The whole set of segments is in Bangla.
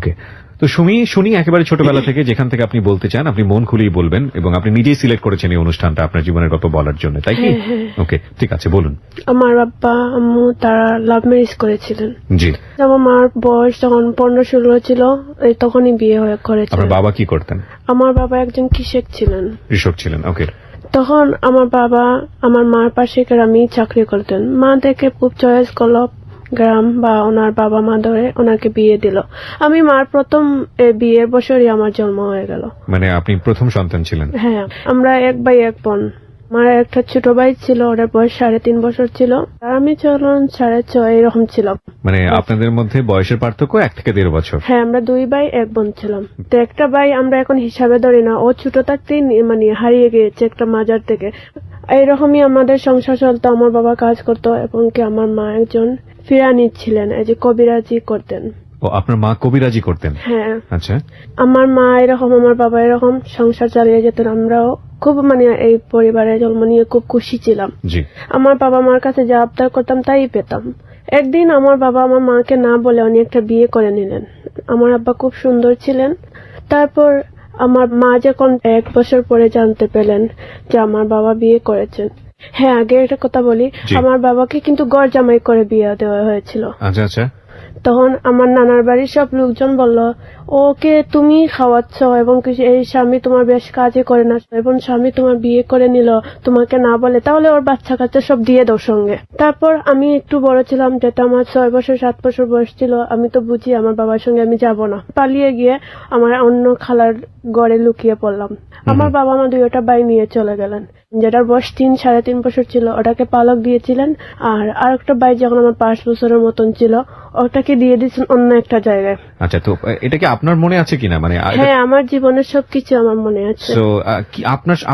ওকে, তো শুনি একেবারে ছোটবেলা থেকে যেখান থেকে আপনি বলতে চান আপনি মন খুলেই বলবেন, এবং আপনি নিজেই সিলেক্ট করেছেন এই অনুষ্ঠানটা আপনার জীবনের গল্প বলার জন্য, তাই কি? ওকে, ঠিক আছে, বলুন। আমার আব্বা আম্মু তারা লাভ ম্যারেজ করেছিলেন। জি। আমার মার বয়স যখন 15-16 ছিল তখনই বিয়ে করেছিল। আপনার বাবা কি করতেন? আমার বাবা একজন কৃষক ছিলেন। কৃষক ছিলেন, ওকে। তখন আমার বাবা আমার মার পাশে গ্রামেই চাকরি করতেন। মা দেখে খুব চয়েস করলো গ্রাম বা ওনার বাবা মা ধরে ওনাকে বিয়ে দিল। আমি মার প্রথম বিয়ের বছরই আমার জন্ম হয়ে গেল। মানে আপনি প্রথম সন্তান ছিলেন? হ্যাঁ, আমরা 1 ভাই 1 বোন। আমার একটা ছোট ভাই ছিল, ওর বয়স 3.5 বছর ছিল, আর আমি 6.5 এরকম ছিলাম। মানে আপনাদের মধ্যে বয়সের পার্থক্য 1 থেকে 1.5 বছর? হ্যাঁ, আমরা 2 ভাই 1 বোন ছিলাম। তো একটা ভাই আমরা এখন হিসাবে ধরি না, ও ছোট থাকতেই মানে হারিয়ে গিয়েছে একটা মাজার থেকে। এইরকমই আমাদের সংসার চলতো। আমার বাবা কাজ করতো এবং কি আমার মা একজন ফিরানি ছিলেন, এই যে কবিরাজি করতেন। ও, আপনার মা কবিরাজি করতেন? হ্যাঁ। আচ্ছা। আমার মা এরকম, আমার বাবা এরকম সংসার চালিয়ে যেতেন। আমরাও খুব মানে এই পরিবারে জন্ম নিয়ে খুব খুশি ছিলাম। জি। আমার বাবা মার কাছে যা আবদার করতাম তাই পেতাম। একদিন আমার বাবা আমার মাকে না বলে উনি একটা বিয়ে করে নিলেন। আমার আব্বা খুব সুন্দর ছিলেন। তারপর আমার মা যখন 1 বছর পরে জানতে পেলেন যে আমার বাবা বিয়ে করেছেন। হ্যাঁ, আগে একটা কথা বলি, আমার বাবাকে কিন্তু ঘর জামাই করে বিয়ে দেওয়া হয়েছিল। আচ্ছা আচ্ছা। তখন আমার নানার বাড়ির সব লোকজন বলল, ওকে তুমি খাওয়াচ্ছ এবং এই স্বামী তোমার বেশ কাজে করে না, এবং স্বামী তোমার বিয়ে করে নিল তোমাকে না বলে, তাহলে ওর বাচ্চা কাচ্চা সব দিয়ে দাও সঙ্গে। তারপর আমি একটু বড় ছিলাম, যেটা আমার 6 বছর 7 বছর বয়স ছিল, আমি তো বুঝি আমার বাবার সঙ্গে আমি যাব না। পালিয়ে গিয়ে আমার অন্য খালার ঘরে লুকিয়ে পড়লাম। আমার বাবা আমার 2টা ভাই নিয়ে চলে গেলেন। যেটার বয়স 3-3.5 বছর ছিল ওটাকে পালক দিয়েছিলেন, আর আরেকটা ভাই যখন আমার 5 বছরের মতন ছিল ওটাকে দিয়ে দিয়েছেন অন্য একটা জায়গায়। আচ্ছা, তো এটা কি আপনার মনে আছে কিনা? মানে হ্যাঁ, আমার জীবনের সবকিছু আমার মনে আছে। তো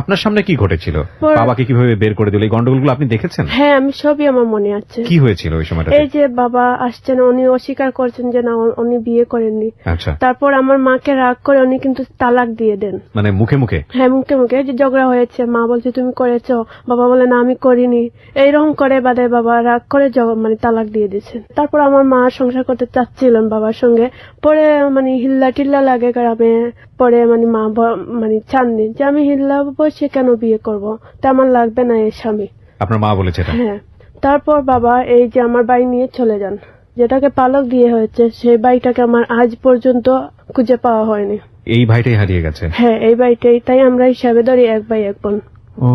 আপনার সামনে কি ঘটেছিল? বাবাকে কিভাবে বের করে দিল? এই গন্ডগোলগুলো আপনি দেখেছেন? হ্যাঁ, আমি সবই আমার মনে আছে। কি হয়েছিল ওই সময়টা? এই যে বাবা আসছেন, উনি অস্বীকার করছেন যে না উনি বিয়ে করেননি। আচ্ছা। তারপর আমার মাকে রাগ করে উনি কিন্তু তালাক দিয়ে দেন। মানে মুখে মুখে? হ্যাঁ, মুখে মুখে। যে ঝগড়া হয়েছে, মা বলছে তুমি করেছো, বাবা বলে না আমি করিনি। এইরকম করে বাদে বাবা রাগ করে মানে তালাক দিয়ে দিচ্ছেন। তারপর আমার মা সংসার করতে চাচ্ছিলেন বাবার সঙ্গে, পরে মানে হিল্লা টিল্লা লাগে গ্রামে। পরে মানে মা মানে চাননি যে আমি হিল্লা বসে কেন বিয়ে করব, তা আমার লাগবে না এই স্বামী। আপনার মা বলেছে? হ্যাঁ। তারপর বাবা এই যে আমার বাড়ি নিয়ে চলে যান, যেটাকে পালক দিয়ে হয়েছে সেই বাড়িটাকে আমার আজ পর্যন্ত খুঁজে পাওয়া হয়নি। এই ভাইটাই হারিয়ে গেছে? হ্যাঁ, এই বাড়িটাই। তাই আমরা হিসাবে ধরি 1 ভাই 1 বোন। ও,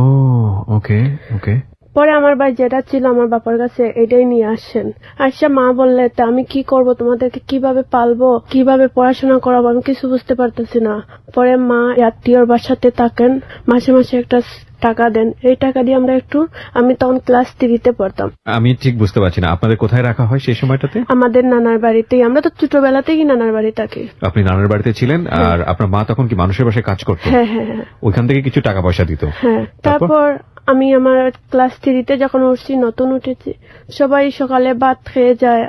ওকে ওকে। পরে আমার ভাই যেটা ছিল আমার বাবার কাছে এটাই নিয়ে আসেন। আচ্ছা, মা বললে তা আমি কি করব, তোমাদেরকে কিভাবে পালবো, কিভাবে পড়াশোনা করাবো, আমি কিছু বুঝতে পারতেছি না। পরে মা আত্মীয়র বাসাতে থাকেন, মাসে মাসে একটা টাকা দেন। এই টাকা দিয়ে আমরা আমি তখন ক্লাস 3-তে পড়তাম। আমি ঠিক বুঝতে পারছি না, আপনাদের কোথায় রাখা হয় সেই সময়টাতে? আমাদের নানার বাড়িতেই। আমরা তো ছোটবেলা থেকেই নানার বাড়ি থাকি। আপনি নানার বাড়িতে ছিলেন, আর আপনার মা তখন কি মানুষের বাসায় কাজ করতেন? হ্যাঁ হ্যাঁ হ্যাঁ। ওইখান থেকে কিছু টাকা পয়সা দিত? হ্যাঁ। তারপর আমি আমার ক্লাস 3-তে যখন উঠছি, নতুন উঠেছি, সবাই সকালে ভাত খেয়ে যায়,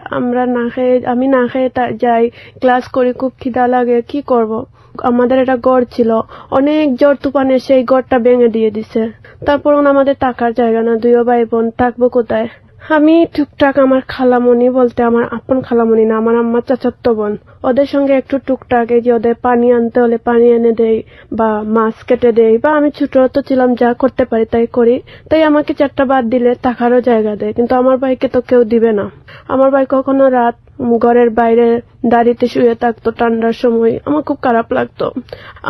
আমি না খেয়ে যাই, ক্লাস করি, খুব খিদা লাগে, কি করব। আমাদের একটা ঘর ছিল, অনেক জ্বর তুফানে সেই ঘরটা ভেঙে দিয়ে দিছে। তারপর আমাদের টাকার জায়গা না, 2 ভাই বোন, থাকবো কোথায়। আমি টুকটাক আমার খালামণি বলতে আমার আপন খালামণি না, আমার আম্মার চাচাতো বোন, ওদের সঙ্গে একটু টুকটাক এই যে ওদের পানি আনতে হলে পানি এনে দেই বা মাছ কেটে দেই, বা আমি ছোট তো ছিলাম, যা করতে পারি তাই করি। তাই আমাকে 4টা ভাত দিলে টাকারও জায়গা দেয়, কিন্তু আমার ভাইকে তো কেউ দিবে না। আমার ভাই কখনো রাত ঘরের বাইরে দাঁড়িয়ে শুয়ে থাকতো ঠান্ডার সময়, আমার খুব খারাপ লাগতো।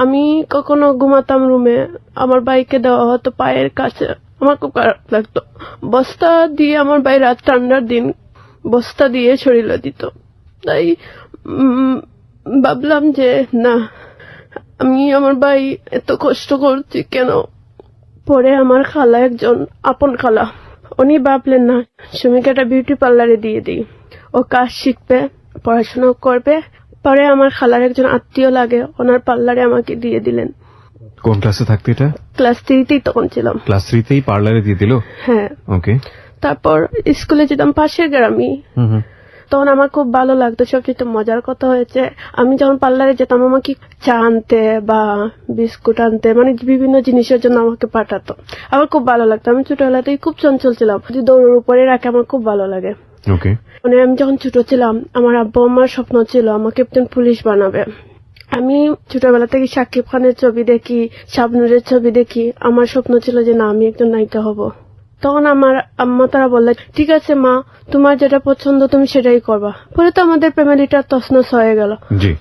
আমি কখনো ঘুমাতাম রুমে, আমার ভাইকে দেওয়া হতো পায়ের কাছে, আমার খুব খারাপ লাগতো। বস্তা দিয়ে আমার ভাই রাত ঠান্ডার দিন বস্তা দিয়ে শরীরে দিত। তাই ভাবলাম যে না, আমি আমার ভাই এত কষ্ট করছি কেন। পরে আমার খালা, একজন আপন খালা, উনি ভাবলেন না সুমিকে একটা বিউটি পার্লারে দিয়ে দিই, ও কাজ শিখবে, পড়াশোনা করবে। পরে আমার খালার একজন আত্মীয় লাগে, ওনার পার্লারে আমাকে দিয়ে দিলেন। কোন ক্লাসে থাকতে এটা? ক্লাস 3-তেই তখন ছিলাম। ক্লাস 3-তেই পার্লারে দিয়ে দিল? হ্যাঁ। ওকে। তারপর স্কুলে যেতাম পাশের গ্রামই। তখন আমার খুব ভালো লাগতো। সবচেয়ে মজার কথা হয়েছে, আমি যখন পার্লারে যেতাম আমাকে চা আনতে বা বিস্কুট আনতে, মানে বিভিন্ন জিনিসের জন্য আমাকে পাঠাতো। আমার খুব ভালো লাগতো। আমি ছোটবেলাতেই খুব চঞ্চল ছিলাম, যদি দৌড়ের উপরে রাখে আমার খুব ভালো লাগে। ওকে। মানে আমি যখন ছোট ছিলাম আমার আব্বু আমার স্বপ্ন ছিল আমাকে একজন পুলিশ বানাবে। আমি ছোটবেলা থেকে সাকিব খানের ছবি দেখি, শাবনূরের ছবি দেখি, আমার স্বপ্ন ছিল যে না আমি একজন নায়িকা হব। তখন আমার আম্মা তারা বললে ঠিক আছে মা, তোমার যেটা পছন্দ তুমি সেটাই করবা। পরে তো আমাদের ফ্যামিলিটা তছনছ হয়ে গেল। জি।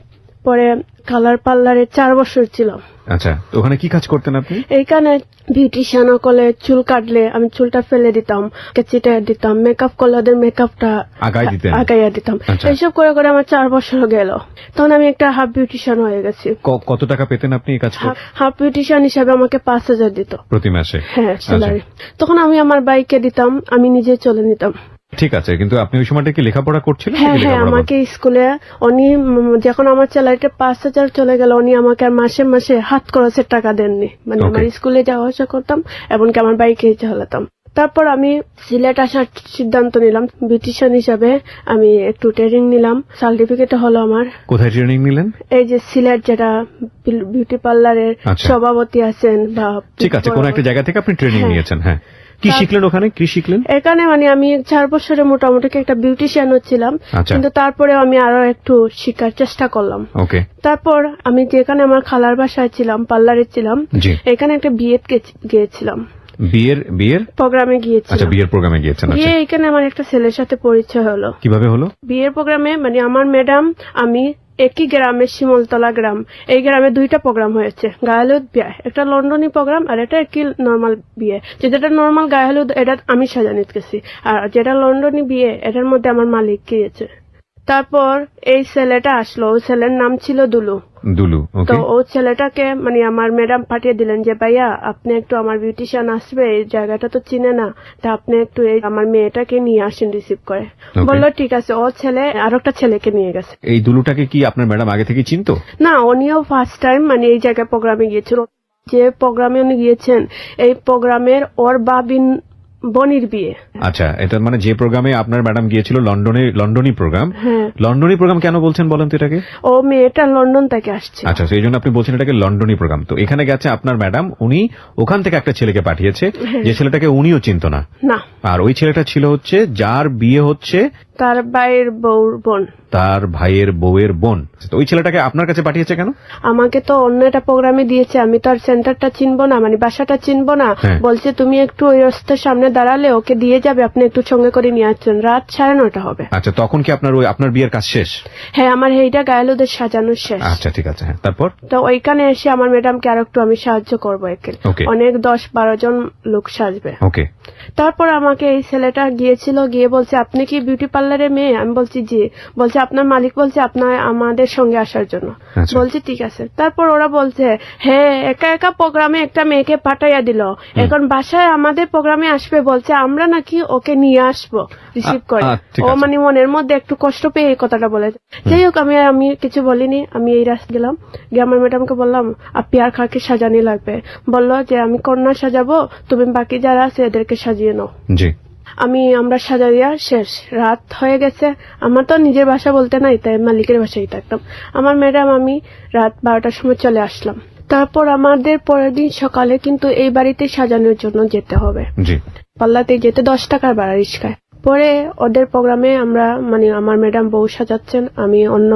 পরে কালার পার্লারে 4 বছর ছিলাম। আচ্ছা, তো ওখানে কি কাজ করতেন আপনি? এইখানে বিউটিশিয়ান করলে চুল কাটলে আমি চুলটা ফেলে দিতাম, কেচিটা দিতাম, মেকআপ করলে ওদের মেকআপটা আগাইয়া দিতাম। আচ্ছা। এইসব করে করে আমার 4 বছর গেল। তখন আমি একটা হাফ বিউটিশিয়ান হয়ে গেছি। কত টাকা পেতেন আপনি এই কাজ করে? হাফ বিউটিশিয়ান হিসাবে আমাকে 5,000 দিত প্রতি মাসে। হ্যাঁ, স্যালারি। তখন আমি আমার বাইকে দিতাম, আমি নিজে চলে নিতাম। ঠিক আছে, কিন্তু আপনি ওই সময়টা কি লেখাপড়া করছিলেন? হ্যাঁ হ্যাঁ, আমাকে স্কুলে উনি যখন আমার স্যালারিটা 5,000 চলে গেল, উনি আমাকে আর মাসে মাসে হাত খরচের টাকা দেননি। মানে আমার স্কুলে যাওয়া আসা করতাম, এমনকি আমার বাইকে চালাতাম। তারপর আমি সিলেট আসার সিদ্ধান্ত নিলাম বিউটিশিয়ান হিসাবে। আমি একটু ট্রেনিং নিলাম, সার্টিফিকেট হলো আমার। কোথায় ট্রেনিং নিলেন? এই যে সিলেট যেটা বিউটি পার্লারের সভাপতি আছেন বা। ঠিক আছে, কোন একটা জায়গা থেকে আপনি ট্রেনিং নিয়েছেন। হ্যাঁ, কি শিখলেন ওখানে? কি শিখলেন এখানে? মানে আমি 4 বছরে মোটামুটি একটা বিউটিশিয়ান হচ্ছিলাম, কিন্তু তারপরে আমি আরো একটু শিখার চেষ্টা করলাম। ওকে। তারপর আমি যেখানে আমার খালার বাসায় ছিলাম, পার্লারে ছিলাম, এখানে একটা বিয়ে গিয়েছিলাম। বিয়ের প্রোগ্রামে গিয়েছিলাম। আচ্ছা, বিয়ের প্রোগ্রামে গিয়েছেন। বিয়ে এখানে আমার একটা ছেলের সাথে পরিচয় হলো। কিভাবে হলো? বিয়ের প্রোগ্রামে মানে আমার ম্যাডাম আমি একই গ্রামে, শিমলতলা গ্রাম, এই গ্রামে 2টা প্রোগ্রাম হয়েছে, গায়ে হলুদ বিয়ে। একটা লন্ডনী প্রোগ্রাম আর এটা একই নর্মাল বিয়ে। যেটা নর্মাল গায়ে হলুদ এটা আমি সাজানিত গেছি, আর যেটা লন্ডনী বিয়ে এটার মধ্যে আমার মালিক গিয়েছে। তারপর এই ছেলেটা আসলো, ওই ছেলের নাম ছিল দুলু। তো ও ছেলেটাকে মানে আমার ম্যাডাম পাঠিয়ে দিলেন যে ভাইয়া আপনি একটু আমার বিউটিশিয়ান আসবে, এই জায়গাটা তো চিনে না, তা আপনি একটু এই আমার মেয়েটাকে নিয়ে আসেন রিসিভ করে। বললো ঠিক আছে। ও ছেলে আর একটা ছেলেকে নিয়ে গেছে। এই দুলুটাকে কি আপনার ম্যাডাম আগে থেকে চিনতো? না, উনিও ফার্স্ট টাইম মানে এই জায়গায় প্রোগ্রামে গিয়েছিল। যে প্রোগ্রামে উনি গিয়েছেন এই প্রোগ্রামের ওর বাবিন বনির বিয়ে। আচ্ছা, এটা মানে যে প্রোগ্রামে আপনার ম্যাডাম গিয়েছিল লন্ডনী প্রোগ্রাম। লন্ডনী প্রোগ্রাম কেন বলছেন বলেন তো এটাকে? ও মেয়েটা লন্ডন থেকে আসছে। আচ্ছা, সেই জন্য আপনি বলছেন এটাকে লন্ডনী প্রোগ্রাম। তো এখানে গেছে আপনার ম্যাডাম, উনি ওখান থেকে একটা ছেলেকে পাঠিয়েছে, যে ছেলেটাকে উনিও চিনতো না। আর ওই ছেলেটা ছিল হচ্ছে যার বিয়ে হচ্ছে তার ভাইয়ের বউর বোন। তার ভাইয়ের বউয়ের বোন। তো ওই ছেলেটাকে আপনার কাছে পাঠিয়েছে কেন? আমাকে তো অন্য একটা প্রোগ্রামে দিয়েছে, আমি তো আর সেন্টারটা চিনবো না, মানে বাসাটা চিনবো না। বলছে তুমি একটু ওই রাস্তার সামনে দাঁড়ালে ওকে দিয়ে যাবে, আপনি একটু সঙ্গে করে নিয়ে আসছেন, রাত 9:30 হবে। আচ্ছা, তখন কি আপনার বিয়ের কাজ শেষ? হ্যাঁ, আমার এইটা গায়ে হলুদের সাজানো শেষ। আচ্ছা, ঠিক আছে। হ্যাঁ, তারপর তো ওইখানে এসে আমার ম্যাডামকে আর একটু আমি সাহায্য করবো। অনেক 10-12 জন লোক সাজবে। ওকে। তারপর আমাকে এই ছেলেটা গিয়েছিল, গিয়ে বলছে আপনি কি বিউটি পার্লারের মেয়ে? আমি বলছি জি। বলছে আপনার মালিক বলছে আপনার আমাদের সঙ্গে আসার জন্য। বলছি ঠিক আছে। তারপর ওরা বলছে হ্যাঁ, একা একা প্রোগ্রামে একটা মেয়েকে পাঠাইয়া দিল, এখন বাসায় আমাদের প্রোগ্রামে আসবে, বলছে আমরা নাকি ওকে নিয়ে আসবো রিসিভ করে। ও মানে মনের মধ্যে একটু কষ্ট পেয়ে এই কথাটা বলে। যাই হোক, আমি কিছু বলিনি, আমি এই রাস্তা গেলাম, গিয়ে আমার ম্যাডামকে বললাম আপনি আর কাকে সাজানি লাগবে? বললো যে আমি কন্যা সাজাবো, তুমি বাকি যারা আছে এদেরকে সাজিয়ে নাও। আমরা সাজাইয়া শেষ, রাত হয়ে গেছে। আমার তো নিজের বাসা বলতে নাই, তাই মালিকের বাসায় থাকতাম। আমার ম্যাডাম আমি রাত 12টার সময় চলে আসলাম। তারপর আমাদের পরের দিন সকালে কিন্তু এই বাড়িতে সাজানোর জন্য যেতে হবে। পাল্লাতে যেতে 10 টাকার ভাড়া রিস্কায়। পরে ওদের প্রোগ্রামে আমরা মানে আমার ম্যাডাম বউ সাজাচ্ছেন, আমি অন্য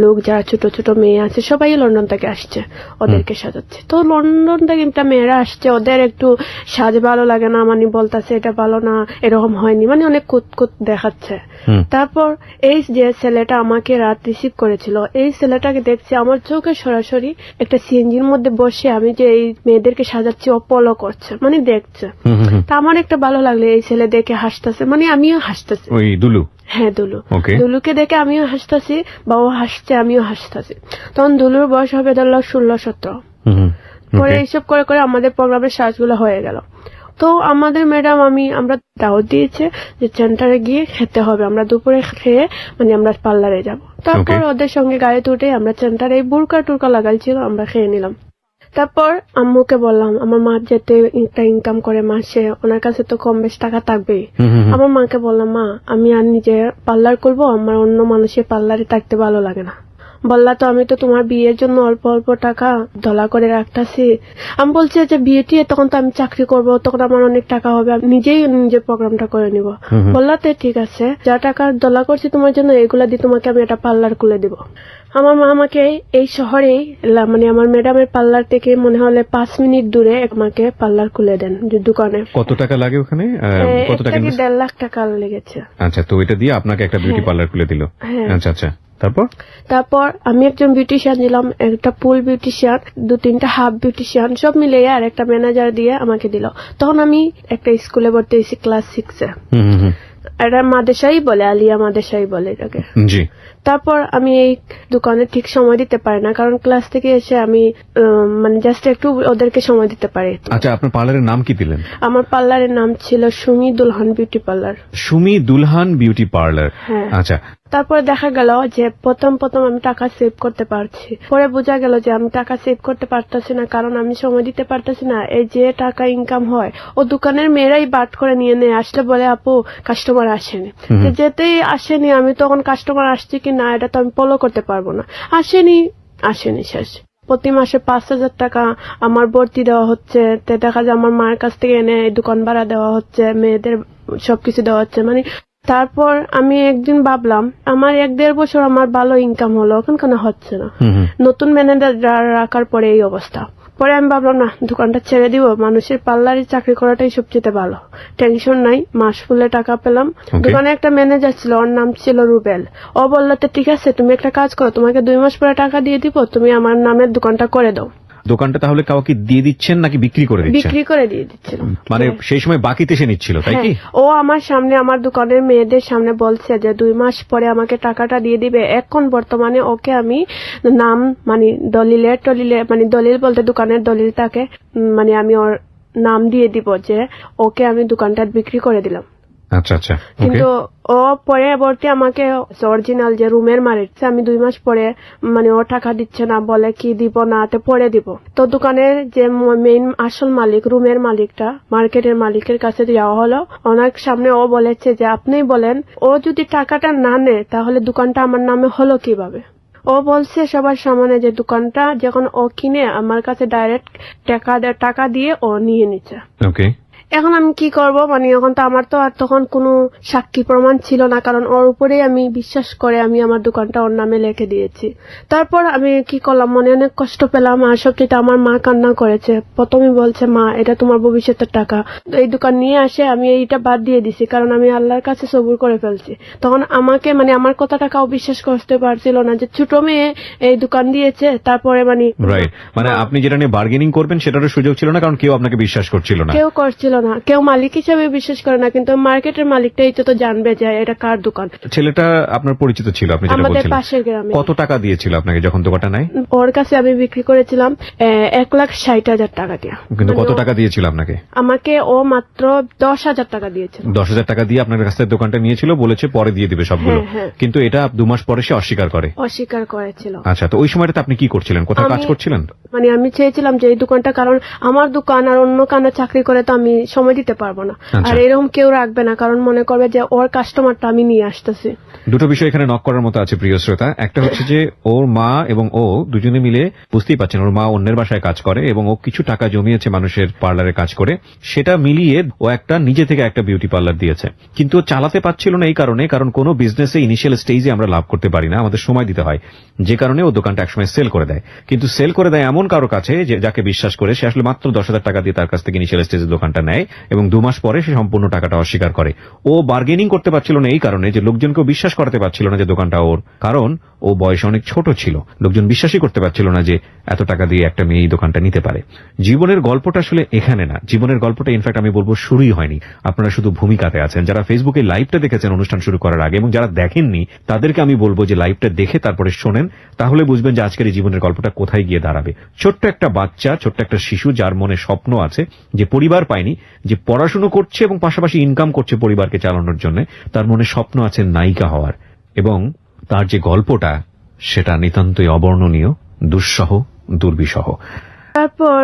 লোক যারা ছোট ছোট মেয়ে আছে সবাই লন্ডন থেকে আসছে, ওদেরকে সাজাচ্ছে। তো লন্ডন থেকে একটা মেয়েরা আসছে, ওদের একটু সাজ ভালো লাগে না, মানে বলতেছে এটা ভালো না, এরকম হয়নি, মানে অনেক কুতকুত দেখাচ্ছে। তারপর এই যে ছেলেটা আমাকে রাত রিসিভ করেছিল, এই ছেলেটাকে দেখছি আমার চোখে সরাসরি একটা সিএনজির মধ্যে বসে আমি যে এই মেয়েদেরকে সাজাচ্ছি ও ফলো করছে, মানে দেখছে। তা আমার একটা ভালো লাগলো, এই ছেলে দেখে হাসতেছে, মানে আমিও হাসতেছি। ওই দুলু? হ্যাঁ, দুলু। দুলুকে দেখে আমিও হাসতেছি, বাবা হাসছে আমিও হাসতেছি। তখন দুলুর বয়স হবে ধরল 16-17। পরে এইসব করে করে আমাদের প্রোগ্রামের সাজগুলো হয়ে গেল। তো আমাদের ম্যাডাম আমরা দাওয়াত দিয়েছে যে সেন্টারে গিয়ে খেতে হবে, আমরা দুপুরে খেয়ে মানে আমরা পার্লারে যাব। তারপর ওদের সঙ্গে গায়ে তুটে আমরা সেন্টারে বুরকা টুরকা লাগাইছিল, আমরা খেয়ে নিলাম। তারপর আম্মুকে বললাম আমার মা যেতে একটা ইনকাম করে মাসে, ওনার কাছে তো কম বেশ টাকা থাকবেই। আমার মাকে বললাম মা আমি আর নিজে পার্লার করবো, আমার অন্য মানুষের পার্লারে থাকতে ভালো লাগে না। বললা তো আমি তো তোমার বিয়ের জন্য অল্প অল্প টাকা দলা করে রাখতাছি। আমি বলছি যে বিয়ে টিয়ে তখন তো আমি চাকরি করব, তখন আমার অনেক টাকা হবে, আমি নিজেই নিজের প্রোগ্রামটা করে নিব। বললা তো ঠিক আছে, যা টাকা দলা করছি তোমার জন্য এগুলা দিয়ে তোমাকে আমি একটা পার্লার খুলে দিব। আমার মা আমাকে এই শহরেই মানে আমার ম্যাডামের পার্লার থেকে মনে হলে 5 মিনিট দূরে আমাকে পার্লার খুলে দেন দোকানে। কত টাকা লাগে ওখানে? কত টাকা? 1.5 লাখ টাকা লেগেছে। আচ্ছা, তো এটা দিয়ে আপনাকে একটা বিউটি পার্লার খুলে দিল। আচ্ছা আচ্ছা, তারপর আমি একজন বিউটিশিয়ান দিলাম, একটা ফুল বিউটিশিয়ান, 2-3টা হাফ বিউটিশিয়ান, সব মিলিয়ে আর একটা ম্যানেজার দিয়ে আমাকে দিল। তখন আমি একটা স্কুলে ভর্তি হয়েছি ক্লাস 6-এ। এটা মাদেশাই বলে, আলিয়া মাদেশাই বলে এটাকে। জি। তারপর আমি এই দোকানে ঠিক সময় দিতে পারি না, কারণ ক্লাস থেকে এসে আমি মানে জাস্ট একটু ওদেরকে সময় দিতে পারি। আচ্ছা, আপনার পার্লারের নাম কি দিলেন? আমার পার্লারের নাম ছিল Sumi Dulhan beauty parlour. Sumi Dulhan beauty parlour. আচ্ছা। তারপরে দেখা গেল যে প্রথম আমি টাকা সেভ করতে পারছি, পরে বোঝা গেল যে আমি টাকা সেভ করতে পারতেছি না, কারণ আমি সময় দিতে পারতেছি না। এই যে টাকা ইনকাম হয় ও দোকানের মেয়েরাই বাট করে নিয়ে নেয়, আসলে বলে আপু কাস্টমার আসেনি, যেতেই আসেনি আমি তখন কাস্টমার আসছে কি না এটা তো আমি ফলো করতে পারবো না। আসেনি শেষ। প্রতি মাসে 5,000 টাকা আমার ভর্তি দেওয়া হচ্ছে, দেখা যায় আমার মায়ের কাছ থেকে এনে দোকান ভাড়া দেওয়া হচ্ছে, মেয়েদের সবকিছু দেওয়া হচ্ছে। মানে তারপর আমি একদিন ভাবলাম আমার 1-1.5 বছর আমার ভালো ইনকাম হলো, এখন কেন হচ্ছে না? নতুন ম্যানেজার রাখার পরে এই অবস্থা। পরে আমি ভাবলাম না, দোকানটা ছেড়ে দিব, মানুষের পার্লারে চাকরি করাটাই সবচেয়ে ভালো, টেনশন নাই, মাস ফুলে টাকা পেলাম। দোকানে একটা ম্যানেজার ছিল, ওর নাম ছিল রুবেল। ও বললো ঠিক আছে তুমি একটা কাজ করো, তোমাকে 2 মাস পরে টাকা দিয়ে দিব, তুমি আমার নামের দোকানটা করে দাও। দোকানটা তাহলে কাউকে দিয়ে দিচ্ছেন নাকি বিক্রি করে দিচ্ছেন? বিক্রি করে দিয়ে দিচ্ছিল। মানে সেই সময় বাকিতে সে নিচ্ছিল, তাই কি? ও আমার সামনে, আমার দোকানের মেয়েদের সামনে বলছে যে 2 মাস পরে আমাকে টাকাটা দিয়ে দিবে। এখন বর্তমানে ওকে আমি নাম মানে দলিলে মানে দলিল বলতে দোকানের দলিলটাকে মানে আমি ওর নাম দিয়ে দিব যে ওকে আমি দোকানটা বিক্রি করে দিলাম। আচ্ছা আচ্ছা। কিন্তু ও পরবর্তী আমাকে অরিজিনাল যে রুমের মালিক, আমি 2 মাস পরে মানে ও টাকা দিচ্ছে না, বলে কি দিব না তো পরে দিব। তো দোকানের যে মেইন আসল মালিক, রুমের মালিকটা, মার্কেটের মালিকের কাছে যাওয়া হলো, ওনার সামনে ও বলেছে যে আপনিই বলেন, ও যদি টাকাটা না নেয় তাহলে দোকানটা আমার নামে হলো কিভাবে? ও বলছে সবার সামনে যে দোকানটা যখন ও কিনে আমার কাছে ডাইরেক্ট টাকা দিয়ে ও নিয়ে নিচ্ছে। ওকে। এখন আমি কি করব? মানে এখন তো আমার তো আর তখন কোনো সাক্ষী প্রমাণ ছিল না, কারণ ওর উপরেই আমি বিশ্বাস করে আমি আমার দোকানটা ওর নামে লিখে দিয়েছি। তারপর আমি কি করলাম, মনে অনেক কষ্ট পেলাম, আর সবচেয়ে আমার মা কান্না করেছে। প্রথমে বলছে মা এটা তোমার ভবিষ্যতের টাকা, এই দোকান নিয়ে আসে আমি এইটা বাদ দিয়ে দিছি, কারণ আমি আল্লাহর কাছে সবুর করে ফেলছি। তখন আমাকে মানে আমার কথাটা কাউ বিশ্বাস করতে পারছিল না যে ছোট মেয়ে এই দোকান দিয়েছে। তারপরে মানে আপনি যেটা নিয়ে বার্গেনিং করবেন সেটারও সুযোগ ছিল না, কারণ কেউ আপনাকে বিশ্বাস করছিল না। কেউ করছিল না, কেউ মালিক হিসেবে বিশ্বাস করে না, কিন্তু মার্কেটের মালিকটাই তো জানবে যে এটা কার দোকান। ছেলেটা আপনার পরিচিত ছিল, আপনি যেটা বলছিলেন, আমাদের পাশের গ্রামে। কত টাকা দিয়েছিল আপনাকে যখন দোকানটা নেয়? ওর কাছে আমি বিক্রি করেছিলাম 1,60,000 টাকা দিয়ে। কিন্তু কত টাকা দিয়েছিল আপনাকে? আমাকে ও মাত্র 10,000 টাকা দিয়েছিল। 10,000 টাকা দিয়ে আপনার কাছ থেকে দোকানটা নিয়েছিল, বলেছে পরে দিয়ে দিবে সবগুলো। কিন্তু এটা 2 মাস পরে সে অস্বীকার করেছিল। আচ্ছা, তো ওই সময়টাতে আপনি কি করছিলেন, কোথায় কাজ করছিলেন? মানে আমি চেয়েছিলাম যে এই দোকানটা, কারণ আমার দোকান আর অন্য কানে চাকরি করে তো আমি সময় দিতে পারবো না, আর এরকম কেউ রাখবে না, কারণ মনে করবে যে ওর কাস্টমারটা আমি নিয়ে আসতেছি। দুটো বিষয় এখানে নক করার মতো আছে প্রিয় শ্রোতা। একটা হচ্ছে যে ওর মা এবং ও দুজনে মিলে, বুঝতেই পারছেন, ওর মা অন্যের বাসায় কাজ করে এবং ও কিছু টাকা জমিয়েছে মানুষের পার্লারে কাজ করে, সেটা মিলিয়ে ও একটা নিজে থেকে একটা বিউটি পার্লার দিয়েছে। কিন্তু ও চালাতে পারছিল না এই কারণ কোনো বিজনেসে ইনিশিয়াল স্টেজে আমরা লাভ করতে পারি না, আমাদের সময় দিতে হয়, যে কারণে ও দোকানটা একসময় সেল করে দেয়। কিন্তু সেল করে দেয় এমন কারো কাছে যে যাকে বিশ্বাস করে, সে আসলে মাত্র 10,000 টাকা দিয়ে তার কাছ থেকে ইনিশিয়াল স্টেজে দোকানটা নেয় এবং 2 মাস পরে সে সম্পূর্ণ টাকাটা অস্বীকার করে। ও বার্গেনিং করতে পারছিল না এই কারণে যে লোকজনকেও বিশ্বাস করাতে পারছিল না যে দোকানটা ওর, কারণ ও বয়সে অনেক ছোট ছিল, লোকজন বিশ্বাসই করতে পারছিল না যে এত টাকা দিয়ে একটা মেয়ে এই দোকানটা নিতে পারে। জীবনের গল্পটা আসলে এখানে না, জীবনের গল্পটা ইনফ্যাক্ট আমি বলবো শুরুই হয়নি, আপনারা শুধু ভূমিকাতে আছেন। যারা ফেসবুকে লাইভটা দেখেছেন অনুষ্ঠান শুরু করার আগে এবং যারা দেখেননি তাদেরকে আমি বলবো যে লাইভটা দেখে তারপরে শোনেন, তাহলে বুঝবেন যে আজকের এই জীবনের গল্পটা কোথায় গিয়ে দাঁড়াবে। ছোট্ট একটা বাচ্চা, ছোট্ট একটা শিশু, যার মনে স্বপ্ন আছে, যে পরিবার পায়নি, যে পড়াশুনো করছে এবং পাশাপাশি ইনকাম করছে পরিবারকে চালানোর জন্য, তার মনে স্বপ্ন আছে নায়িকা হওয়ার, এবং তার যে গল্পটা সেটা নিতান্তই অবর্ণনীয়, দুঃসহ, দুর্বিষহ। তারপর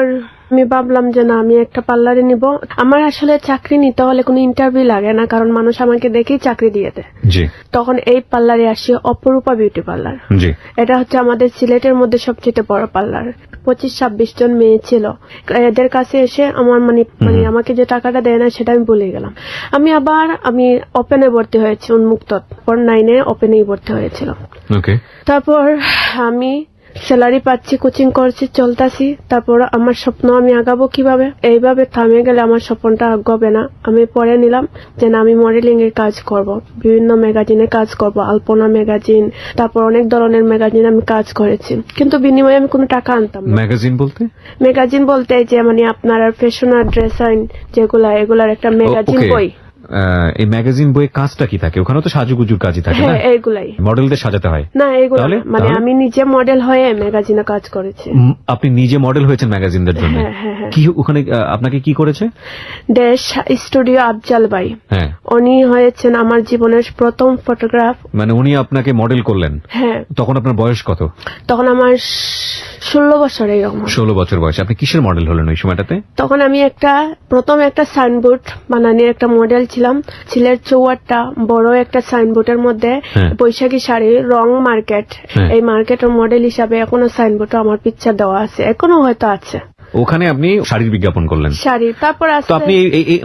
আমি ভাবলাম যে না, আমি একটা পার্লারে নিব। আমার আসলে চাকরি নিতে হলে কোনো ইন্টারভিউ লাগে না, কারণ মানুষ আমাকে দেখেই চাকরি দিয়ে দেয়। জি তখন এই পার্লারে আসি, অপরূপা বিউটি পার্লার। জি। এটা হচ্ছে আমাদের সিলেটের মধ্যে সবচেয়ে বড় পার্লার। 25-26 জন মেয়ে ছিল। এদের কাছে এসে আমার মানে আমাকে যে টাকাটা দেয় না সেটা আমি ভুলে গেলাম। আমি ওপেনে ভর্তি হয়েছি, উন্মুক্ত 9 ওপেনেই ভর্তি হয়েছিল। ওকে। তারপর আমি স্যালারি পাচ্ছি, কোচিং করছি, চলতাছি। তারপর আমার স্বপ্ন আমি আগাবো কিভাবে? এইভাবে থামে গেলে আমার স্বপ্নটা আগাবে না। আমি পরে নিলাম যে না, আমি মডেলিং এর কাজ করব, বিভিন্ন ম্যাগাজিনে কাজ করব, আলপনা ম্যাগাজিন, তারপর অনেক ধরনের ম্যাগাজিন আমি কাজ করেছি, কিন্তু বিনিময়ে আমি কোনো টাকা আনতাম না। ম্যাগাজিন বলতে যে মানে আপনার ফ্যাশন আর ড্রেসাইন এগুলার একটা ম্যাগাজিন বই। এই ম্যাগাজিন বইয়ের কাজটা কি থাকে? ওখানে তো সাজুগুজুর কাজই থাকে না? এইগুলাই মডেলদের সাজাতে হয় না? এগুলো মানে আমি নিজে মডেল হয়ে ম্যাগাজিনে কাজ করেছি। আপনি নিজে মডেল হয়েছেন ম্যাগাজিনদের জন্য? কি ওখানে আপনাকে কি করেছে? দেশ স্টুডিও আফজাল ভাই, উনি হয়েছেন আমার জীবনের প্রথম ফটোগ্রাফ। মানে উনি আপনাকে মডেল করলেন? হ্যাঁ। তখন আপনার বয়স কত? তখন আমার 16 বছর। এরকম 16 বছর বয়সে আপনি কিসের মডেল হলেন ওই সময়টাতে? তখন আমি প্রথম একটা সাইনবোর্ড বানানোর একটা মডেল ছিলাম। সিলেট চৌয়াট্টা বড় একটা সাইনবোর্ডের মধ্যে বৈশাখী শাড়ি রং মার্কেট, এই মার্কেটের মডেল হিসাবে এখনো সাইনবোর্ড আমার পিকচার দেওয়া আছে, এখনো হয়তো আছে। ওখানে আপনি শাড়ির বিজ্ঞাপন করলেন? শাড়ি। তারপর তো আপনি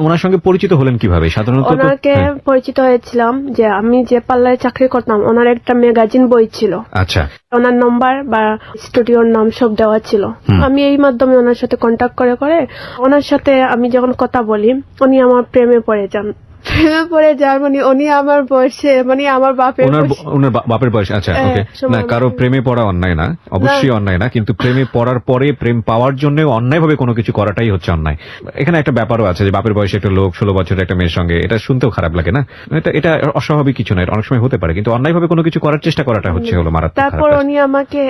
ওনার সঙ্গে পরিচিত হলেন কিভাবে? সাধারণত ওনাকে পরিচিত হয়েছিলাম যে আমি যে পার্লারে চাকরি করতাম, ওনার একটা ম্যাগাজিন বই ছিল। আচ্ছা। ওনার নম্বর বা স্টুডিওর নাম সব দেওয়া ছিল। আমি এই মাধ্যমে ওনার সাথে কন্ট্যাক্ট করে ওনার সাথে আমি যখন কথা বলি, উনি আমার প্রেমে পড়ে যান। মানে উনি আমার বয়সে, মানে আমার বাপের বয়স। আচ্ছা, ওকে। না, কারো প্রেমে পড়া অন্যায় না, অবশ্যই অন্যায় না, কিন্তু প্রেমে পড়ার পরে প্রেম পাওয়ার জন্য অন্যায় ভাবে কোনো কিছু করাটাই হচ্ছে অন্যায়। এখানে একটা ব্যাপারও আছে যে বাপের বয়সে একটা লোক 16 বছরের একটা মেয়ের সঙ্গে, এটা শুনতেও খারাপ লাগে না? এটা অস্বাভাবিক কিছু না, অনেক সময় হতে পারে, কিন্তু অন্যায় ভাবে কোনো কিছু করার চেষ্টা করাটা হচ্ছে হলো মারাত্মক। তারপর উনি আমাকে,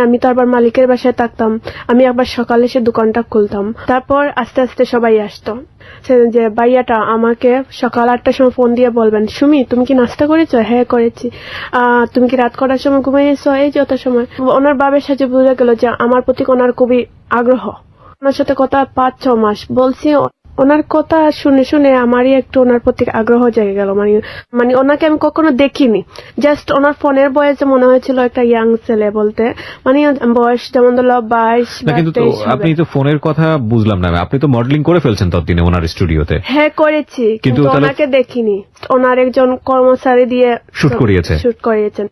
আমি তো আবার মালিকের বাসায় থাকতাম, আমি আবার সকালে সে দোকানটা খুলতাম। তারপর আস্তে আস্তে সবাই আসতো যে ভাইয়াটা আমাকে সকাল 8টার সময় ফোন দিয়ে বলবেন, সুমি তুমি কি নাস্তা করেছো? হ্যাঁ করেছি। তুমি কি রাত করার সময় ঘুমিয়েছো? এই যত সময়। ওনার বাবার সাথে বোঝা গেল যে আমার প্রতি ওনার খুবই আগ্রহ। ওনার সাথে কথা 5-6 মাস বলছি। ওনার কথা শুনে শুনে আমারই একটু ওনার প্রতি আগ্রহ জেগে গেল। মানে ওনাকে আমি কখনো দেখিনি, জাস্ট ওনার ফোনের বয়সে মনে হয়েছিল একটা ইয়াং ছেলে বলতে, মানে বয়স যেমন ধরো 22। কিন্তু আপনি তো ফোনের কথা বুঝলাম না, আপনি তো মডেলিং করে ফেলছেন ততদিনে ওনার স্টুডিওতে? হ্যাঁ করেছি, কিন্তু ওনাকে দেখিনি। ওনার একজন কর্মচারী দিয়ে শুট করিয়েছেন।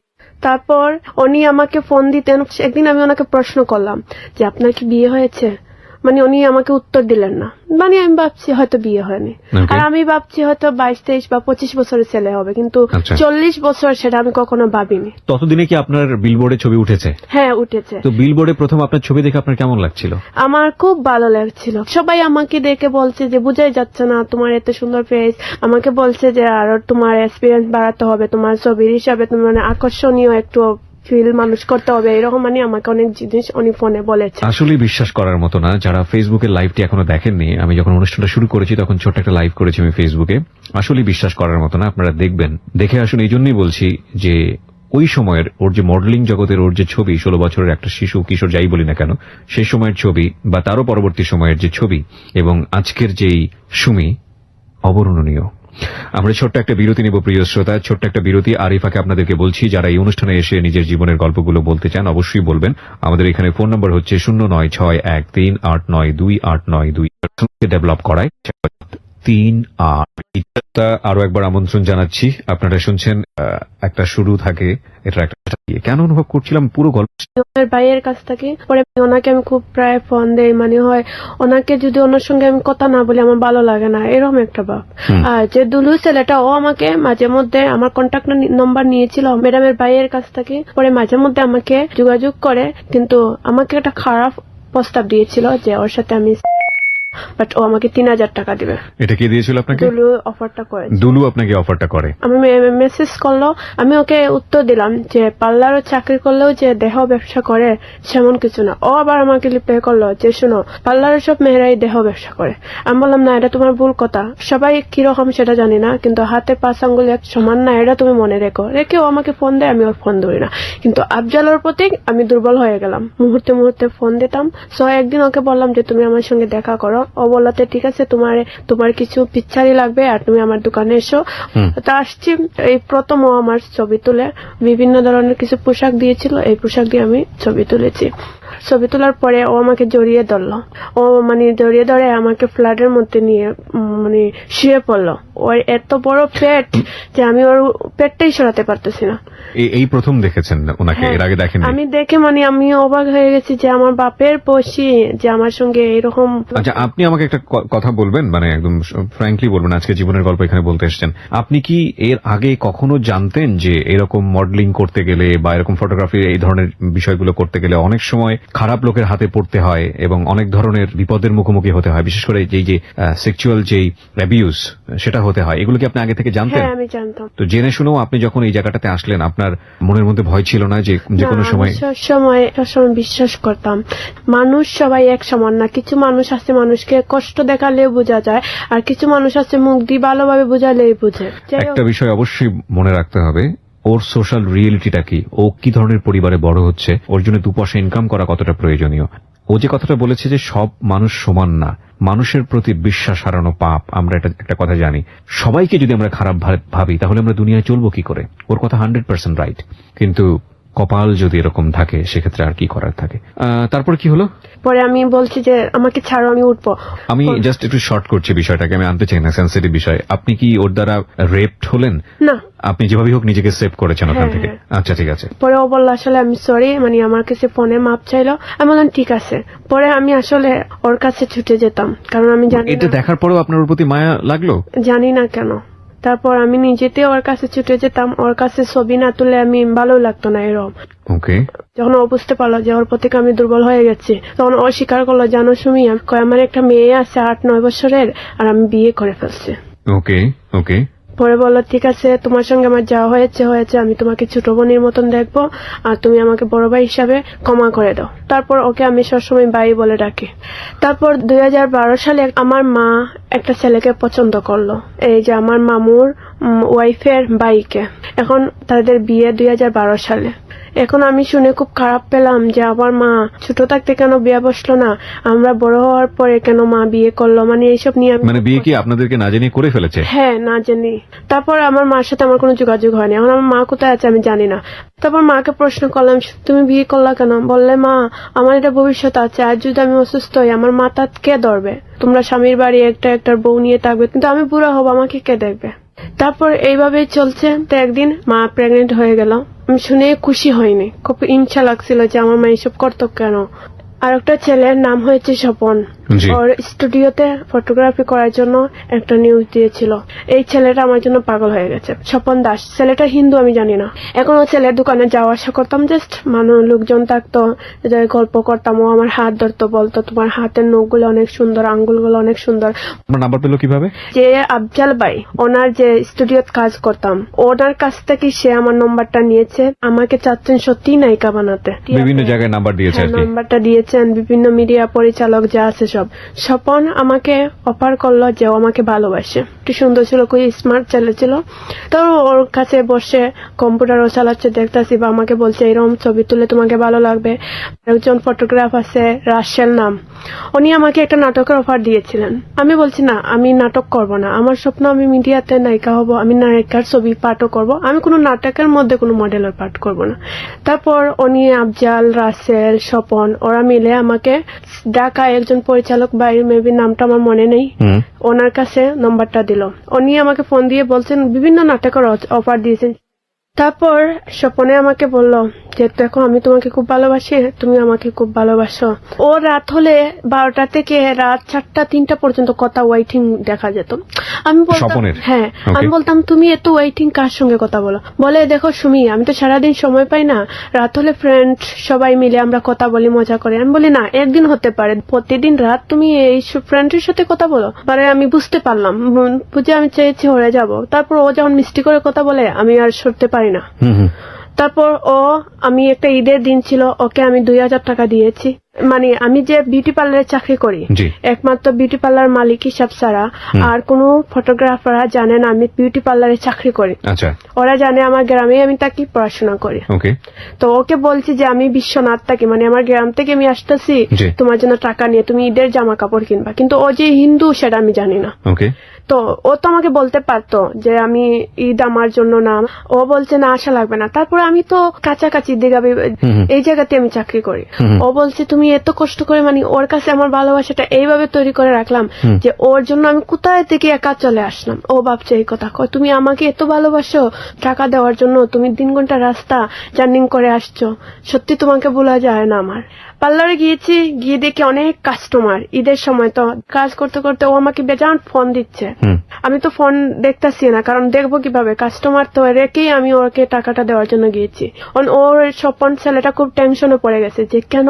তারপর উনি আমাকে ফোন দিতেন। একদিন আমি ওনাকে প্রশ্ন করলাম যে আপনার কি বিয়ে হয়েছে? মানে উনি আমাকে উত্তর দিলেন না। মানে আমি ভাবছি হয়তো বিয়ে হয়নি, আর আমি ভাবছি হয়তো 22-23 বা 25 বছরের ছেলে হবে, কিন্তু 40 বছর সেটা আমি কখনো ভাবিনি। ততদিনে কি আপনার বিলবোর্ডে ছবি উঠেছে? হ্যাঁ উঠেছে। তো বিলবোর্ডে প্রথম আপনার ছবি দেখে আপনার কেমন লাগছিল? আমার খুব ভালো লাগছিল। সবাই আমাকে দেখে বলছে যে বোঝাই যাচ্ছে না তোমার এত সুন্দর ফেস। আমাকে বলছে যে আরো তোমার এক্সপিরিয়েন্স বাড়াতে হবে, তোমার ছবির হিসাবে তোমার মানে আকর্ষণীয় একটু ফিল মানুষ করতে হবে, এরকম মানে আমাকে অনেক জিনিস উনি ফোনে বলেছে। আসলে বিশ্বাস করার মতো না। যারা ফেসবুকের লাইভটি এখনো দেখেননি, আমি যখন অনুষ্ঠানটা শুরু করেছি তখন ছোট্ট একটা লাইভ করেছি আমি ফেসবুকে। আসলে বিশ্বাস করার মতো না, আপনারা দেখবেন, দেখে আসুন। এই জন্যই বলছি যে ওই সময়ের ওর যে মডেলিং জগতের ওর যে ছবি, 16 বছরের একটা শিশু কিশোর যাই বলি না কেন, সেই সময়ের ছবি বা তারও পরবর্তী সময়ের যে ছবি এবং আজকের যেই সুমি, অবর্ণনীয়। আমরা ছোট্ট একটা বিরতি নিব প্রিয় শ্রোতা, ছোট্ট একটা বিরতি। আরিফাকে আপনাদেরকে বলছি, যারা এই অনুষ্ঠানে এসে নিজের জীবনের গল্পগুলো বলতে চান অবশ্যই বলবেন। আমাদের এখানে ফোন নম্বর হচ্ছে 0961389282। ডেভেলপ করায় 3-8। আরো একবার আমন্ত্রণ জানাচ্ছি। আপনারা শুনছেন একটা শুরু থাকে, এটা একটা কেন অনুভব করছিলাম পুরো গল্প ভাইয়ের কাছ থেকে। পরে ওনাকে আমি খুব প্রায় ফোন দেই, মানে হয় ওনাকে যদি ওনার সঙ্গে আমি কথা না বলি আমার ভালো লাগে না, এরকম একটা ভাব। আর যে দুলু ছেলেটা, ও আমাকে মাঝে মধ্যে আমার কন্ট্যাক্ট নাম্বার নিয়েছিল ম্যাডামের ভাইয়ের কাছ থেকে। পরে মাঝে মধ্যে আমাকে যোগাযোগ করে, কিন্তু আমাকে একটা খারাপ প্রস্তাব দিয়েছিল যে ওর সাথে আমি বাট ও আমাকে 3,000 টাকা দিবে। এটা কে দিয়েছিল আপনাকে? দুলু অফারটা করে। দুলু আপনাকে অফারটা করে? আমি মেসেজ করলো, আমি ওকে উত্তর দিলাম যে পার্লারও চাকরি করলেও যে দেহ ব্যবসা করে সেমন কিছু না। ও আবার আমাকে রিপ্লাই করলো যে শোনো, পার্লারের সব মেয়েরাই দেহ ব্যবসা করে। আমি বললাম না, এটা তোমার ভুল কথা। সবাই কিরকম সেটা জানি না, কিন্তু হাতে 5 আঙ্গুল এক সমান না, এটা তুমি মনে রেখে ও আমাকে ফোন দেয়, আমি ওর ফোন ধরি না। কিন্তু আফজালের প্রতি আমি দুর্বল হয়ে গেলাম, মুহূর্তে মুহূর্তে ফোন দিতাম। সো একদিন ওকে বললাম যে তুমি আমার সঙ্গে দেখা করো। ও বলতে ঠিক আছে, তোমার কিছু পিকচারই লাগবে আর তুমি আমার দোকানে এসো। তা আসছি, এই প্রথম ও আমার ছবি তুলে বিভিন্ন ধরনের কিছু পোশাক দিয়েছিল, এই পোশাক দিয়ে আমি ছবি তুলেছি। ছবি তোলার পরে ও আমাকে জড়িয়ে ধরলো। ও জড়িয়ে ধরে আমাকে ফ্ল্যাটের মধ্যে নিয়ে শুয়ে পড়লো। ওর এত বড় পেট যে আমি ওর পেটটাই সরাতে পারতেছি না। এই প্রথম দেখেছেন ওনাকে? এর আগে দেখেননি? আমি দেখে আমি অবাক হয়ে গেছি যে আমার বাপের বয়সী যে আমার সঙ্গে এরকম। আচ্ছা, আপনি আমাকে একটা কথা বলবেন, একদম ফ্র্যাঙ্কলি বলবেন, আজকে জীবনের গল্প এখানে বলতে এসেছেন। আপনি কি এর আগে কখনো জানতেন যে এরকম মডেলিং করতে গেলে বা এরকম ফটোগ্রাফি এই ধরনের বিষয়গুলো করতে গেলে অনেক সময় খারাপ লোকের হাতে পড়তে হয় এবং অনেক ধরনের বিপদের মুখোমুখি হতে হয়, বিশেষ করে যে সেক্সুয়াল যে অ্যাবিউজ সেটা হতে হয়? এগুলো কি আপনি আগে থেকে জানতেন? হ্যাঁ, আমি জানতাম। তো জেনে শুনেও আপনি যখন এই জায়গাটাতে আসলেন, আপনার মনের মধ্যে ভয় ছিল না যে কোনো সময়? সবসময় বিশ্বাস করতাম মানুষ সবাই এক সমান না। কিছু মানুষ আছে মানুষকে কষ্ট দেখালেও বোঝা যায়, আর কিছু মানুষ আছে মুখ দিয়ে ভালোভাবে বোঝালেই বোঝে। একটা বিষয় অবশ্যই মনে রাখতে হবে, ওর সোশ্যাল রিয়েলিটিটা কি, ও কি ধরনের পরিবারে বড় হচ্ছে, ওর জন্য 2 পয়সা ইনকাম করা কতটা প্রয়োজনীয়। ও যে কথাটা বলেছে যে সব মানুষ সমান না, মানুষের প্রতি বিশ্বাস হারানো পাপ, আমরা এটা একটা কথা জানি। সবাইকে যদি আমরা খারাপ ভাবি তাহলে আমরা দুনিয়ায় চলবো কি করে? ওর কথা 100% রাইট, কিন্তু কপাল যদি এরকম থাকে সেক্ষেত্রে আর কি করার থাকে। তারপর কি হলো? পরে আমি বলছি যে আমাকে ছাড়ো, আমি উঠবো। আমি জাস্ট একটু শর্ট করছি বিষয়টাকে, আমি আনতে চাই না সেন্সিটিভ বিষয়। আপনি কি ওর দ্বারা রেপড হলেন? না, আপনি যেভাবে হোক নিজেকে সেভ করেছেন ওখান থেকে। আচ্ছা, ঠিক আছে। পরে ও বললো আসলে আমি সরি, আমার কাছে ফোনে মাপ চাইলো। আমি বললাম ঠিক আছে। পরে আমি আসলে ওর কাছে ছুটে যেতাম, কারণ আমি জানি এটা দেখার পরেও আপনার ওর প্রতি মায়া লাগলো? জানি না কেন। তারপর আমি নিজেতে ওর কাছে ছুটে যেতাম, ওর কাছে ছবি না তুলে আমি ভালো লাগতো না এরকম। ওকে। যখন ও বুঝতে পারলো যে ওর প্রতি আমি দুর্বল হয়ে গেছি, তখন ও স্বীকার করলো, জানো সুমি, আমার একটা মেয়ে আছে 8-9 বছরের, আর আমি বিয়ে করে ফেলছি। ওকে ওকে। পরে বললো ঠিক আছে, তোমার সঙ্গে আমার যা হয়েছে, আমি তোমাকে ছোট বোনের মতন দেখবো, আর তুমি আমাকে বড় ভাই হিসাবে ক্ষমা করে দাও। তারপর ওকে আমি সবসময় ভাই বলে ডাকি। তারপর 2012 সালে আমার মা একটা ছেলেকে পছন্দ করলো, এই যে আমার মামুর ওয়াইফের ভাইকে। এখন তাদের বিয়ে 2012 সালে। এখন আমি শুনে খুব খারাপ পেলাম যে আমার মা ছোট থাকতে কেন বিয়ে বসলো না, আমরা বড় হওয়ার পরে কেন মা বিয়ে করলো, এইসব নিয়ে। বিয়ে কি আপনাদেরকে না জানিয়ে করে ফেলেছে? হ্যাঁ, না জানি। তারপর আমার মার সাথে আমার কোনো যোগাযোগ হয়নি। এখন আমার মা কোথায় আছে আমি জানি না। তারপর মাকে প্রশ্ন করলাম, তুমি বিয়ে করলা কেন? বললে, মা, আমার এটা ভবিষ্যৎ আছে, আর যদি আমি অসুস্থ হই আমার মাথা কে ধরবে? তোমরা স্বামীর বাড়ি একটা বউ নিয়ে থাকবে, কিন্তু আমি বুড়া হবো, আমাকে কে দেখবে? তারপর এইভাবেই চলছে। তো একদিন মা প্রেগনেন্ট হয়ে গেল। আমি শুনে খুশি হয়নি, খুব হিংসা লাগছিল যে আমার মা এইসব করতো কেন। আর একটা ছেলের নাম হয়েছে স্বপন, ওর স্টুডিওতে ফটোগ্রাফি করার জন্য একটা নিউজ দিয়েছিল। এই ছেলেটা আমার জন্য পাগল হয়ে গেছে, স্বপন দাস। ছেলেটা হিন্দু, আমি জানি না। এখন ও ছেলের দোকানে যাওয়া আসা করতাম, জাস্ট লোকজন থাকতো, গল্প করতাম। ও আমার হাত ধরতো, বলতো তোমার হাতের নখগুলো অনেক সুন্দর, আঙ্গুলগুলো অনেক সুন্দর। আপনার নাম্বার পেলো কিভাবে? যে আফজাল ভাই, ওনার যে স্টুডিওতে কাজ করতাম, ওনার কাছ থেকে সে আমার নাম্বারটা নিয়েছে। আমাকে চাচ্ছেন সত্যি নায়িকা বানাতে, বিভিন্ন জায়গায় নাম্বার দিয়েছে। নাম্বারটা দিয়েছেন বিভিন্ন মিডিয়া পরিচালক যা আছে সব। স্বপন আমাকে অফার করলো যে ও আমাকে ভালোবাসে। একটু সুন্দর ছিল, খুবই স্মার্ট ছেলে ছিল। তো ওর কাছে বসে কম্পিউটারও চালাচ্ছে, দেখতেছি, বা আমাকে বলছে এরকম ছবি তুলে তোমাকে ভালো লাগবে। একজন ফটোগ্রাফ আছে, রাশেল নাম, উনি আমাকে একটা নাটকের অফার দিয়েছিলেন। আমি বলছি না, আমি নাটক করব না, আমার স্বপ্ন আমি মিডিয়াতে নায়িকা হব, আমি নায়িকার ছবি পাঠও করব, আমি কোনো নাটকের মধ্যে কোনো মডেলের পাঠ করব না। তারপর উনি আফজাল, রাসেল, স্বপন ওরা মিলে আমাকে ঢাকা একজন পরিচালক ভাই, মেবি নামটা আমার মনে নেই, ওনার কাছে নাম্বারটা দিল। উনি আমাকে ফোন দিয়ে বলছেন বিভিন্ন নাটকের অফার দিয়েছেন। তারপর স্বপনে আমাকে বলল যে দেখো আমি তোমাকে খুব ভালোবাসি, তুমি আমাকে খুব ভালোবাসো। ও রাত হলে 12টা থেকে রাত 4টা 3টা পর্যন্ত কথা ওয়েটিং দেখা যেত। আমি বলতাম স্বপনের? হ্যাঁ, Okay. আমি বলতাম তুমি এত ওয়েটিং কার সঙ্গে কথা বলো? বলে দেখো সুমি, আমি তো সারাদিন সময় পাই না, রাত হলে ফ্রেন্ড সবাই মিলে আমরা কথা বলি, মজা করি। আমি বলি না, একদিন হতে পারে, প্রতিদিন রাত তুমি এই ফ্রেন্ডের সাথে কথা বলো? পরে আমি বুঝতে পারলাম, বুঝে আমি চেয়েছি হয়ে যাব। তারপর ও যখন মিষ্টি করে কথা বলে আমি আর সরতে পারি না। তারপর আমি একটা ঈদের দিন ছিল, ওকে আমি 2000 টাকা দিয়েছি। মানে আমি যে বিউটি পার্লারে চাকরি করি, জি। একমাত্র বিউটি পার্লার মালিক হিসাব ছাড়া আর কোনো ফটোগ্রাফাররা জানে না আমি বিউটি পার্লারে চাকরি করি। আচ্ছা, ওরা জানে আমার গ্রামে আমি থাকি, পড়াশোনা করি। ওকে। তো ওকে বলছি যে আমি বিশ্বনাথ থাকি, মানে আমার গ্রাম থেকে আমি আসতেছি জি। তোমার জন্য টাকা নিয়ে, তুমি ঈদের জামা কাপড় কিনবা। কিন্তু ও যে হিন্দু সেটা আমি জানি না। ওকে। তো ও তো আমাকে বলতে পারতো যে আমি ঈদ আমার জন্য না। ও বলছে না, আসা লাগবে না। তারপরে আমি তো কাছাকাছি দিঘাবি এই জায়গাতে আমি চাকরি করি। ও বলছে তুমি এত কষ্ট করে, মানে ওর কাছে আমার ভালোবাসাটা এইভাবে তৈরি করে রাখলাম যে ওর জন্য আমি কোথায় থেকে একা চলে আসলাম। ও ভাবছে এই কথা, কয় তুমি আমাকে এত ভালোবাসো, টাকা দেওয়ার জন্য তুমি 3 ঘন্টা রাস্তা জার্নি করে আসছো, সত্যি তোমাকে ভোলা যায় না। আমার পার্লারে গিয়েছি, গিয়ে দেখি অনেক কাস্টমার। ঈদের সময় তো কাজ করতে করতে ও আমাকে বেজান ফোন দিচ্ছে। আমি তো ফোন দেখতেছি না, কারণ দেখবো কিভাবে, কাস্টমার তো রেখেই আমি ওকে টাকাটা দেওয়ার জন্য গিয়েছি। ওর স্বপন ছেলেটা খুব টেনশনে পড়ে গেছে যে কেন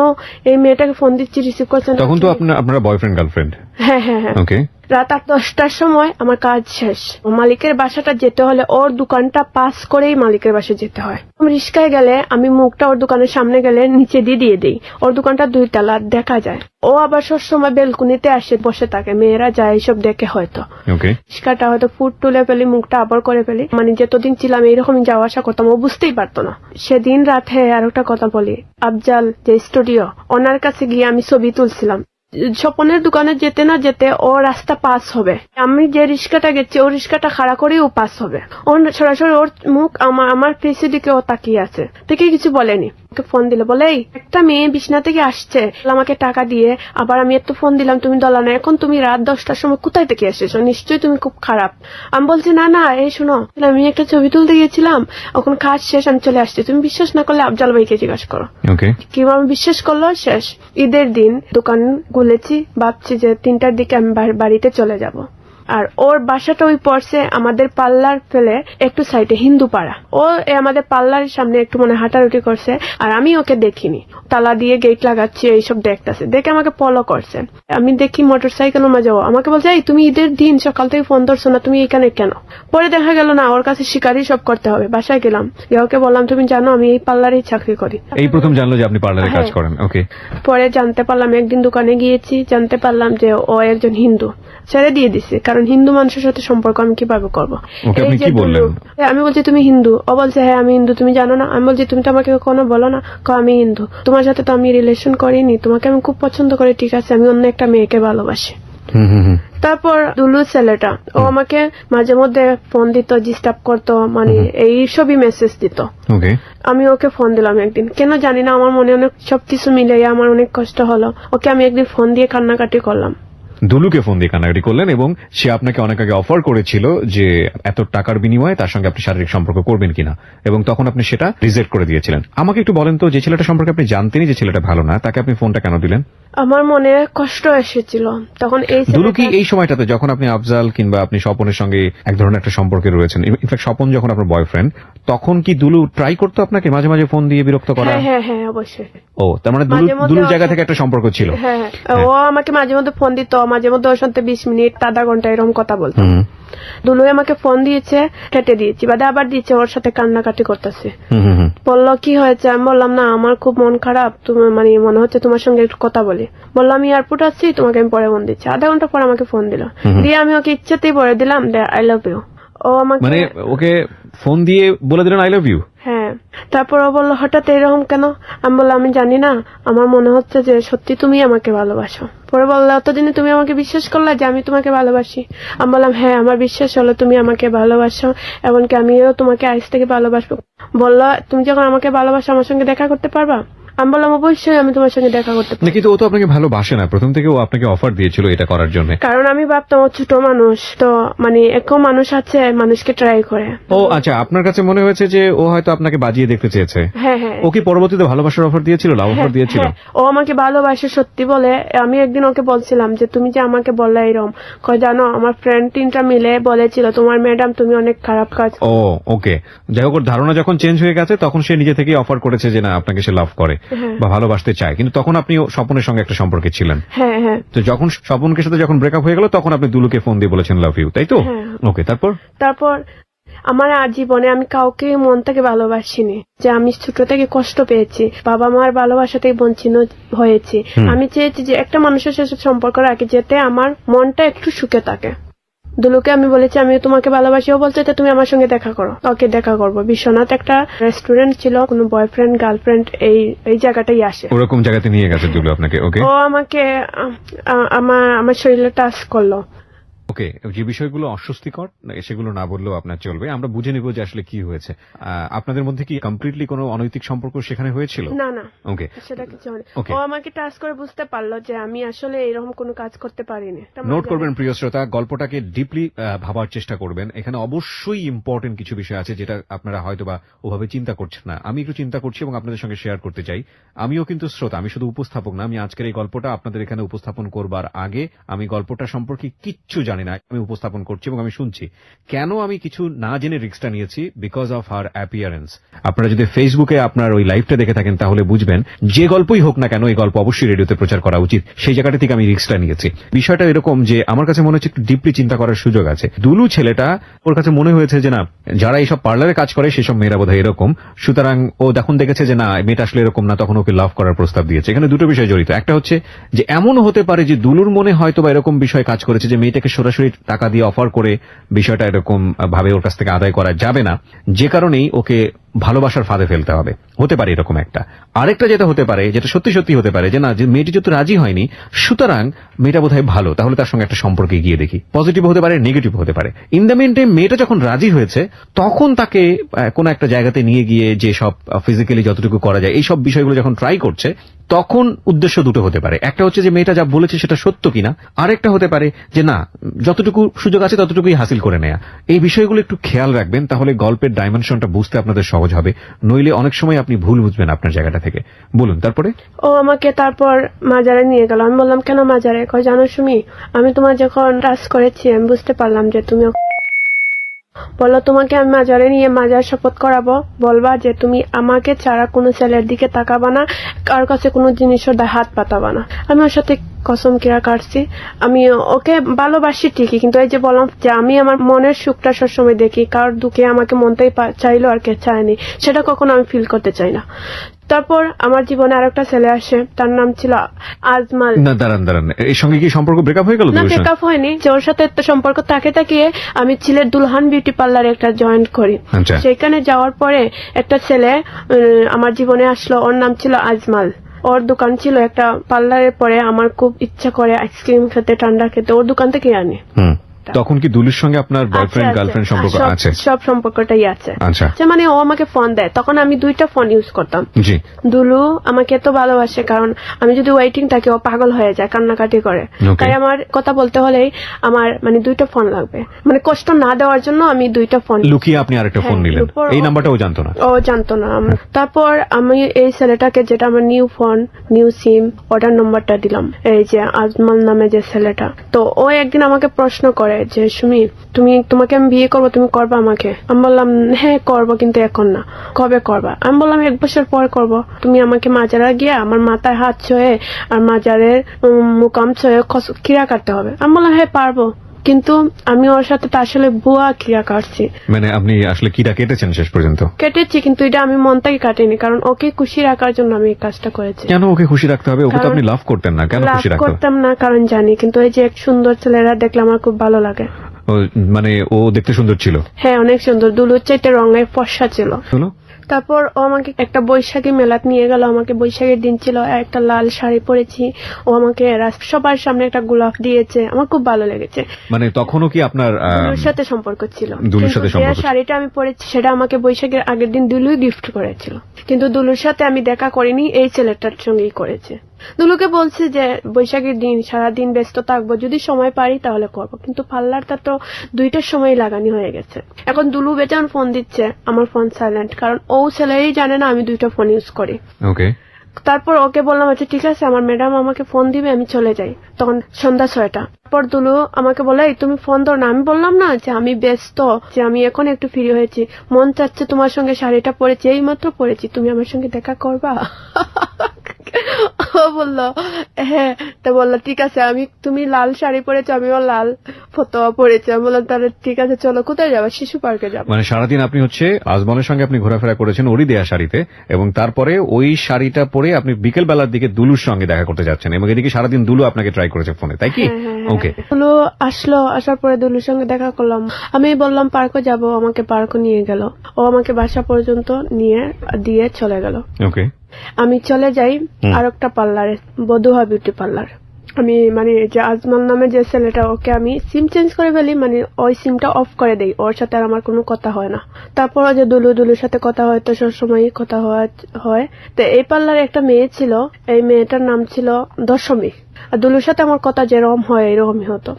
এই মেয়েটাকে ফোন দিচ্ছি, রিসিভ করছে না। তখন তো আপনারা বয়ফ্রেন্ড গার্লফ্রেন্ড? হ্যাঁ হ্যাঁ হ্যাঁ। ওকে। রাত 8-10টার সময় আমার কাজ শেষ। মালিকের বাসাটা যেতে হলে ওর দোকানটা পাস করেই মালিকের বাসায় যেতে হয়। রিস্কায় গেলে আমি মুখটা ওর দোকানের সামনে গেলে নিচে দিয়ে দিই। ওর দোকানটা 2 তলা দেখা যায়। ও আবার সবসময় বেলকুনিতে আসে বসে থাকে, মেয়েরা যায় এইসব দেখে হয়তো। ওকে। রিস্কাটা হয়তো ফুট তুলে ফেলি, মুখটা আবার করে ফেলি। মানে যতদিন ছিলাম এইরকমই যাওয়া আসা করতাম, ও বুঝতেই পারতো না। সেদিন রাতে আর একটা কথা বলি, আফজাল যে স্টুডিও, ওনার কাছে গিয়ে আমি ছবি তুলছিলাম। স্বপনের দোকানে যেতে না যেতে ও রাস্তা পাস হবে, আমি যে রিস্কাটা গেছি ও রিস্কাটা খাড়া করেই ও পাস হবে। ও সরাসরি ওর মুখ আমার ফেসের দিকে ও তাকিয়ে আছে, থেকে কিছু বলেনি। ফোন দিলে বলে এই একটা মেয়ে বিছনা থেকে আসছে, আমাকে টাকা দিয়ে আবার আমি এত ফোন দিলাম, তুমি দলা না। এখন তুমি রাত 10টার সময় কোথায় থেকে এসেছো? নিশ্চয়ই তুমি খুব খারাপ। আমি বলছি না না, এই শোনো, আমি একটা ছবি তুলতে গিয়েছিলাম, এখন কাজ শেষ, আমি চলে আসছি। তুমি বিশ্বাস না করলে আফজাল ভাইকে জিজ্ঞাসা করো। ওকে। কিভাবে বিশ্বাস করলো? শেষ ঈদের দিন দোকান খুলেছি, ভাবছি যে 3টার দিকে আমি বাড়িতে চলে যাব। আর ওর বাসাটা ওই পড়ছে আমাদের পার্লার ফেলে একটু সাইডে হিন্দু পাড়া। ও আমাদের পার্লারের সামনে একটু মনে হাঁটারুটি করছে, আর আমি ওকে দেখিনি। তালা দিয়ে গেট লাগাচ্ছি, এইসব দেখতেছে, দেখে আমাকে ফলো করছে। আমি দেখি মোটরসাইকেল মাঝে ও আমাকে বলছে এই তুমি ঈদের দিন সকাল থেকে ফোন ধরছো না, তুমি এখানে কেন? পরে দেখা গেল না, ওর কাছে শিকারি সব করতে হবে। বাসায় গেলাম, ওকে বললাম তুমি জানো আমি এই পার্লারেই চাকরি করি। এই প্রথম জানলো যে আপনি পার্লারে কাজ করেন? ওকে। পরে জানতে পারলাম, একদিন দোকানে গিয়েছি, জানতে পারলাম যে ও একজন হিন্দু। ছেড়ে দিয়ে দিছে, কারণ হিন্দু মানুষের সাথে সম্পর্ক আমি কিভাবে করবো? ওকে, আপনি কি বললেন? আমি বলছি তুমি হিন্দু? ও বলছে হ্যাঁ আমি হিন্দু, তুমি জানো না? আমি বলছি তুমি তো আমাকে কখনো বলো না। আমি হিন্দু, তোমার সাথে তো আমি রিলেশন করিনি, তোমাকে আমি খুব পছন্দ করি, ঠিক আছে, আমি অন্য একটা মেয়েকে ভালোবাসি। তারপর দুলু ছেলেটা, ও আমাকে মাঝে মধ্যে ফোন দিত, ডিস্টার্ব করতো, মানে এই সবই মেসেজ দিত। আমি ওকে ফোন দিলাম একদিন, কেন জানি না, আমার মনে অনেক সবকিছু মিলে আমার অনেক কষ্ট হলো। ওকে আমি একদিন ফোন দিয়ে কান্নাকাটি করলাম। দুলুকে ফোন দিয়ে কান্নাকাটি করলেন, এবং সে আপনাকে অনেক আগে অফার করেছিল যে এত টাকার বিনিময়ে তার সঙ্গে আপনি শারীরিক সম্পর্ক করবেন কিনা, এবং তখন আপনি সেটা রিজেক্ট করে দিয়েছিলেন। আমাকে একটু বলেন তো, যে ছেলেটা সম্পর্কে আপনি জানতেনই যে ছেলেটা ভালো না, তাকে আপনি ফোনটা কেন দিলেন? আমার মনে কষ্ট এসেছিল তখন। এই দুলু কি এই সময়টাতে, যখন আপনি আফজাল কিংবা আপনি স্বপনের সঙ্গে এক ধরনের একটা সম্পর্কে রয়েছেন, ইনফ্যাক্ট স্বপন যখন আপনার বয়ফ্রেন্ড, তখন কি দুলু ট্রাই করতো আপনাকে মাঝে মাঝে ফোন দিয়ে বিরক্ত করা? হ্যাঁ হ্যাঁ অবশ্যই। ও, তার মানে দুলুর জায়গা থেকে একটা সম্পর্ক ছিল। হ্যাঁ, ও আমাকে মাঝে মধ্যে ফোন দিত, মাঝে মধ্যে ওর সাথে 20 মিনিট আধা ঘন্টা এরকম কথা বলতো। দুলু আমাকে ফোন দিয়েছে, কেটে দিয়েছি, বাদে আবার দিয়েছে, ওর সাথে কান্নাকাটি করতেছে। বললো কি হয়েছে? আমি বললাম না আমার খুব মন খারাপ, তুমি মানে মনে হচ্ছে তোমার সঙ্গে একটু কথা বলি। বললাম আমি এয়ারপোর্ট আছি, তোমাকে আমি পরে ফোন দিচ্ছি। আধা ঘন্টা পর আমাকে ফোন দিল, দিয়ে আমি ওকে ইচ্ছাতেই পরে দিলাম আই লাভ ইউ। ও আমাকে মানে ওকে ফোন দিয়ে বলে দিলেন আই লাভ ইউ? হ্যাঁ। তারপর ও বললো হঠাৎ এরকম কেন? আমি বললাম আমি জানি না, আমার মনে হচ্ছে যে সত্যি তুমি আমাকে ভালোবাসো। পরে বললো এতদিনে তুমি আমাকে বিশ্বাস করলা যে আমি তোমাকে ভালোবাসি? আমি বললাম হ্যাঁ, আমার বিশ্বাস হলো তুমি আমাকে ভালোবাসো, এমনকি আমিও তোমাকে আজ থেকে ভালোবাসবো। বললো তুমি যখন আমাকে ভালোবাসো আমার সঙ্গে দেখা করতে পারবা? আমি বললাম অবশ্যই আমি তোমার সঙ্গে দেখা করতে না, পারি। কিন্তু ও তো আপনাকে ভালোবাসে না, প্রথম থেকে ও আপনাকে অফার দিয়েছিল এটা করার জন্য। কারণ আমি ভাবতাম ও ছোট মানুষ, তো মানে একও মানুষ আছে মানুষকে ট্রাই করে। ও আচ্ছা, আপনার কাছে মনে হয়েছে যে ও হয়তো আপনাকে বাজিয়ে দেখতে চেয়েছে। হ্যাঁ হ্যাঁ ও কি পরবর্তীতে ভালোবাসার অফার দিয়েছিল, লাভ অফার দিয়েছিল? হ্যাঁ, ও আমাকে ভালোবাসে সত্যি বলে। আমি একদিন ওকে বলছিলাম যে তুমি যে আমাকে বললে এরকম, কয় জানো আমার ফ্রেন্ড 3টা মিলে বলেছিল তোমার ম্যাডাম তুমি অনেক খারাপ কাজ। ও ওকে, যাই হোক, ওর ধারণা যখন চেঞ্জ হয়ে গেছে তখন সে নিজে থেকেই অফার করেছে যে না, আপনাকে সে লাভ করে হ্যাঁ। বা ভালোবাসতে চায়, কিন্তু তখন আপনি স্বপনের সঙ্গে একটা সম্পর্কে ছিলেন। হ্যাঁ হ্যাঁ তো যখন স্বপনকে সাথে যখন ব্রেকআপ হয়ে গেল তখন আপনি দুলুকে ফোন দিয়ে বলেছেন লাভ ইউ, তাই তো? হ্যাঁ। ওকে, তারপর? তারপর আমার জীবনে আমি কাউকে মন থেকে ভালোবাসিনি, যে আমি ছোট থেকে কষ্ট পেয়েছি, বাবা মার ভালোবাসা থেকে বঞ্চিত হয়েছি। আমি চেয়েছি যে একটা মানুষের সাথে সম্পর্ক রাখি যেতে আমার মনটা একটু সুখে থাকে। দুলুকে আমি বলেছি আমি তোমাকে ভালোবাসি, ও বলছে যে তুমি আমার সঙ্গে দেখা করো। ওকে, দেখা করবো। বিশ্বনাথ একটা রেস্টুরেন্ট ছিল, কোনো বয়ফ্রেন্ড গার্লফ্রেন্ড এই জায়গাটাই আসে, ওরকম জায়গাতে নিয়ে গেছে দুলু আপনাকে। ওকে ও আমাকে আমার শরীরে টাচ করলো। ওকে, যে বিষয়গুলো অস্বস্তিকর সেগুলো না বললেও আপনার চলবে, আমরা বুঝে নিব যে আসলে কি হয়েছে। আপনাদের মধ্যে কি কমপ্লিটলি কোনো অনৈতিক সম্পর্ক সেখানে হয়েছিল? না না, ওকে, সেটা কিছু হয়নি। Okay. ও আমাকে টাচ করে বুঝতে পারলো যে আমি আসলে এরকম কোনো কাজ করতে পারিনি। নোট করবেন প্রিয় শ্রোতা, গল্পটাকে ডিপলি ভাবার চেষ্টা করবেন। এখানে অবশ্যই ইম্পর্টেন্ট কিছু বিষয় আছে যেটা আপনারা হয়তো বা ওভাবে চিন্তা করছেন না। আমি একটু চিন্তা করছি এবং আপনাদের সঙ্গে শেয়ার করতে চাই। আমিও কিন্তু শ্রোতা, আমি শুধু উপস্থাপক না। আমি আজকের এই গল্পটা আপনাদের এখানে উপস্থাপন করবার আগে আমি গল্পটা সম্পর্কে কিচ্ছু জানি না, আমি উপস্থাপন করছি এবং আমি শুনছি। কেন আমি কিছু না জেনে রিস্কটা নিয়েছি? Because of her appearance. আপনারা যদি ফেসবুকে আপনার ওই লাইভটা দেখে থাকেন তাহলে বুঝবেন, যে গল্পই হোক না কেন এই গল্প অবশ্যই রেডিওতে প্রচার করা উচিত। সেই জায়গাটা থেকে আমি রিস্কটা নিয়েছি। বিষয়টা এরকম যে আমার কাছে মনে হচ্ছে একটু ডিপলি চিন্তা করার সুযোগ আছে। দুলু ছেলেটা, ওর কাছে মনে হয়েছে যে না, যারা এইসব পার্লারে কাজ করে সেসব মেয়েরা বোধহয় এরকম, সুতরাং ও যখন দেখেছে যে না মেয়েটা আসলে এরকম না, তখন ওকে লাভ করার প্রস্তাব দিয়েছে। এখানে দুটো বিষয় জড়িত। একটা হচ্ছে যে এমন হতে পারে যে দুলুর মনে হয়তো বা এরকম বিষয় কাজ করেছে যে মেয়েটাকে সরাসরি টাকা দিয়ে অফার করে বিষয়টা এরকম ভাবে ওর কাছ থেকে আদায় করা যাবে না, যে কারণেই ওকে ভালোবাসার ফাঁদে ফেলতে হবে। হতে পারে এরকম একটা। আরেকটা যেটা হতে পারে, যেটা সত্যি সত্যি হতে পারে, যে না, যে মেয়েটি যত রাজি হয়নি সুতরাং মেয়েটা বোধহয় ভালো, তাহলে তার সঙ্গে একটা সম্পর্কে গিয়ে দেখি। পজিটিভ হতে পারে, নেগেটিভ হতে পারে। ইন দ্য মেন টাইম মেয়েটা যখন রাজি হয়েছে তখন তাকে কোন একটা জায়গাতে নিয়ে গিয়ে যে সব ফিজিক্যালি যতটুকু করা যায় এই সব বিষয়গুলো যখন ট্রাই করছে, তখন উদ্দেশ্য দুটো হতে পারে। একটা হচ্ছে যে মেয়েটা যা বলেছে সেটা সত্য কিনা, আরেকটা হতে পারে যে না, যতটুকু সুযোগ আছে ততটুকুই হাসিল করে নেয়া। এই বিষয়গুলো একটু খেয়াল রাখবেন, তাহলে গল্পের ডাইমেনশনটা বুঝতে আপনাদের সহজ হবে। নইলে অনেক সময় আপনি ভুল বুঝবেন আপনার জায়গাটা থেকে। বলুন তারপরে। ও আমাকে তারপর মাজারে নিয়ে গেল। আমি বললাম কেন মাজারে? কয় জানো সুমি, আমি তোমার যখন টাচ করেছি আমি বুঝতে পারলাম যে তুমি, বললো তোমাকে আমি মাজারে নিয়ে মাজার শপথ করাবো, বলবা যে তুমি আমাকে ছাড়া কোনো ছেলের দিকে তাকাবা না, কার কাছে কোনো জিনিসের হাত পাতাবা না। আমি ওর সাথে কসম কিরা কাটছি। আমি ওকে ভালোবাসি ঠিকই, কিন্তু এই যে বললাম যে আমি আমার মনের সুখটা সবসময় দেখি, কার দুঃখে আমাকে মনটাই চাইলো আর কে চায়নি, সেটা কখনো আমি ফিল করতে চাই না। তারপর আমার জীবনে আরেকটা ছেলে আসে, তার নাম ছিল আজমাল। না দাঁড়ান, এর সঙ্গে কি সম্পর্ক ব্রেকআপ হয়ে গেল? না, ব্রেকআপ হয়নি। যে ওর সাথে একটা সম্পর্ক তাকিয়ে আমি ছিলের দুলহান বিউটি পার্লারে একটা জয়েন করি। আচ্ছা। সেখানে যাওয়ার পরে একটা ছেলে আমার জীবনে আসলো, ওর নাম ছিল আজমাল। ওর দোকান ছিল একটা পার্লারের, পরে আমার খুব ইচ্ছা করে আইসক্রিম খেতে, ঠান্ডা খেতে, ওর দোকান থেকে আনি। তখন কি দুলুর সঙ্গে আপনার বয়ফ্রেন্ড গার্লফ্রেন্ড সম্পর্ক আছে? সব সম্পর্কটাই আছে। আচ্ছা, মানে ও আমাকে ফোন দেয়, তখন আমি 2টা ফোন ইউজ করতাম। জি। দুলু আমাকে এত ভালোবাসে, কারণ আমি যদি ওয়েটিং থাকি ও পাগল হয়ে যায়, কান্নাকাটি করে। তাই আমার কথা বলতে হলেই আমার মানে 2টা ফোন লাগবে, মানে কষ্ট না দেওয়ার জন্য আমি 2টা ফোন। লুকিয়ে আপনি আরেকটা ফোন নিলেন, এই নাম্বারটা ও জানতো না? ও জানতো না। তারপর আমি এই ছেলেটাকে, যেটা আমার নিউ ফোন নিউ সিম, ওটার নম্বরটা দিলাম, এই যে আজমাল নামে যে ছেলেটা। তো ও একদিন আমাকে প্রশ্ন করে যে সুমি, তোমাকে আমি বিয়ে করবো, তুমি করবা আমাকে? আমি বললাম হ্যাঁ করবো, কিন্তু এখন না। কবে করবা? আমি বললাম 1 বছর পর করবো। তুমি আমাকে মাজারে গিয়ে আমার মাথায় হাত ছুঁয়ে আর মাজারের মুকাম ছুঁয়ে কিরা কাটতে হবে। আমি বললাম হ্যাঁ পারবো, কিন্তু আমি ওর সাথে তো আসলে বুয়া কিরা কাটছি। মানে আপনি আসলে কিরা কেটেছেন শেষ পর্যন্ত? কেটেছি, কিন্তু এটা আমি মন থেকে কাটিনি, কারণ ওকে খুশি রাখার জন্য আমি এই কাজটা করেছি। কেন ওকে খুশি রাখতে হবে? ওকে তো আপনি লাভ করতেন না, কেন খুশি রাখতে হবে? করতাম না কারণ জানি, কিন্তু এই যে এক সুন্দর ছেলেরা দেখলে আমার খুব ভালো লাগে। মানে ও দেখতে সুন্দর ছিল? হ্যাঁ অনেক সুন্দর। দুলুর চাইতে রঙে ফর্সা ছিল। তারপর ও আমাকে একটা বৈশাখী মেলাত নিয়ে গেল, আমাকে বৈশাখীর দিন ছিল, একটা লাল শাড়ি পরেছি, ও আমাকে সবার সামনে একটা গোলাপ দিয়েছে, আমার খুব ভালো লেগেছে। মানে তখনও কি আপনার দুলুর সাথে সম্পর্ক ছিল, দুলুর সাথে কিন্তু সম্পর্ক যে শাড়িটা আমি পরেছি সেটা আমাকে বৈশাখের আগের দিন দুলুই গিফট করেছিল, কিন্তু দুলুর সাথে আমি দেখা করিনি, এই ছেলেটার সঙ্গেই করেছে। দুলুকে বলছি যে বৈশাখীর দিন সারাদিন ব্যস্ত থাকবো, যদি সময় পারি তাহলে করব, কিন্তু পার্লারটা তো 2টার সময় লাগানি হয়ে গেছে। এখন দুলু বেচান ফোন দিচ্ছে, আমার ফোন সাইলেন্ট, কারণ ও ছেলেই জানে না আমি 2টা ফোন ইউজ করি। ওকে। তারপর ওকে বললাম আচ্ছা ঠিক আছে, আমার ম্যাডাম আমাকে ফোন দিবে, আমি চলে যাই। তখন সন্ধ্যা 6টা। তারপর দুলু আমাকে বলে এই তুমি ফোন ধর না। আমি বললাম না যে আমি ব্যস্ত, যে আমি এখন একটু ফ্রি হয়েছি, মন চাচ্ছে তোমার সঙ্গে শাড়িটা পরেছি, এই মাত্র পরেছি, তুমি আমার সঙ্গে দেখা করবা? ও বললো হ্যাঁ। তো বললো ঠিক আছে, তুমি লাল শাড়ি পরেছো, আমিও লাল ফতোয়া পরেছি। আমি বললাম তাহলে ঠিক আছে চলো, কোথায় যাবো? শিশু পার্কে যাবো। মানে সারাদিন আপনি হচ্ছে আজমলের সঙ্গে আপনি ঘোরাফেরা করেছেন ওরই দেয়া শাড়িতে, এবং তারপরে ওই শাড়িটা পরে আপনি বিকেল বেলার দিকে দুলুর সঙ্গে দেখা করতে যাচ্ছেন, এবং এদিকে সারাদিন দুলু আপনাকে ট্রাই করেছে ফোনে, তাই কি? ওকে। দুলু আসলো, আসার পরে দুলুর সঙ্গে দেখা করলাম। আমি বললাম পার্কে যাব, আমাকে পার্কে নিয়ে গেল, ও আমাকে বাসা পর্যন্ত দিয়ে চলে গেল। ওকে। আমি চলে যাই আর একটা পার্লারে, বধুয়া বিউটি পার্লার। আমি মানে যে আজমল নামে যে ছেলেটা, ওকে আমি সিম চেঞ্জ করে ফেলি, মানে ওই সিমটা অফ করে দেই, ওর সাথে আর আমার কোনো কথা হয় না। তারপর যে দুলুর সাথে কথা হয় তো সবসময় কথা হয়। তো এই পার্লারে একটা মেয়ে ছিল, এই মেয়েটার নাম ছিল দশমী। আর দুলুর সাথে আমার কথা যেরকম হয় এরকমই হতো,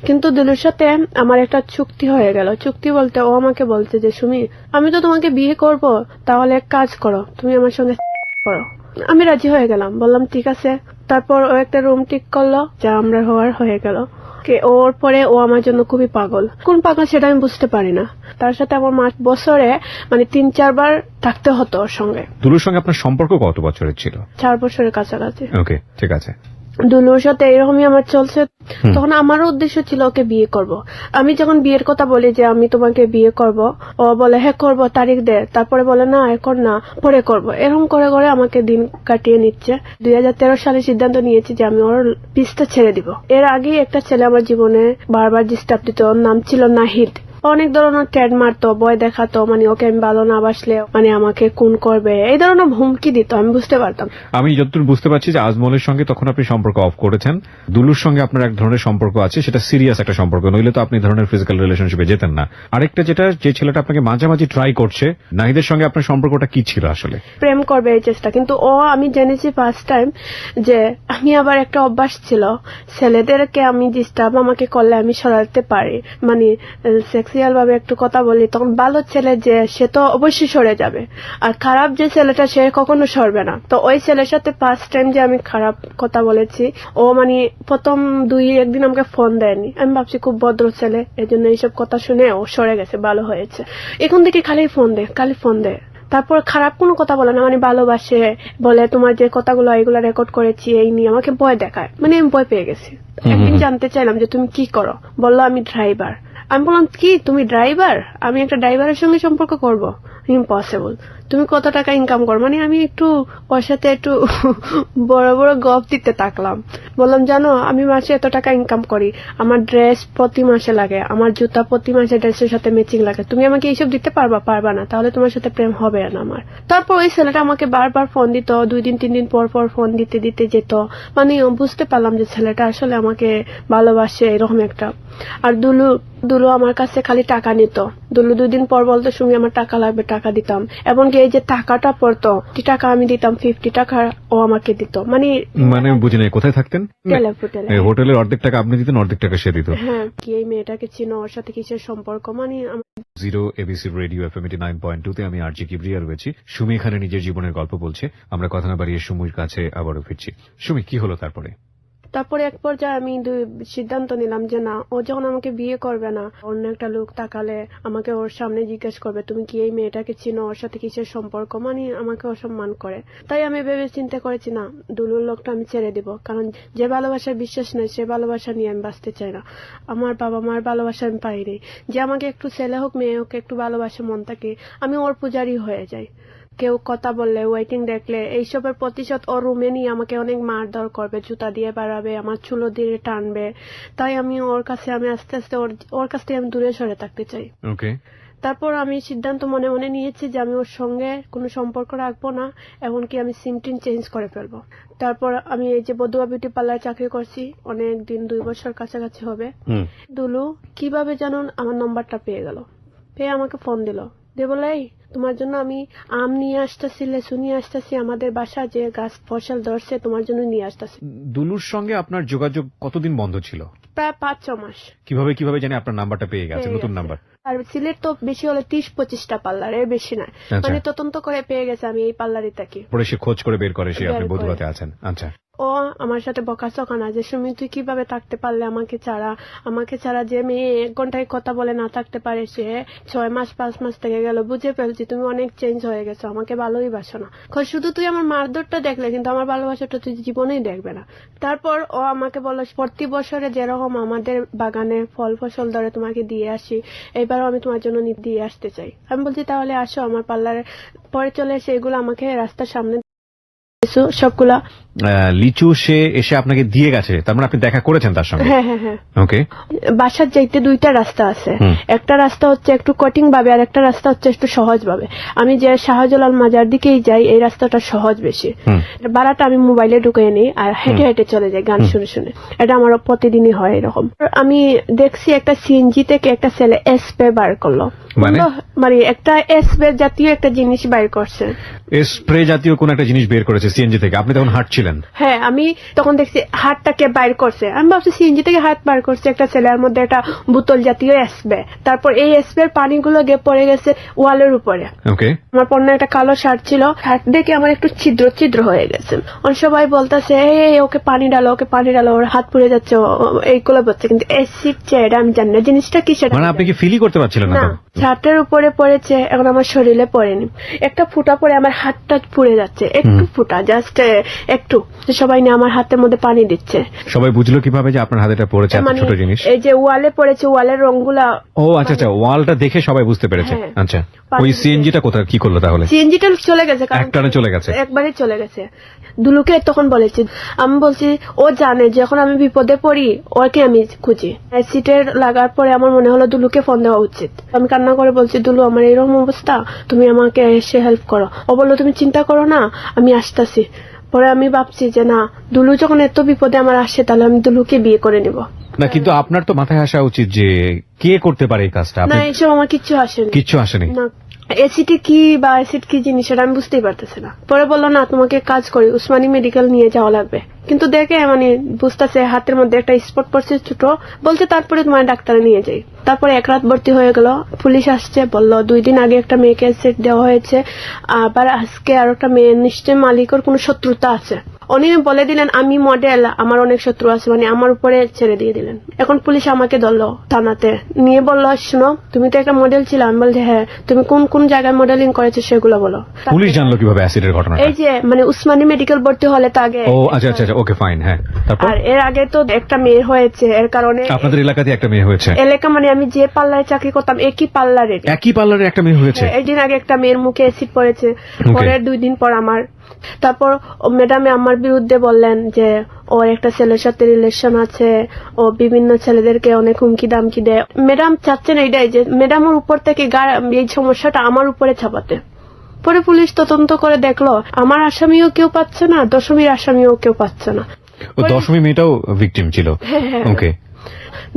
কিন্তু দুলুর সাথে আমার একটা চুক্তি হয়ে গেল। চুক্তি বলতে ও আমাকে বলছে যে সুমি, আমি তো তোমাকে বিয়ে করব, তাহলে এক কাজ করো, তুমি আমার সঙ্গে করো। আমি রাজি হয়ে গেলাম, বললাম ঠিক আছে। তারপর ও একটা রুম ঠিক করলো, যা আমরা হয়ে গেল। ওর পরে ও আমার জন্য খুবই পাগল, কোন পাগল সেটা আমি বুঝতে পারি না। তার সাথে আমার বছরে মানে 3-4 বার থাকতে হতো ওর সঙ্গে। দুলুর সঙ্গে আপনার সম্পর্ক কত বছরের ছিল? 4 বছরের কাছাকাছি। ওকে, ঠিক আছে। দুলুর সাথে এরকমই আমার চলছে। তখন আমারও উদ্দেশ্য ছিল ওকে বিয়ে করব। আমি যখন বিয়ের কথা বলি যে আমি তোমাকে বিয়ে করব, ও বলে হ্যাঁ করব, তারিখ দে। তারপরে বলে না এখন না, পরে করব। এরকম করে করে আমাকে দিন কাটিয়ে নিচ্ছে। 2013 সালে সিদ্ধান্ত নিয়েছি যে আমি ওর পিছটা ছেড়ে দিব। এর আগে একটা ছেলে আমার জীবনে বারবার ডিস্টার্ব দিত, ওর নাম ছিল নাহিদ। অনেক ধরনের ট্যাড মারতো, ভয় দেখাতো, মানে ওকে আমি ভালো না বাসলে মানে আমাকে খুন করবে, এই ধরনের হুমকি দিত। আমি বুঝতে পারতাম। আমি যতদূর বুঝতে পারছি যে আজমলের সঙ্গে তখন আপনি সম্পর্ক অফ করেছেন, দুলুর সঙ্গে আপনার এক ধরনের সম্পর্ক আছে, সেটা সিরিয়াস একটা সম্পর্ক, নইলে তো আপনি ধরনের ফিজিক্যাল রিলেশনশিপে যেতেন না। আরেকটা যে ছেলেটা আপনাকে মাঝামাঝি ট্রাই করছে, নাহিদের সঙ্গে আপনার সম্পর্কটা কি ছিল আসলে? প্রেম করবে এই চেষ্টা, কিন্তু আমি জেনেছি ফার্স্ট টাইম যে আমি আবার একটা অভ্যাস ছিল, ছেলেদেরকে আমি ডিস্টার্ব আমাকে করলে আমি সরাতে পারি, মানে সেক্সুয়াল ভাবে একটু কথা বলি, তখন ভালো ছেলে যে সে তো অবশ্যই সরে যাবে, আর খারাপ যে ছেলেটা সে কখনো সরবে না। তো ওই ছেলের সাথে ফার্স্ট টাইম যে আমি খারাপ কথা বলেছি, ও মানে প্রথম 2-1 দিন আমাকে ফোন দেয়নি। আমি ভাবছি খুব ভদ্র ছেলে, এই জন্য এইসব কথা শুনে ও সরে গেছে, ভালো হয়েছে। এখন থেকে খালি ফোন দে। তারপর খারাপ কোনো কথা বলে না, মানে ভালোবাসে, বলে তোমার যে কথাগুলো এগুলো রেকর্ড করেছি এই নিয়ে আমাকে ভয় দেখায়, মানে আমি ভয় পেয়ে গেছি। একদিন জানতে চাইলাম যে তুমি কি করো, বললো আমি ড্রাইভার। আমি বললাম কি তুমি ড্রাইভার? আমি একটা ড্রাইভারের সঙ্গে সম্পর্ক করব? ইম্পসিবল। তুমি কত টাকা ইনকাম করো? মানে আমি একটু ওর সাথে একটু বড় বড় গপ দিতে থাকলাম। বললাম জানো আমি মাসে এত টাকা ইনকাম করি, আমার ড্রেস প্রতি মাসে লাগে, আমার জুতা প্রতি মাসে ড্রেসের সাথে ম্যাচিং লাগে, তুমি আমাকে এইসব দিতে পারবা না, তাহলে তোমার সাথে প্রেম হবে না আমার। তারপর ওই ছেলেটা আমাকে বারবার ফোন দিত, 2 দিন 3 দিন পর পর ফোন দিতে যেত। মানে বুঝতে পারলাম যে ছেলেটা আসলে আমাকে ভালোবাসে, এরকম একটা। আর দুলু আমার কাছে খালি টাকা নিত। দুলু 2 দিন পর বলতো সুমি আমার টাকা লাগবে, টাকা দিতাম। এমনকি এই যে টাকাটা পড়তো, টাকা আমি দিতাম, 50 টাকা ও আমাকে দিত। মানে বুঝি নাই, কোথায় থাকতেন? হোটেলের অর্ধেক টাকা আপনি দিতেন, অর্ধেক টাকা সে দিত। হ্যাঁ, কি এই মেয়েটাকে চিনো, ওর সাথে কিসের সম্পর্ক? মানে জিরো এবিসি রেডিও FM 89.2 তে আমি আরজি কিবরিয়া রয়েছি। সুমি এখানে নিজের জীবনের গল্প বলছে। আমরা কথা না বাড়িয়ে সুমির কাছে আবারও ফিরছি। সুমি, কি হলো তারপরে? তারপরে এক পর্যায়ে আমি সিদ্ধান্ত নিলাম যে না, ও যখন আমাকে বিয়ে করবে না, অন্য একটা লোক তাকালে আমাকে ওর সামনে জিজ্ঞেস করবে তুমি কি এই মেয়েটাকে চিনো, ওর সাথে কিসের সম্পর্ক, মানে আমাকে অসম্মান করে। তাই আমি ভেবে চিন্তা করেছি না, দুলুর লোকটা আমি ছেড়ে দিব, কারণ যে ভালোবাসার বিশ্বাস নেই সে ভালোবাসা নিয়ে আমি বাঁচতে চাই না। আমার বাবা মার ভালোবাসা আমি পাইনি, যে আমাকে একটু ছেলে হোক মেয়ে হোক একটু ভালোবাসা মন থাকে, আমি ওর পূজারি হয়ে যাই। কেউ কথা বললে, ওয়েটিং দেখলে, এইসবের প্রতিশোধ ওর রুমে নিয়ে আমাকে অনেক মারধর করবে, জুতা দিয়ে বাড়াবে, আমার চুলো দিয়ে টানবে। তাই আমি আস্তে আস্তে ওর কাছ থেকে আমি দূরে সরে থাকতে চাই। ওকে। তারপর আমি সিদ্ধান্ত মনে মনে নিয়েছি যে আমি ওর সঙ্গে কোনো সম্পর্ক রাখবো না, এমনকি আমি সিম টিন চেঞ্জ করে ফেলবো। তারপর আমি এই যে বদুয়া বিউটি পার্লার চাকরি করছি অনেক দিন, 2 বছর কাছাকাছি হবে। দুলু কিভাবে জানুন আমার নাম্বারটা পেয়ে গেল, পেয়ে আমাকে ফোন দিল, দিয়ে বলে এই তোমার জন্য আমি আম নিয়ে আসতেছি, লেসু নিয়ে আসতেছি, আমাদের বাসা যে গাছ ফসল ধরছে তোমার জন্য নিয়ে আসতেছি। দুলুর সঙ্গে আপনার যোগাযোগ কতদিন বন্ধ ছিল? প্রায় 5-6 মাস। কিভাবে জানি আপনার নাম্বারটা পেয়ে গেছে, নতুন নাম্বার? আর সিলেট তো বেশি হলে 30-25টা পার্লার, এর বেশি না। মানে তদন্ত করে পেয়ে গেছে আমি এই পার্লারই থাকি। পরে সে খোঁজ করে বের করে সে আপনি বদুয়াতে আছেন। আচ্ছা, ও আমার সাথে বকাচকা না যে সুমি তুই কিভাবে থাকতে পারলে আমাকে ছাড়া যে মেয়ে 1 ঘন্টায় কথা বলে না থাকতে পারে, সে 6 মাস 5 মাস থেকে গেল, বুঝে ফেলছি তুমি অনেক চেঞ্জ হয়ে গেছো, আমাকে ভালোই বাসো না, শুধু তুই আমার মারধরটা দেখলে কিন্তু আমার ভালোবাসাটা তুই জীবনেই দেখবে না। তারপর ও আমাকে বলল প্রতি বছরে যেরকম আমাদের বাগানে ফল ফসল ধরে তোমাকে দিয়ে আসি, এবারও আমি তোমার জন্য দিয়ে আসতে চাই। আমি বলছি তাহলে আসো আমার পার্লারে। পরে চলে এসে এগুলো আমাকে রাস্তার সামনে সবগুলা লিচু সে এসে আপনাকে দিয়ে গেছে, তার মানে আপনি দেখা করেছেন তার সঙ্গে? হ্যাঁ। ওকে। বাসার যাইতে 2টা রাস্তা আছে, একটা রাস্তা হচ্ছে একটু কঠিন ভাবে আর একটা রাস্তা হচ্ছে একটু সহজ ভাবে। আমি যে শাহজালাল মাজার দিকেই যাই, এই রাস্তাটা সহজ বেশি। ভাড়াটা আমি মোবাইলে ঢুকে নিই আর হেঁটে হেঁটে চলে যাই গান শুনে শুনে। এটা আমার প্রতিদিনই হয় এরকম। আমি দেখছি একটা সিএনজি থেকে একটা ছেলে এসপে বার করলো, মানে একটা এসপে জাতীয় একটা জিনিস বাইর করছে, স্প্রে জাতীয় কোন একটা জিনিস বের করেছে সিএনজি থেকে। আপনি তখন হাঁটছিলেন? হ্যাঁ, আমি তখন দেখছি হাতটাকে বাইর করছে। আমি ভাবছি সিএনজি থেকে হাত বার করছে একটা ছেলের মধ্যে একটা বোতল জাতীয় স্প্রে। তারপর এই স্প্রের পানিগুলো গিয়ে পড়ে গেছে ওয়ালের উপরে। ওকে। আমার পণ্য একটা কালো শার্ট ছিল, শার্ট দেখে আমার একটু ছিদ্র হয়ে গেছে। সবাই বলতেছে এই ওকে পানি ডালো, ওর হাত পুড়ে যাচ্ছে, এইগুলো বলছে, কিন্তু অ্যাসিড এটা আমি জানি না জিনিসটা কি সেটা। মানে আপনি কি ফিলই করতে পারছিলেন না? শার্টের উপরে পড়েছে, এখন আমার শরীরে পড়েনি। একটা ফুটা পরে আমার হাতটা পুড়ে যাচ্ছে, একটু ফুটা, জাস্ট একটু। সবাই নিয়ে আমার হাতের মধ্যে পানি দিচ্ছে। সবাই বুঝলো কিভাবে যে আপনার হাতে পড়েছে এত ছোট জিনিস? এই যে ওয়ালে পড়েছে, ওয়ালের রংগুলা। ও আচ্ছা, ওয়ালটা দেখে সবাই বুঝতে পেরেছে। আচ্ছা, ওই সিএনজিটা কোথায় কি করলো তাহলে? সিএনজিটা চলে গেছে, একটানে চলে গেছে, একবারে চলে গেছে। দুলুকে তখন বলেছি, আমি বলছি ও জানে যখন আমি বিপদে পড়ি ওকে আমি খুঁজি। অ্যাসিডের লাগার পরে আমার মনে হলো দুলুকে ফোন দেওয়া উচিত। আমি কান্না করে বলছি, দুলু আমার এরকম অবস্থা, তুমি আমাকে এসে হেল্প করো। ও বললো তুমি চিন্তা করো না, আমি আসতেছি। পরে আমি ভাবছি যে না, দুলু যখন এত বিপদে আমার আসে তাহলে আমি দুলুকে বিয়ে করে নিব। না, কিন্তু আপনার তো মাথায় আসা উচিত যে কে করতে পারে এই কাজটা। না, এইসব আমার কিচ্ছু আসেনি না। অ্যাসিড কি বা অ্যাসিড কি জিনিস সেটা আমি বুঝতেই পারতেছি না। পরে বললো না, তোমাকে কাজ করি, উসমানী মেডিকেল নিয়ে যাওয়া লাগবে। কিন্তু দেখে মানে বুঝতেছে হাতের মধ্যে একটা স্পট পড়ছে ছোট, বলছে তারপরে তোমার ডাক্তারে নিয়ে যাই। তারপরে 1 রাত ভর্তি হয়ে গেল। পুলিশ আসছে, বললো 2 দিন আগে একটা মেয়েকে অ্যাসিড দেওয়া হয়েছে, আবার আজকে আর একটা মেয়ে, নিশ্চয় মালিকের কোনো শত্রুতা আছে। উনি বলে দিলেন আমি মডেল, আমার অনেক শত্রু আছে, মানে আমার উপরে ছেড়ে দিয়ে দিলেন। এখন পুলিশ আমাকে ধরলো থানাতে নিয়ে, বললো শোনো তুমি তো একটা মডেল ছিল। আমি বলছি হ্যাঁ, তুমি কোন কোন জায়গায় মডেলিং করেছো সেগুলো বলো। পুলিশ জানলো কিভাবে অ্যাসিডের ঘটনা? এই যে মানে উসমানী মেডিকেল ভর্তি হলে তো আগে। ও আচ্ছা, ওকে ফাইন। হ্যাঁ, তারপর? আর এর আগে তো একটা মেয়ে হয়েছে, এর কারণে আপনাদের এলাকাতে একটা মেয়ে হয়েছে? এলাকা মানে আমি যে পার্লারে চাকরি করতাম একই পার্লারে একটা মেয়ে হয়েছে। একদিন আগে একটা মেয়ের মুখে অ্যাসিড পড়েছে, পরে 2 দিন পর আমার। তারপর ম্যাডামে আমার বিরুদ্ধে বললেন যে ওর একটা ছেলের সাথে রিলেশন আছে, ও বিভিন্ন ছেলেদেরকে অনেক হুমকি দামকি দেয়। ম্যাডাম চাচ্ছেন এইটাই যে ম্যাডামের উপর থেকে এই সমস্যাটা আমার উপরে চাপাতে। পরে পুলিশ তদন্ত করে দেখলো আমার আসামিও কেউ পাচ্ছে না, দশমীর আসামিও কেউ পাচ্ছে না। দশমী মেয়েটাও ভিকটিম ছিল? ওকে।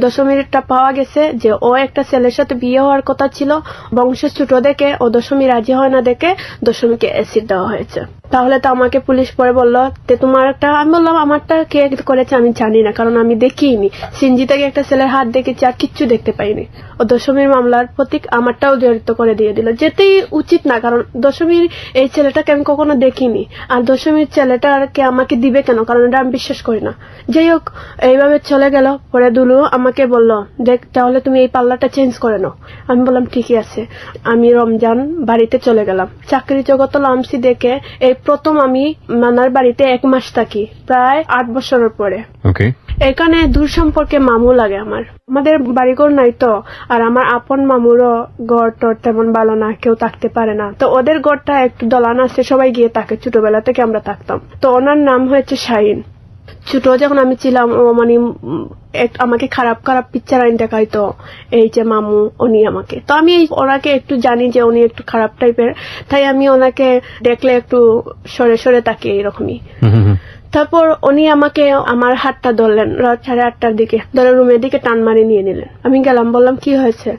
দশমীরটা পাওয়া গেছে যে ও একটা ছেলের সাথে বিয়ে হওয়ার কথা ছিল, বংশের ছোট দেখে ও দশমী রাজি হয় না দেখে দশমীকে অ্যাসিড দেওয়া হয়েছে। তাহলে তো আমাকে পুলিশ পরে বললো তোমার একটা, আমি বললাম আমারটা কে করেছে আমি জানি না, কারণ আমি দেখিনি। সিনজি থেকে একটা ছেলের হাত দেখেছি আর কিচ্ছু দেখতে পাইনি। ও দশমীর মামলার প্রতীক আমারটাও জড়িত করে দিয়ে দিল, যেতেই উচিত না, কারণ দশমীর এই ছেলেটাকে আমি কখনো দেখিনি, আর দশমীর ছেলেটাকে আমাকে দিবে কেন, কারণ এটা আমি বিশ্বাস করি না। যাই হোক, এইভাবে চলে গেল। পরে দুলু আমাকে বললো দেখ তাহলে তুমি এই পার্লারটা চেঞ্জ করে নাও। আমি বললাম ঠিকই আছে। আমি রমজান বাড়িতে চলে গেলাম। চাকরি জগৎ লামসি দেখে এই প্রথম আমি নানার বাড়িতে 1 মাস থাকি, প্রায় 8 বছরের পরে। এখানে দূর সম্পর্কে মামু লাগে আমাদের বাড়িঘর নাই তো, আর আমার আপন মামুরও ঘর টর তেমন ভালো না, কেউ থাকতে পারে না। তো ওদের ঘরটা একটু দলান আছে, সবাই গিয়ে থাকে, ছোটবেলা থেকে আমরা থাকতাম। তো ওনার নাম হয়েছে শাহিন। ছোট যখন আমি ছিলাম ও মানে আমাকে খারাপ খারাপ পিকচার আইন দেখাইতো, এই যে মামু উনি আমাকে। তো আমি ওনাকে একটু জানি যে উনি একটু খারাপ টাইপের, তাই আমি ওনাকে দেখলে একটু সরে সরে তাকি এরকমই। তারপর উনি আমাকে আমার হাতটা ধরলেন রাত 8:30টার দিকে, ধরে রুমের দিকে টান মারি নিয়ে নিলেন। আমি গেলাম, বললাম কি হয়েছে?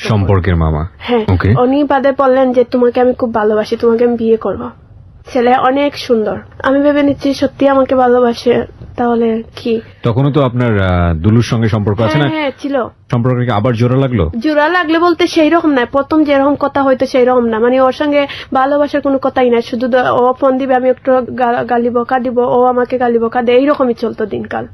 সম্পর্কের মামা। হ্যাঁ, Okay. উনি বাদে বললেন যে তোমাকে আমি খুব ভালোবাসি, তোমাকে আমি বিয়ে করবো। ছেলে অনেক সুন্দর। আমি ভেবে নিচ্ছি সত্যি আমাকে ভালোবাসে, তাহলে কি? তখনও তো আপনার দুলুর সঙ্গে সম্পর্ক আছে না? হ্যাঁ ছিল। সম্পর্ক কি আবার জোড়া লাগলো? জোড়া লাগলে বলতে সেই রকম না, প্রথম যেরকম কথা হয়তো সেই রকম না, মানে ওর সঙ্গে ভালোবাসার কোনো কথাই না, শুধু ও ফোন দিবে, আমি একটু গালি বকা দিব, ও আমাকে গালি বকা দেয়, এইরকমই চলতো দিনকাল।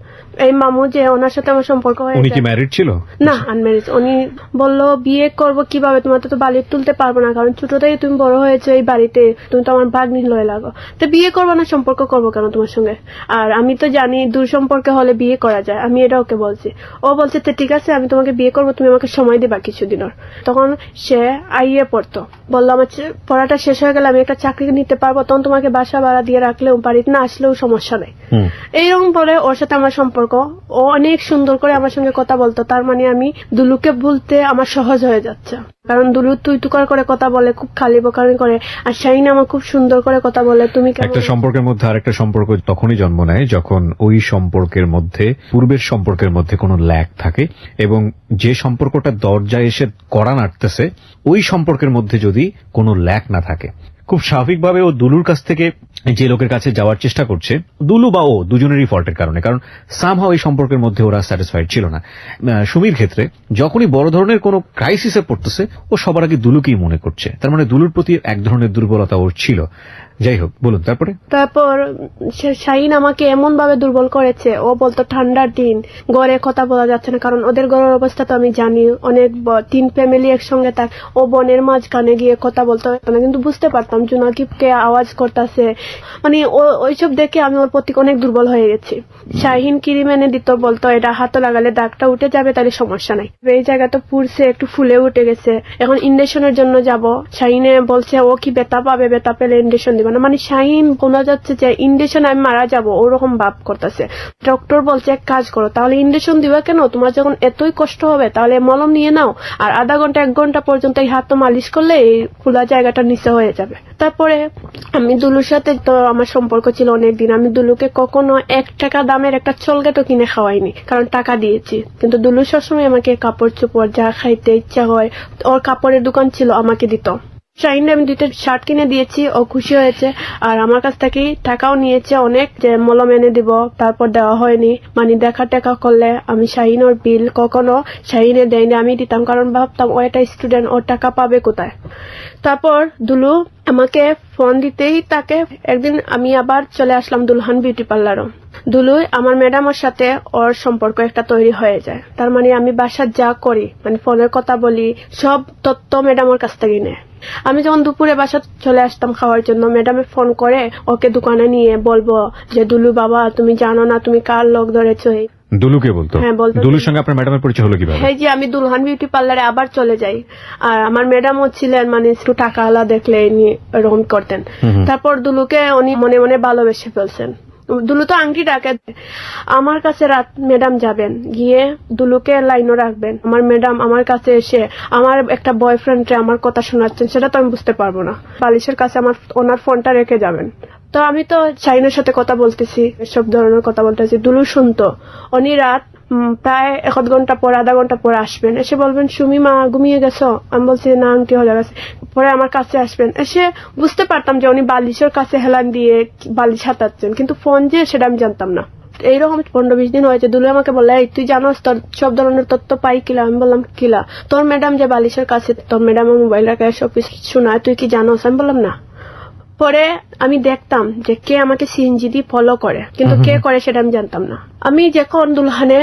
এই মামু যে ওনার সাথে আমার সম্পর্ক হয়ে উনি কি ম্যারিড ছিল? না, আনম্যারিড। উনি বললো বিয়ে করবো কিভাবে, তোমার তো বাড়ি তুলতে পারবো না, কারণ ছোট থেকে তুমি বড় হয়েছো এই বাড়িতে, তুমি তো আমার ভাগ্নি লয়ে লাগো, তো বিয়ে করবো না, সম্পর্ক করবো কেন তোমার সঙ্গে? আর আমি তো জানি দূর সম্পর্কে হলে বিয়ে করা যায়, আমি এটা ওকে বলছি। ও বলছে তো ঠিক আছে আমি তোমাকে বিয়ে করবো, তুমি আমাকে সময় দিবা কিছুদিনের। তখন সে আইয়ে পড়তো, বললো আমার পড়াটা শেষ হয়ে গেলে আমি একটা চাকরি নিতে পারবো, তখন তোমাকে বাসা ভাড়া দিয়ে রাখলেও বাড়িতে না আসলেও সমস্যা নেই। এইরকম বলে ওর সাথে আমার সম্পর্ক। ও অনেক সুন্দর করে আমার সঙ্গে কথা বলতো, তার মানে আমি দুলুকে ভুলতে আমার সহজ হয়ে যাচ্ছে, কারণ দুলু তুই তুকার করে কথা বলে, খুব খালি বোকারি করে, আর শাহিন আমার খুব সুন্দর করে কথা বলে। তুমি একটা সম্পর্কের মধ্যে আরেকটা সম্পর্ক তখনই জন্ম নেয় যখন ওই সম্পর্কের মধ্যে পূর্বের সম্পর্কের মধ্যে কোনো ল্যাগ থাকে, এবং যে সম্পর্কটা দরজায় এসে কড়া নাড়তেছে ওই সম্পর্কের মধ্যে যদি কোনো ল্যাগ না থাকে, খুব স্বাভাবিকভাবে ও দুলুর কাছ থেকে যে লোকের কাছে যাওয়ার চেষ্টা করছে, দুলু বা ও দুজনেরই ফল্টের কারণে, কারণ সামহাও এই সম্পর্কের মধ্যে ওরা স্যাটিসফাইড ছিল না। সুমির ক্ষেত্রে যখনই বড় ধরনের কোনো ক্রাইসিসে পড়তেছে ও সবার আগে দুলুকেই মনে করছে, তার মানে দুলুর প্রতি এক ধরনের দুর্বলতা ওর ছিল। যাই হোক, বলুন তারপর শাহিন আমাকে এমন ভাবে দুর্বল করেছে, ও বলতো ঠান্ডার দিন ঘরে কথা বলা যাচ্ছে না, কারণ ওদের ঘরের অবস্থা তো আমি জানি, অনেক 3 ফ্যামিলি একসঙ্গে থাক, ও বোনের মাঝখানে গিয়ে কথা বলতে পারতো না, কিন্তু বুঝতে পারতাম জুনাকিবকে আওয়াজ করতেছে, মানে ওইসব দেখে আমি ওর প্রতি অনেক দুর্বল হয়ে গেছি। শাহিন ক্রিম এনে দিত, বলতো এটা হাতে লাগালে দাগটা উঠে যাবে, তাহলে সমস্যা নাই। এই জায়গাটা পুড়ছে, একটু ফুলে উঠে গেছে, এখন ইন্ডেকশনের জন্য যাব। শাহিনে বলছে ও কি ব্যথা পাবে, ব্যথা পেলে ইন্ডেকশন দিবে না, মানে শাহিন বোঝা যাচ্ছে যে ইন্ডেকশন আমি মারা যাবো ওরকম ভাব করতেছে। ডক্টর বলছে এক কাজ করো, তাহলে ইন্ডেকশন দিবা কেন, তোমার যখন এতই কষ্ট হবে তাহলে মলম নিয়ে নাও, আর আধা ঘন্টা 1 ঘন্টা পর্যন্ত এই হাত মালিশ করলে এই খোলা জায়গাটা নিচে হয়ে যাবে। তারপরে আমি দুলুর সাথে তো আমার সম্পর্ক ছিল অনেকদিন, আমি দুলুকে কখনো 1 টাকা দামের একটা চলগেটও কিনে খাওয়াইনি, কারণ টাকা দিয়েছি। কিন্তু দুলু সবসময় আমাকে কাপড় চোপড় যা খাইতে ইচ্ছা হয়, ওর কাপড়ের দোকান ছিল, আমাকে দিত। শাহিনকে আমি 2টা শার্ট কিনে দিয়েছি, ও খুশি হয়েছে, আর আমার কাছ থেকে টাকাও নিয়েছে অনেক, যে মলম এনে দিব, তারপর দেওয়া হয়নি। মানে দেখা টেকা করলে আমি শাহিনের বিল কখনো শাহিনে দেয়নি, আমি দিতাম, কারণ ভাবতাম ও একটা স্টুডেন্ট, ওর টাকা পাবে কোথায়। তারপর দুলু আমাকে ফোন দিতেই তাকে একদিন আমি আবার চলে আসলাম দুলহান বিউটি পার্লারও। দুলু আমার ম্যাডামের সাথে ওর সম্পর্ক একটা তৈরি হয়ে যায়, তার মানে আমি বাসার যা করি, মানে ফোনের কথা বলি, সব তথ্য ম্যাডামের কাছ থেকে নেয়। আমি যখন দুপুরে বাসা চলে আসতাম খাওয়ার জন্য, ম্যাডামে ফোন করে ওকে দোকানে নিয়ে বলবো যে দুলু বাবা তুমি জানো না তুমি কার লোক ধরেছো। দুলুকে বলতো? হ্যাঁ বলতো। দুলুর সঙ্গে আপনার ম্যাডামের পরিচয় হলো কিভাবে? হ্যাঁ, যে আমি দুলহান বিউটি পার্লারে আবার চলে যাই, আর আমার ম্যাডামও ছিলেন, মানে একটু টাকা আলা দেখলে এরকম করতেন। তারপর দুলুকে উনি মনে মনে ভালোবেসে ফেলছেন। দুলু তো আংটি ডাকে, আমার কাছে রাত ম্যাডাম যাবেন, গিয়ে দুলুকে লাইনও রাখবেন, আমার ম্যাডাম আমার কাছে এসে আমার একটা বয়ফ্রেন্ডে আমার কথা শোনাচ্ছেন, সেটা তো আমি বুঝতে পারবো না। বালিশের কাছে ওনার ফোনটা রেখে যাবেন। তো আমি তো শাহিনের সাথে কথা বলতেছি, সব ধরনের কথা বলতেছি, দুলু শুনতো। উনি রাত প্রায় 1 ঘন্টা পর, আধা ঘন্টা পর আসবেন, এসে বলবেন সুমি মা ঘুমিয়ে গেছো? আমি বলছি না আংটি হয়ে গেছে। পরে আমার কাছে আসবেন, এসে বুঝতে পারতাম যে উনি বালিশের কাছে হেলান দিয়ে বালিশ হাতাচ্ছেন, কিন্তু ফোন যে সেটা আমি জানতাম না। এইরকম 15-20 দিন হয়েছে। দুলু আমাকে বলে তুই জানোস তোর সব ধরনের তথ্য পাই কিলা? আমি বললাম কিলা? তোর ম্যাডাম যে বালিশের কাছে তোর ম্যাডামের মোবাইল রাখে সব কিছু শোনায়, তুই কি জানোস? আমি বললাম না। পরে আমি দেখতাম যে কে আমাকে সিএনজি দিয়ে ফলো করে, কিন্তু কে করে সেটা আমি জানতাম না। আমি যখন দুলহানে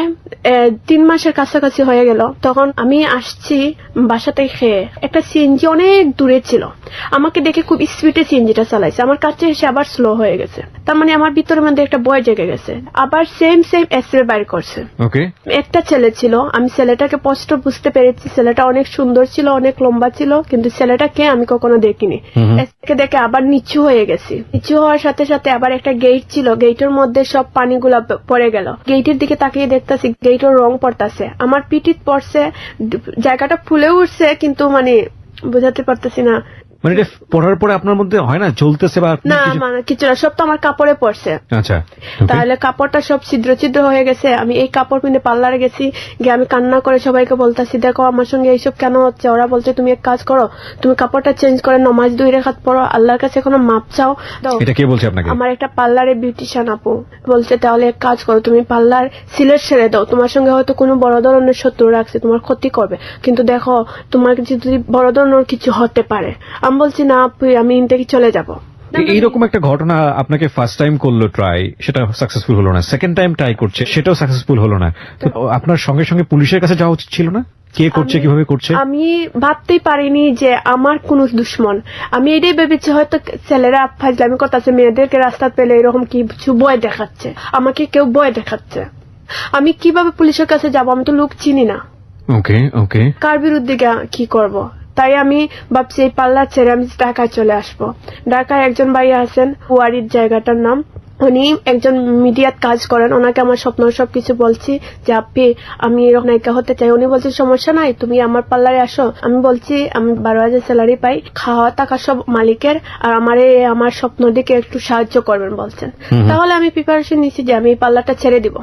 3 মাসের কাছাকাছি হয়ে গেল, তখন আমি আসছি বাসাতে খেয়ে, একটা সিএনজি অনেক দূরে ছিল, আমাকে দেখে খুব স্পিডে সিএনজিটা চালাইছে, আমার কাছে এসে আবার স্লো হয়ে গেছে। তার মানে আমার ভিতরের মধ্যে একটা ভয় জেগে গেছে, আবার সেম এসে বাইর করছে। একটা ছেলে ছিল, আমি ছেলেটাকে স্পষ্ট বুঝতে পেরেছি, ছেলেটা অনেক সুন্দর ছিল, অনেক লম্বা ছিল, কিন্তু ছেলেটাকে আমি কখনো দেখিনি। এসকে দেখে আবার নিচে নিচু হয়ে গেছি। নিচু হওয়ার সাথে সাথে আবার একটা গেট ছিল, গেটের মধ্যে সব পানিগুলা পড়ে গেল। গেটের দিকে তাকিয়ে দেখতেছি গেটের রং পড়তেছে, আমার পিঠিত পড়ছে, জায়গাটা ফুলে উঠছে, কিন্তু মানে বোঝাতে পারতেছি না। মানে এটা পড়ার পরে আপনার মধ্যে হয় না জ্বলতেছে বা না, মানে কিছু না, সব তো আমার কাপড়ে পড়ছে। আচ্ছা, তাহলে কাপড়টা সব ছিদ্র ছিদ্র হয়ে গেছে। আমি এই কাপড় পিনে পার্লারে গেছি, গিয়ে আমি কান্না করে সবাইকে বলতেছি, দেখো আমার সঙ্গে এইসব কেন হচ্ছে। ওরা বলছে তুমি এক কাজ করো, তুমি কাপড়টা চেঞ্জ করে নমাজ 2 রাকাত পড়ো, আল্লাহর কাছে কোনো মাপ চাও। এটা কে বলছে আপনাকে? আমার একটা পার্লারে বিউটিশিয়ান আপু বলছে, তাহলে এক কাজ করো, তুমি পার্লার সিলেট ছেড়ে দাও, তোমার সঙ্গে হয়তো কোনো বড় ধরনের শত্রু রাখছে, তোমার ক্ষতি করবে, কিন্তু দেখো তোমার যদি বড় ধরনের কিছু হতে পারে। আমি বলছি না আপু, আমি থেকে চলে যাব। এইরকম একটা ঘটনা আপনাকে ফার্স্ট টাইম করলো ট্রাই, সেটা সাকসেসফুল হলো না, সেকেন্ড টাইম ট্রাই করছে, সেটাও সাকসেসফুল হলো না, তো আপনার সঙ্গে সঙ্গে পুলিশের কাছে যাওয়া উচিত ছিল না? কে করছে, কিভাবে করছে? আমি ভাবতেই পারিনি যে আমার কোন দুশ্মন। আমি এটাই ভেবেছি হয়তো ছেলেরা ফাজলামি করতেছে, মেয়েদেরকে রাস্তা পেলে এরকম কিছু ভয় দেখাচ্ছে, আমাকে কেউ ভয় দেখাচ্ছে। আমি কিভাবে পুলিশের কাছে যাব? আমি তো লোক চিনি না। ওকে ওকে, কার বিরুদ্ধে কি করব? তাই আমি ভাবছি এই পার্লার ছেড়ে আমি ঢাকায় চলে আসবো। ঢাকায় একজন ভাই আছেন, ওয়ারির জায়গাটার নাম, উনি একজন মিডিয়াত কাজ করেন। ওনাকে আমার স্বপ্ন সবকিছু বলছি যে আপনি আমি এরকম নায়িকা হতে চাই। উনি বলছে সমস্যা নাই, তুমি আমার পার্লারে আসো। আমি বলছি আমি 12,000 স্যালারি পাই, খাওয়া টাকা সব মালিকের, আর আমার স্বপ্ন দিকে একটু সাহায্য করবেন বলছেন। তাহলে আমি প্রিপারেশন নিচ্ছি যে আমি এই পার্লারটা ছেড়ে দিব।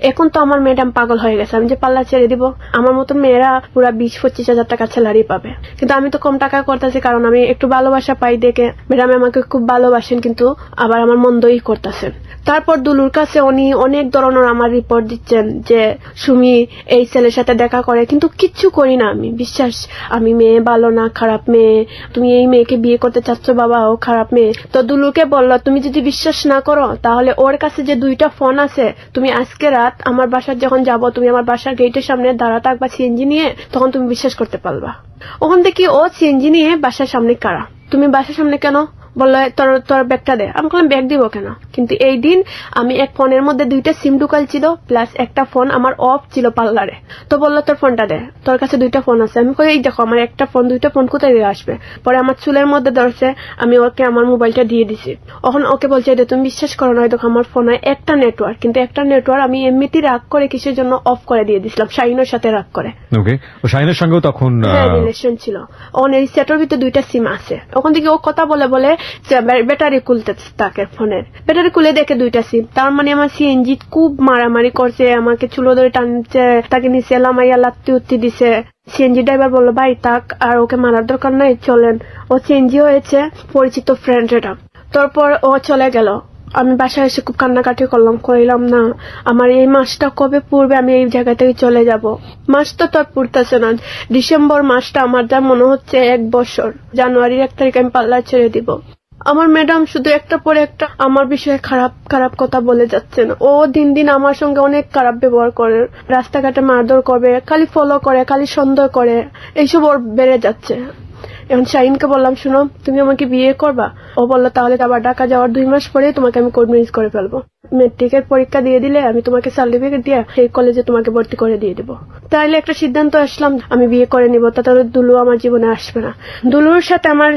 এখন তো আমার ম্যাডাম পাগল হয়ে গেছে, আমি যে পার্লার ছেড়ে দিব, আমার মতো মেয়েরা পুরা 20-25 হাজার টাকা স্যালারি পাবে, কিন্তু আমি তো কম টাকা করতেছি, কারণ আমি একটু ভালোবাসা পাই দেখে। ম্যাডাম আমাকে খুব ভালোবাসেন, কিন্তু আবার আমার মন্দই করতেছে। তারপর দুলুর কাছে উনি অনেক ধরনের আমার রিপোর্ট দিচ্ছেন যে সুমি এই ছেলের সাথে দেখা করে, কিন্তু কিচ্ছু করি না আমি। বিশ্বাস, আমি মেয়ে ভালো না, খারাপ মেয়ে, তুমি এই মেয়েকে বিয়ে করতে চাচ্ছ বাবা, ও খারাপ মেয়ে। তো দুলুকে বললো তুমি যদি বিশ্বাস না করো তাহলে ওর কাছে যে 2টা ফোন আছে, তুমি আজকে রাত আমার বাসার যখন যাবো, তুমি আমার বাসার গেটের সামনে দাঁড়া থাকবা সিএনজি নিয়ে, তখন তুমি বিশ্বাস করতে পারবা। ওখান থেকে ও সিএনজি নিয়ে বাসার সামনে কারা, তুমি বাসার সামনে কেন? বললো তোর ব্যাগটা দে। আমি বললাম ব্যাগ দিব কেন? কিন্তু এই দিন আমি এক ফোনের মধ্যে 2টা সিম ঢুকাল ছিল, প্লাস একটা ফোন আমার অফ ছিল পার্লারে। তো বললো তোর ফোনটা দে, তোর কাছে 2টা ফোন আছে। আমি কই এই দেখো আমার একটা ফোন, 2টা ফোন কোথায় দিয়ে আসবে? পরে আমার চুলের মধ্যে ধরছে, আমি ওকে আমার মোবাইলটা দিয়ে দিছি। এখন ওকে বলছে তুমি বিশ্বাস করো না, দেখো আমার ফোনে একটা নেটওয়ার্ক, কিন্তু একটা নেটওয়ার্ক আমি এমনিতেই রাগ করে কিসের জন্য অফ করে দিয়ে দিছিলাম, শাহিনের সাথে রাগ করে। ওকে, ও শাহিনের সঙ্গেও তখন রিলেশন ছিল। ওর এই সেটের ভিতরে 2টা সিম আছে। ওখান থেকে ও কথা বলে বলে ব্যাটারি খুলতে থাকে ফোনের, ব্যাটারি খুলে দেখে 2টা সিম। তার মানে আমার সিএনজি খুব মারামারি করছে, আমাকে চুলো ধরে টানছে, তাকে নিচে লামাইয়া লাত্তি উত্তি দিছে। সিএনজি ড্রাইভার বললো ভাই তাক, আর ওকে মারার দরকার নাই, চলেন। ও সিএনজি হয়েছে পরিচিত ফ্রেন্ড এটা। তারপর ও চলে গেল। আমি বাসায় এসে খুব কান্নাকাটি করলাম, কইলাম না আমার এই মাসটা কবে পূর্বে, আমি এই জায়গা থেকে চলে যাব। মাস তো তোর পড়তেছে না, ডিসেম্বর মাসটা আমার যা মনে হচ্ছে 1 বছর। জানুয়ারির 1 তারিখ আমি পার্লার ছেড়ে দিব। আমার ম্যাডাম শুধু একটা পরে একটা আমার বিষয়ে খারাপ খারাপ কথা বলে যাচ্ছেন। ও দিন দিন আমার সঙ্গে অনেক খারাপ ব্যবহার করে, রাস্তাঘাটে মারধর করবে, খালি ফলো করে, খালি সন্দেহ করে, এইসব ওর বেড়ে যাচ্ছে। এখন শাহিনকে বললাম শুনো তুমি আমাকে বিয়ে করবা? ও বললো তাহলে আবার ঢাকা যাওয়ার 2 মাস পরে তোমাকে আমি কোর্ট ম্যারেজ করে ফেলবো, মেট্রিকের পরীক্ষা দিয়ে দিলে আমি তোমাকে সার্টিফিকেট দিয়ে সেই কলেজে তোমাকে ভর্তি করে দিয়ে দেবো। তাইলে একটা সিদ্ধান্ত আসলাম, আমি বিয়ে করে নিব, তাহলে দুলু আমার জীবনে আসবে না। দুলুর সাথে আমার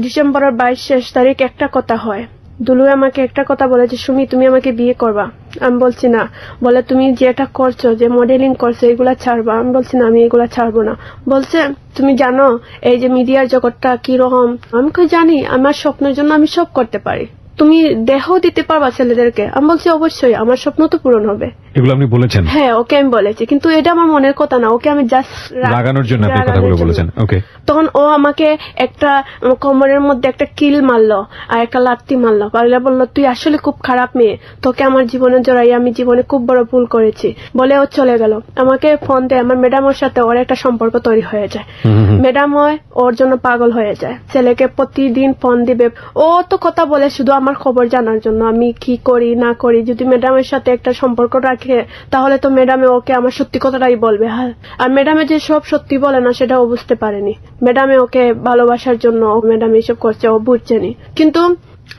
ডিসেম্বরের 22 তারিখ একটা কথা হয়। দুলু আমাকে একটা কথা বলেছে, সুমি তুমি আমাকে বিয়ে করবা? আমি বলছি না। বলে তুমি যেটা করছো, যে মডেলিং করছো, এগুলা ছাড়বা? আমি বলছি না, আমি এগুলা ছাড়বো না। বলছে তুমি জানো এই যে মিডিয়ার জগৎটা কিরকম? আমি কই জানি, আমার স্বপ্নের জন্য আমি সব করতে পারি, তুমি দেহ দিতে পারবা ছেলেদেরকে? আমি বলছি অবশ্যই, আমার স্বপ্ন তো পূরণ হবে। এগুলো আপনি বলেছেন? হ্যাঁ, ওকে আমি বলেছি, কিন্তু এটা আমার মনের কথা না, ওকে আমি জাস্ট লাগানোর জন্য আপনি কথাগুলো বলেছেন। ওকে। তখন ও আমাকে একটা কোমরের মধ্যে একটা কিল মারলো আর একটা লাত্তি মারলো, পারলে বললো তুই আসলে খুব খারাপ মেয়ে, তোকে আমার জীবনে জড়াই আমি জীবনে খুব বড় ভুল করেছি, বলে ও চলে গেল। আমাকে ফোন দেয়, আমার ম্যাডামের সাথে ওর একটা সম্পর্ক তৈরি হয়ে যায়। ম্যাডাম ওর জন্য পাগল হয়ে যায়, ছেলেকে প্রতিদিন ফোন দিবে। ও তো কথা বলে শুধু আমার খবর জানার জন্য, আমি কি করি না করি। যদি ম্যাডামের সাথে একটা সম্পর্ক রাখে তাহলে তো ম্যাডামে ওকে আমার সত্যি কথাটাই বলবে। হ্যাঁ, আর ম্যাডামে যে সব সত্যি বলে না সেটা ও বুঝতে পারেনি। ম্যাডামে ওকে ভালোবাসার জন্য ম্যাডাম এইসব করছে, ও বুঝছেনি। কিন্তু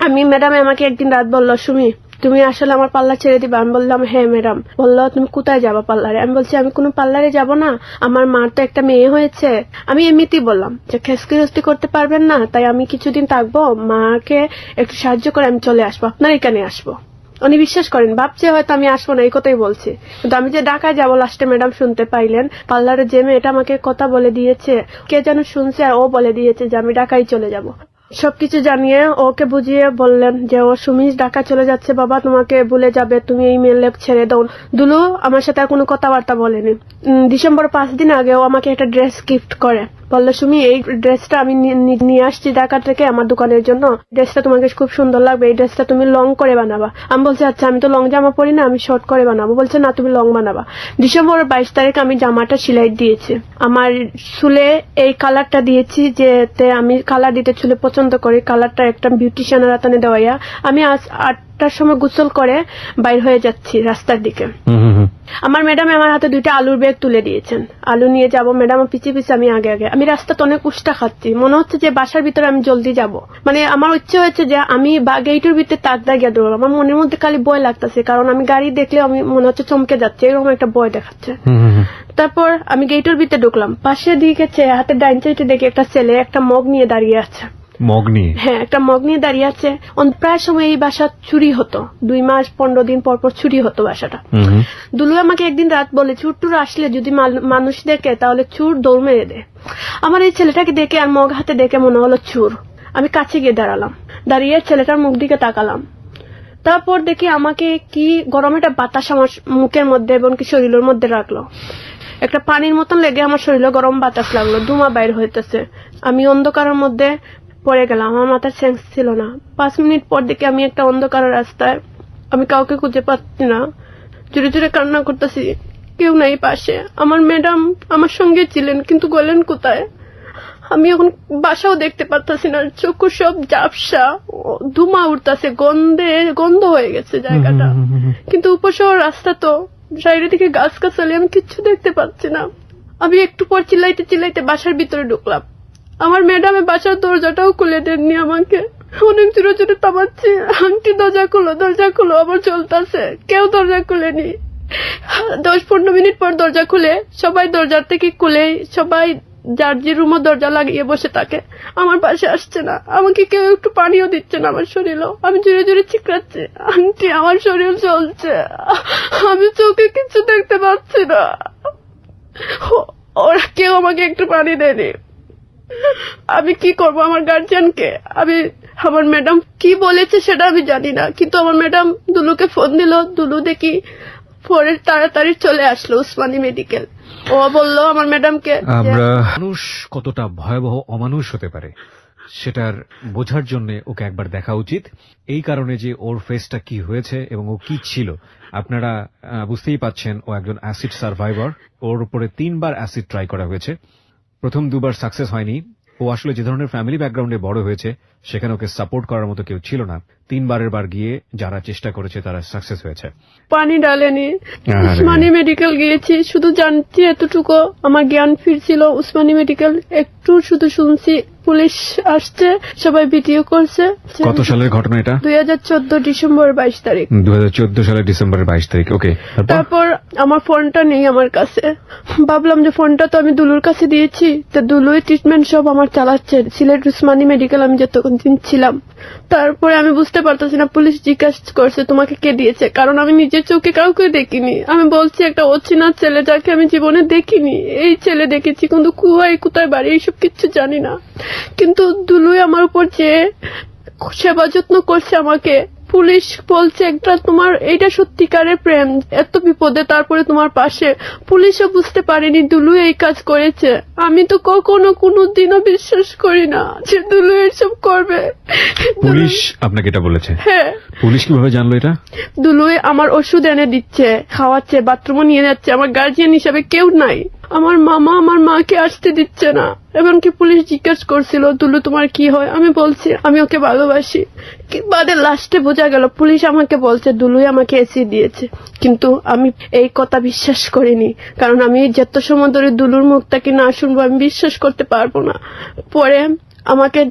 আমি ম্যাডামে আমাকে একদিন রাত বললো, সুমি তুমি আসলে আমার পার্লার ছেড়ে দিবা? আমি বললাম হ্যাঁ ম্যাডাম। বললো তুমি কোথায় যাবা পার্লারে? আমি বলছি আমি কোনো পার্লারে যাব না, আমার মার তো একটা মেয়ে হয়েছে। আমি এমনিতেই বললাম যে খেসকি করতে পারবেন না, তাই আমি কিছুদিন থাকবো, মাকে একটু সাহায্য করে আমি চলে আসবো, আপনার এখানে আসবো। উনি বিশ্বাস করেন, ভাবছে হয়তো আমি আসবো না, এই কথাই বলছি। কিন্তু আমি যে ঢাকায় যাবো লাস্টে ম্যাডাম শুনতে পাইলেন, পার্লারে যে মেয়েটা আমাকে কথা বলে দিয়েছে, কে যেন শুনছে আর ও বলে দিয়েছে যে আমি ঢাকায় চলে যাব। সবকিছু জানিয়ে ওকে বুঝিয়ে বললেন যে ও সুমি ঢাকা চলে যাচ্ছে, বাবা তোমাকে ভুলে যাবে, তুমি এই মেয়ে ছেড়ে দাও। দুলু আমার সাথে আর কোনো কথাবার্তা বলেনি। ডিসেম্বর 5 দিন আগে ও আমাকে একটা ড্রেস গিফট করে, বললো সুমি এই ড্রেসটা আমি নিয়ে আসছি ঢাকা থেকে আমার দোকানের জন্য, ড্রেসটা তোমাকে খুব সুন্দর লাগবে, এই ড্রেসটা তুমি লং করে বানাবা। আমি বলছি আচ্ছা, আমি তো লং জামা পরি না, আমি শর্ট করে বানাবো। বলছে না তুমি লং বানাবা। ডিসেম্বর 22 তারিখ আমি জামাটা সেলাই দিয়েছি, আমার চুলে এই কালারটা দিয়েছি, যেতে আমি কালার দিতে চুলে পছন্দ করি, কালারটা একটা বিউটিশিয়ানের হাতে দেওয়াইয়া আমি আজ 8টার সময় গোসল করে বাইর হয়ে যাচ্ছি রাস্তার দিকে। আমার ম্যাডাম আমার হাতে 2টা আলুর ব্যাগ তুলে দিয়েছেন, আলু নিয়ে যাব, ম্যাডাম পিছিয়ে পিছিয়ে আমি আগে আগে। আমি রাস্তাতে অনেক উষ্টা খাচ্ছি, মনে হচ্ছে যে বাসার ভিতরে আমি জলদি যাব। মানে আমার ইচ্ছে হয়েছে যে আমি গেটের ভিতরে তাক দাগিয়ে দেবো। আমার মনের মধ্যে খালি ভয় লাগতেছে, কারণ আমি গাড়ি দেখলে আমি মনে হচ্ছে চমকে যাচ্ছে, এরকম একটা ভয় দেখাচ্ছে। তারপর আমি গেটের ভিতরে ঢুকলাম, পাশে দিকে হাতে ডাইন সাইডে দেখে একটা ছেলে একটা মগ নিয়ে দাঁড়িয়ে আছে। মগ নিয়ে? হ্যাঁ, একটা মগ নিয়ে দাঁড়িয়ে আছে। প্রায় সময় এই বাসা চুরি হতো, 2 মাস 15 দিন পর পর চুরি হতো বাসাটা। দুলু আমাকে একদিন রাত বলে চুর টুর আসলে যদি মানুষ দেখে তাহলে চুর দৌড় মেরে দেয়। আমার এই ছেলেটাকে দেখে আর মগ হাতে দেখে মনে হলো চুর। আমি কাছে গিয়ে দাঁড়ালাম, দাঁড়িয়ে ছেলেটার মুখ দিকে তাকালাম। তারপর দেখি আমাকে কি গরম একটা বাতাস আমার মুখের মধ্যে এবং কি শরীরের মধ্যে রাখলো, একটা পানির মতন লেগে আমার শরীরে গরম বাতাস লাগলো, ধোঁয়া বাইর হইতেছে। আমি অন্ধকারের মধ্যে পড়ে গেলাম, আমার মাথার সেন্স ছিল না। 5 মিনিট পর দেখি আমি একটা অন্ধকারের রাস্তায়, আমি কাউকে খুঁজে পাচ্ছি না, জোরে জোরে কান্না করতেছি, কেউ নাই পাশে। আমার ম্যাডাম আমার সঙ্গে ছিলেন কিন্তু গেলেন কোথায়? আমি এখন বাসাও দেখতে পারতাছি না, চোখু সব ঝাপসা, ধোঁয়া উঠতেছে, গন্ধ হয়ে গেছে জায়গাটা। কিন্তু উপশহর রাস্তা তো, সাইডের দিকে গাছ গাছালি, আমি কিচ্ছু দেখতে পাচ্ছি না। আমি একটু পর চিল্লাইতে চিল্লাইতে বাসার ভিতরে ঢুকলাম। আমার ম্যাডামে বাসার দরজাটাও খুলে দেননি আমাকে, অনেক জোরে জোরে থামাচ্ছি, আন্টি দরজা খুলো, আবার চলতেছে, কেউ দরজা খুলেনি। 10-15 মিনিট পর দরজা খুলে, সবাই দরজার থেকে খুলে সবাই যার যে রুমও দরজা লাগিয়ে বসে থাকে, আমার পাশে আসছে না, আমাকে কেউ একটু পানিও দিচ্ছে না আমার শরীরও। আমি জোরে জোরে চিৎকাচ্ছি, আন্টি আমার শরীর চলছে, আমি চোখে কিছু দেখতে পাচ্ছি না, ওরা কেউ আমাকে একটু পানি দেয়নি। আমি কি করব? আমার গার্জিয়ানকে আমার ম্যাডাম কি বলেছে সেটা আমি জানি না, কিন্তু আমার ম্যাডাম দুলুকে ফোন দিল, দুলু দেখি পরে তাড়াতাড়ি চলে আসলো উসমানী মেডিকেল। ও বললো আমার ম্যাডামকে, আমরা মানুষ কতটা ভয়াবহ অমানুষ হতে পারে সেটার বোঝার জন্য ওকে একবার দেখা উচিত, এই কারণে যে ওর ফেসটা কি হয়েছে এবং ও কি ছিল। আপনারা বুঝতেই পাচ্ছেন, ও একজন অ্যাসিড সার্ভাইভার, ওর উপরে 3 বার অ্যাসিড ট্রাই করা হয়েছে, প্রথম 2 বার সাকসেস হয়নি। ও আসলে যে ধরনের ফ্যামিলি ব্যাকগ্রাউন্ডে বড় হয়েছে সেখানে ওকে সাপোর্ট করার মতো কেউ ছিল না। 3 বারের বার গিয়ে যারা চেষ্টা করেছে তারা সাকসেস হয়েছে। পানি ডালেনি, উসমানী মেডিকেল গিয়েছি, শুধু জানছি এতটুকু, আমার জ্ঞান ফিরছিল। উসমানী মেডিকেল একটু শুধু শুনছি পুলিশ আসছে, সবাই ভিডিও করছে। কত সালের ঘটনা এটা? 2014 ডিসেম্বর 22 তারিখ। 2014 সালের ডিসেম্বরের 22 তারিখ। ওকে, তারপর আমার ফোনটা নেই আমার কাছে, ভাবলাম যে ফোনটা তো আমি দুলুর কাছে দিয়েছি, তো দুলুই ট্রিটমেন্ট সব আমার চালাচ্ছে সিলেট উসমানী মেডিকেল আমি যতক্ষণ ছিলাম। তারপরে আমি বুঝতে পারতেছি না, পুলিশ জিজ্ঞাসা করছে তোমাকে কে দিয়েছে, কারণ আমি নিজের চোখে কাউকে দেখিনি। আমি বলছি একটা অচেনা ছেলে যাকে আমি জীবনে দেখিনি, এই ছেলে দেখেছি, কিন্তু কোথায় বাড়ি এইসব কিচ্ছু জানি না। কিন্তু দুলুই আমার উপর যে সেবা যত্ন করছে আমাকে, পুলিশ বলছে একটা তোমার এইটা সত্যিকারের প্রেম, এত বিপদে তারপরে তোমার পাশে। পুলিশও বুঝতে পারেনি দুলু এই কাজ করেছে। আমি তো কখনো কোনোদিনও বিশ্বাস করি না যে দুলু এসব করবে। পুলিশ আপনাকে এটা বলেছে? হ্যাঁ। পুলিশ কিভাবে জানলো এটা? দুলু আমার ওষুধ এনে দিচ্ছে, খাওয়াচ্ছে, বাথরুমও নিয়ে যাচ্ছে, আমার গার্জিয়ান হিসাবে কেউ নাই। আমার মামা আমার মাকে আসতে দিচ্ছে না। এমনকি পুলিশ জিজ্ঞাসা করছিল দুলু তোমার কি হয়, আমি বলছি আমি ওকে ভালোবাসি। বাদে লাস্টে বোঝা গেল পুলিশ আমাকে বলছে দুলুই আমাকে এসি দিয়েছে, কিন্তু আমি এই কথা বিশ্বাস করিনি, কারণ আমি যত সময় ধরে দুলুর মুখটাকে না শুনবো আমি বিশ্বাস করতে পারবো না। পরে আমাকে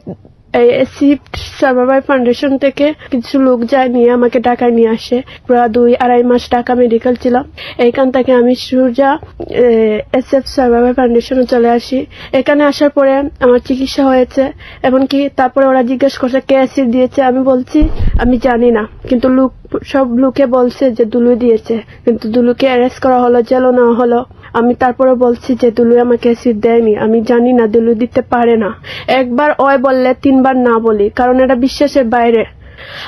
এই শিফট সার্ভাইভার ফাউন্ডেশন থেকে কিছু লোক যায় নিয়ে আমাকে ঢাকায় নিয়ে আসে। প্রায় 2-2.5 মাস ঢাকা মেডিকেল ছিলাম। এইখান থেকে আমি সুরজা SF সার্ভাইভার ফাউন্ডেশনে চলে আসি। এখানে আসার পরে আমার চিকিৎসা হয়েছে। এমনকি তারপরে ওরা জিজ্ঞেস করছে কে অ্যাসিড দিয়েছে, আমি বলছি আমি জানি না, কিন্তু সব লোকে বলছে যে দুলু দিয়েছে, কিন্তু দুলুকে অ্যারেস্ট করা হলো, জেলও নেওয়া হলো। আমি তারপরে বলছি যে দুলু আমাকে অ্যাসিড দেয়নি, আমি জানি না, দুলু দিতে পারে না। একবার ওই বললে 3বার না বলি, কারণ এটা বিশ্বাসের বাইরে।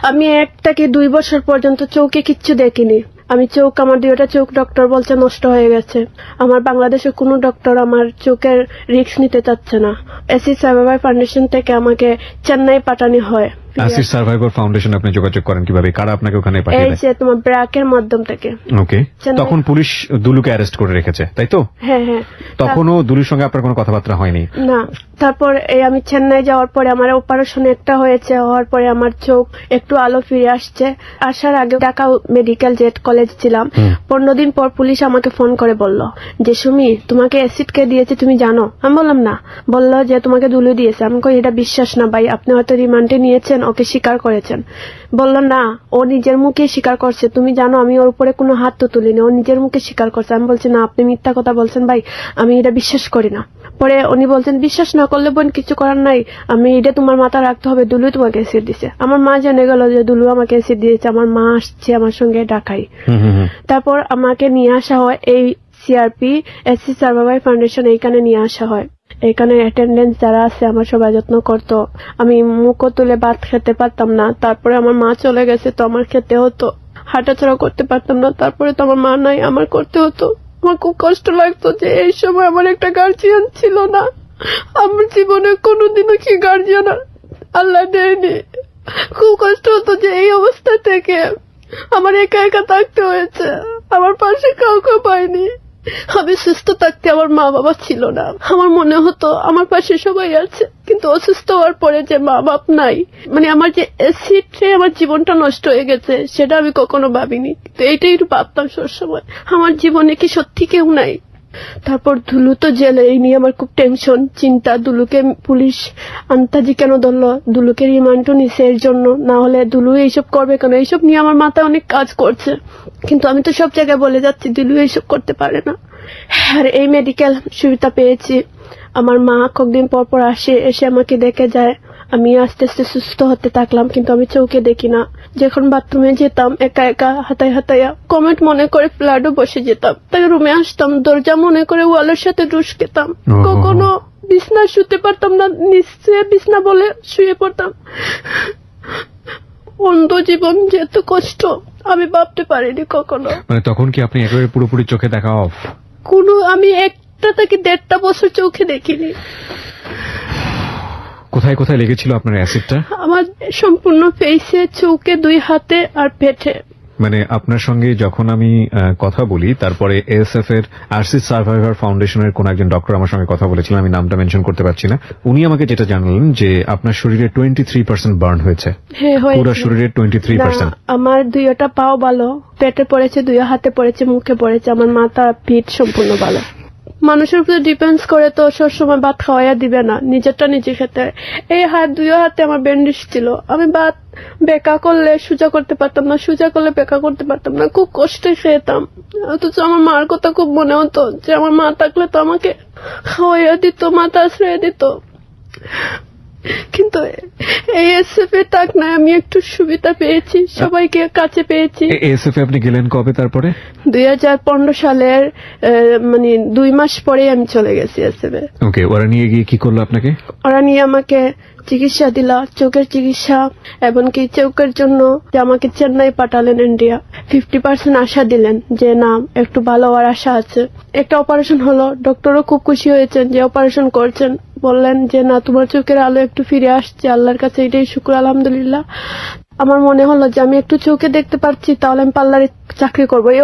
আমি 1 থেকে 2 বছর পর্যন্ত চোখে কিচ্ছু দেখিনি। আমি আমার 2টা চোখ ডক্টর বলছে নষ্ট হয়ে গেছে। আমার বাংলাদেশের কোনো ডক্টর আমার চোখের রিস্ক নিতে চাচ্ছে না। অ্যাসিড সার্ভাইভার ফাউন্ডেশন থেকে আমাকে চেন্নাই পাঠানো হয়। অ্যাসিড সার্ভাইভার ফাউন্ডেশন আপনি যোগাযোগ করেন কিভাবে? কারা আপনাকে ওখানে পাঠিয়ে এই দেয়? যে তোমার ব্র্যাকের মাধ্যম থেকে। ওকে, তখন পুলিশ দুলুকে অ্যারেস্ট করে রেখেছে, তাই তো? হ্যাঁ হ্যাঁ। তখনও দুলুর সঙ্গে আপনার কোনো কথাবার্তা হয়নি? না। তারপর আমি চেন্নাই যাওয়ার পরে আমার অপারেশন একটা হয়েছে, হওয়ার পরে আমার চোখ একটু আলো ফিরে আসছে। আসার আগে ঢাকা মেডিকেল জেড কলেজ ছিলাম। 15 দিন পর পুলিশ আমাকে ফোন করে বলল যে সুমি, তোমাকে অ্যাসিড কে দিয়েছে তুমি জানো? আমি বললাম না। বললো যে তোমাকে দুলু দিয়েছে। আমি কই এটা বিশ্বাস না ভাই, আপনি হয়তো রিমান্ডে নিয়েছেন, ওকে স্বীকার করেছেন। বললো না, ও নিজের মুখে স্বীকার করছে, তুমি জানো আমি ওর উপরে কোনো হাত তো তুলিনি, ও নিজের মুখে স্বীকার করছে। আমি বলছি না, আপনি মিথ্যা কথা বলছেন ভাই, আমি এটা বিশ্বাস করি না। পরে উনি বলছেন বিশ্বাস না করলে বোন কিছু করার নাই, আমি এটা তোমার মাথা রাখতে হবে, দুলু তোমাকে অ্যাসিড দিছে। আমার মা জেনে গেল যে দুলু আমাকে অ্যাসিড দিয়েছে। আমার মা আসছে আমার সঙ্গে ঢাকায়। তারপর আমাকে নিয়ে আসা হয় এই CRP অ্যাসিড সার্ভাইভার ফাউন্ডেশন, এইখানে নিয়ে আসা হয়। এখানে অ্যাটেন্ডেন্স যারা আছে আমার সবাই যত্ন করতো। আমি মুখও তুলে ভাত খেতে পারতাম না। তারপরে আমার মা চলে গেছে, তো আমার খেতে হতো, হাঁটাচড়া করতে পারতাম না। তারপরে তো আমার মা নাই, আমার করতে হতো। আমার খুব কষ্ট লাগতো যে এই সময় আমার একটা গার্জিয়ান ছিল না। আমার জীবনে কোনোদিনও কি গার্জিয়ান আল্লাহ দেয়নি। খুব কষ্ট হতো যে এই অবস্থা থেকে আমার একা একা থাকতে হয়েছে, আমার পাশে কাউকে পাইনি। আমি সুস্থ থাকতে আমার মা বাবা ছিল না। আমার মনে হতো আমার পাশে সবাই আছে, কিন্তু অসুস্থ হওয়ার পরে যে মা বাপ নাই, মানে আমার যে অ্যাসিডে আমার জীবনটা নষ্ট হয়ে গেছে, সেটা আমি কখনো ভাবিনি। তো এইটাই ভাবতাম সবসময়, আমার জীবনে কি সত্যি কেউ নাই। তারপর দুলু তো জেলে, এই নিয়ে আমার খুব টেনশন, চিন্তা। দুলুকে পুলিশ আন্তাজি কেন ধরলো, দুলুকে রিমান্ডও নিছে এর জন্য, না হলে দুলু এইসব করবে কেন? এইসব নিয়ে আমার মাথায় অনেক কাজ করছে, কিন্তু আমি তো সব জায়গায় বলে যাচ্ছি দুলু এইসব করতে পারে না। আর এই মেডিকেল সুবিধা পেয়েছি। আমার মা কয়েকদিন পর পর এসে আমাকে দেখে যায়। আমি আস্তে আস্তে সুস্থ হতে থাকলাম, কিন্তু আমি চোখে দেখি না। যখন বাথরুমে যেতাম একা একা হাতায় হাতাইয়া কমেন্ট মনে করে ফ্ল্যাটও বসে যেতাম। তাই রুমে আসতাম, দরজা মনে করে ওয়ালের সাথে ঢুস খেতাম। কখনো বিছনা শুতে পারতাম না, নিচে বিছনা বলে শুয়ে পড়তাম। অন্ধ জীবন যে এত কষ্ট আমি ভাবতে পারিনি কখনো। মানে তখন কি আপনি একেবারে পুরোপুরি চোখে দেখা অফ? আমি 1টা থেকে 1.5 বছর চোখে দেখিনি। কোথায় কোথায় লেগেছিল আপনার অ্যাসিডটা? আমার সম্পূর্ণ ফেসে, চোখে, 2 হাতে আর পেটে। মানে আপনার সঙ্গে যখন আমি কথা বলি, তারপরে ASF এর অ্যাসিড সার্ভাইভার ফাউন্ডেশনের কোন একজন ডক্টর আমার সঙ্গে কথা বলেছিলেন, আমি নামটা মেনশন করতে পারছি না। উনি আমাকে যেটা জানালেন যে আপনার শরীরে 23% বার্ন হয়েছে। হ্যাঁ, পুরো শরীরে 23%। আমার 2টা পাও ভালো, পেটে পড়েছে, 2 হাতে পড়েছে, মুখে পড়েছে, আমার মাথা পিঠ সম্পূর্ণ ভালো। মানুষের উপরে ডিপেন্ডস করে তো সবসময় ভাত খাওয়াইয়া দিবে না, নিজেরটা নিজে খেতে। এই 2 হাতে আমার ব্যান্ডেজ ছিল। আমি ভাত বেকা করলে সোজা করতে পারতাম না, সোজা করলে বেকা করতে পারতাম না, খুব কষ্টে খেতাম। অথচ আমার মার কথা খুব মনে হতো যে আমার মা থাকলে তো আমাকে খাওয়াইয়া দিত, মাথা আশ্রয় দিত। কিন্তু এই SF এ থাক না, আমি একটু সুবিধা পেয়েছি, সবাইকে কাছে পেয়েছি। ASF এ আপনি গেলেন কবে? তারপরে 2015 সালের 2 মাস পরে আমি চলে গেছি SF এ। ওকে, ওরা নিয়ে গিয়ে কি করলো আপনাকে? ওরা নিয়ে আমাকে চিকিৎসা দিল, চোখের চিকিৎসা, এমনকি চোখের জন্য যে আমাকে চেন্নাই পাঠালেন, ইন্ডিয়া। 50% আশা দিলেন যে না, একটু ভালো হওয়ার আশা আছে। একটা অপারেশন হলো, ডক্টরও খুব খুশি হয়েছেন যে অপারেশন করছেন। বললেন যে না, তোমার চোখের আলো একটু ফিরে আসছে, আল্লাহর কাছে এটাই শুকর, আলহামদুলিল্লাহ। আমার মনে হলো যে আমি একটু চোখে দেখতে পারছি, তাহলে আমি পার্লারে চাকরি করবো। এই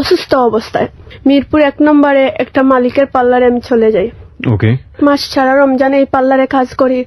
অসুস্থ অবস্থায় মিরপুর 1 নম্বরে একটা মালিকের পার্লারে আমি চলে যাই। ওকে। মাস ছাড়া রমজানে এই পার্লারে কাজ করি,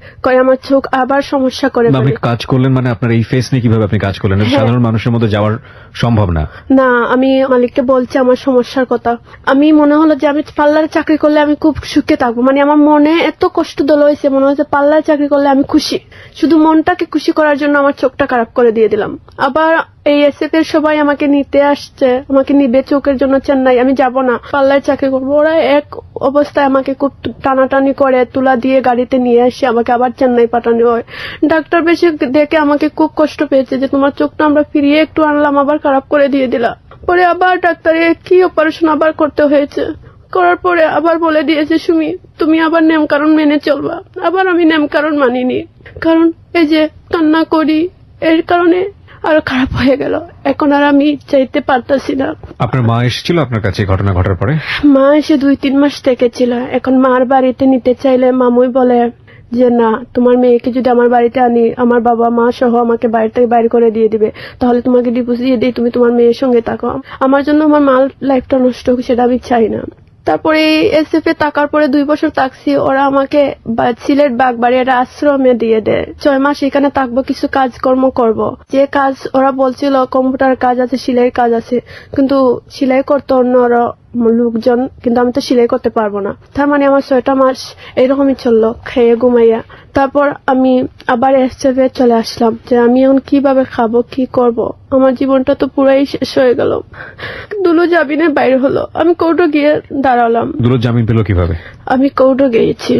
আমার চোখ আবার সমস্যা করে আপনি ফেলে। কাজ করলেন মানে আপনার এই ফেস নিয়ে কিভাবে আপনি কাজ করলেন? এটা হ্যাঁ। সাধারণ মানুষের মধ্যে যাওয়ার সম্ভব না। না, আমি মালিককে বলছি আমার সমস্যার কথা। আমি মনে হলো যে আমি পার্লারে চাকরি করলে আমি খুব সুখে থাকবো, মানে আমার মনে এত কষ্ট দল হয়েছে, মনে হচ্ছে পার্লারে চাকরি করলে আমি খুশি। শুধু মনটাকে খুশি করার জন্য আমার চোখটা খারাপ করে দিয়ে দিলাম। আবার এই এসএফ এর সবাই আমাকে নিতে আসছে, আমাকে নিবে চোখের জন্য চেন্নাই। আমি যাব না, পার্লারে চাকরি করবো। ওরা এক অবস্থায় আমাকে খুব টানাটানি করে তুলা দিয়ে গাড়িতে নিয়ে আসে আমাকে আবার চেন্নাই পাঠানো হয়। ডাক্তার বেশি দেখে আমাকে খুব কষ্ট পেয়েছে যে তোমার চোখটা আমরা ফিরিয়ে একটু আনলাম, আবার খারাপ করে দিয়ে দিলা। পরে আবার ডাক্তারে কি অপারেশন আবার করতে হয়েছে। করার পরে আবার বলে দিয়েছে সুমি তুমি আবার নিয়ম কারণ মেনে চলবা। আবার আমি নিয়ম কারণ মানিনি, কারণ এই যে কান্না করি, এর কারণে আরো খারাপ হয়ে গেল। এখন আর আমি চাইতে পারতাছি না। আপনার মা এসেছিল আপনার কাছে ঘটনা ঘটার পরে? মা এসে 2-3 মাস থেকে ছিল। এখন মার বাড়িতে নিতে চাইলে মামুই বলে যে না, তোমার মেয়েকে যদি আমার বাড়িতে আনি আমার বাবা মা সহ আমাকে বাড়ি থেকে বাইরে করে দিয়ে দিবে, তাহলে তোমাকে ডিভোর্স দিয়ে দিই, তুমি তোমার মেয়ের সঙ্গে থাকো। আমার জন্য আমার মার লাইফটা নষ্ট হোক সেটা আমি চাই না। তারপরে এসএফ এ থাকার পরে 2 বছর থাকছি। ওরা আমাকে সিলেট বাগবাড়ি একটা আশ্রমে দিয়ে দেয়। 6 মাস এখানে থাকবো, কিছু কাজকর্ম করব। যে কাজ ওরা বলছিল কম্পিউটার কাজ আছে, সেলাই কাজ আছে, কিন্তু সেলাই করতে অন্য ওরা লোকজন, কিন্তু আমি তো সেলাই করতে পারবো না। তার মানে আমার 6টা মাস এরকমই চললো, খেয়ে ঘুমাইয়া। তারপর আমি আবার এসএফ এ চলে আসলাম যে আমি এখন কিভাবে খাবো, কি করব। আমার জীবনটা তো পুরাই শেষ হয়ে গেল। দুলু জামিনে বাইরে হলো, আমি কোর্টে গিয়ে দাঁড়ালাম। দুলুর জামিন পেল কিভাবে? আমি কোর্টে গিয়েছি,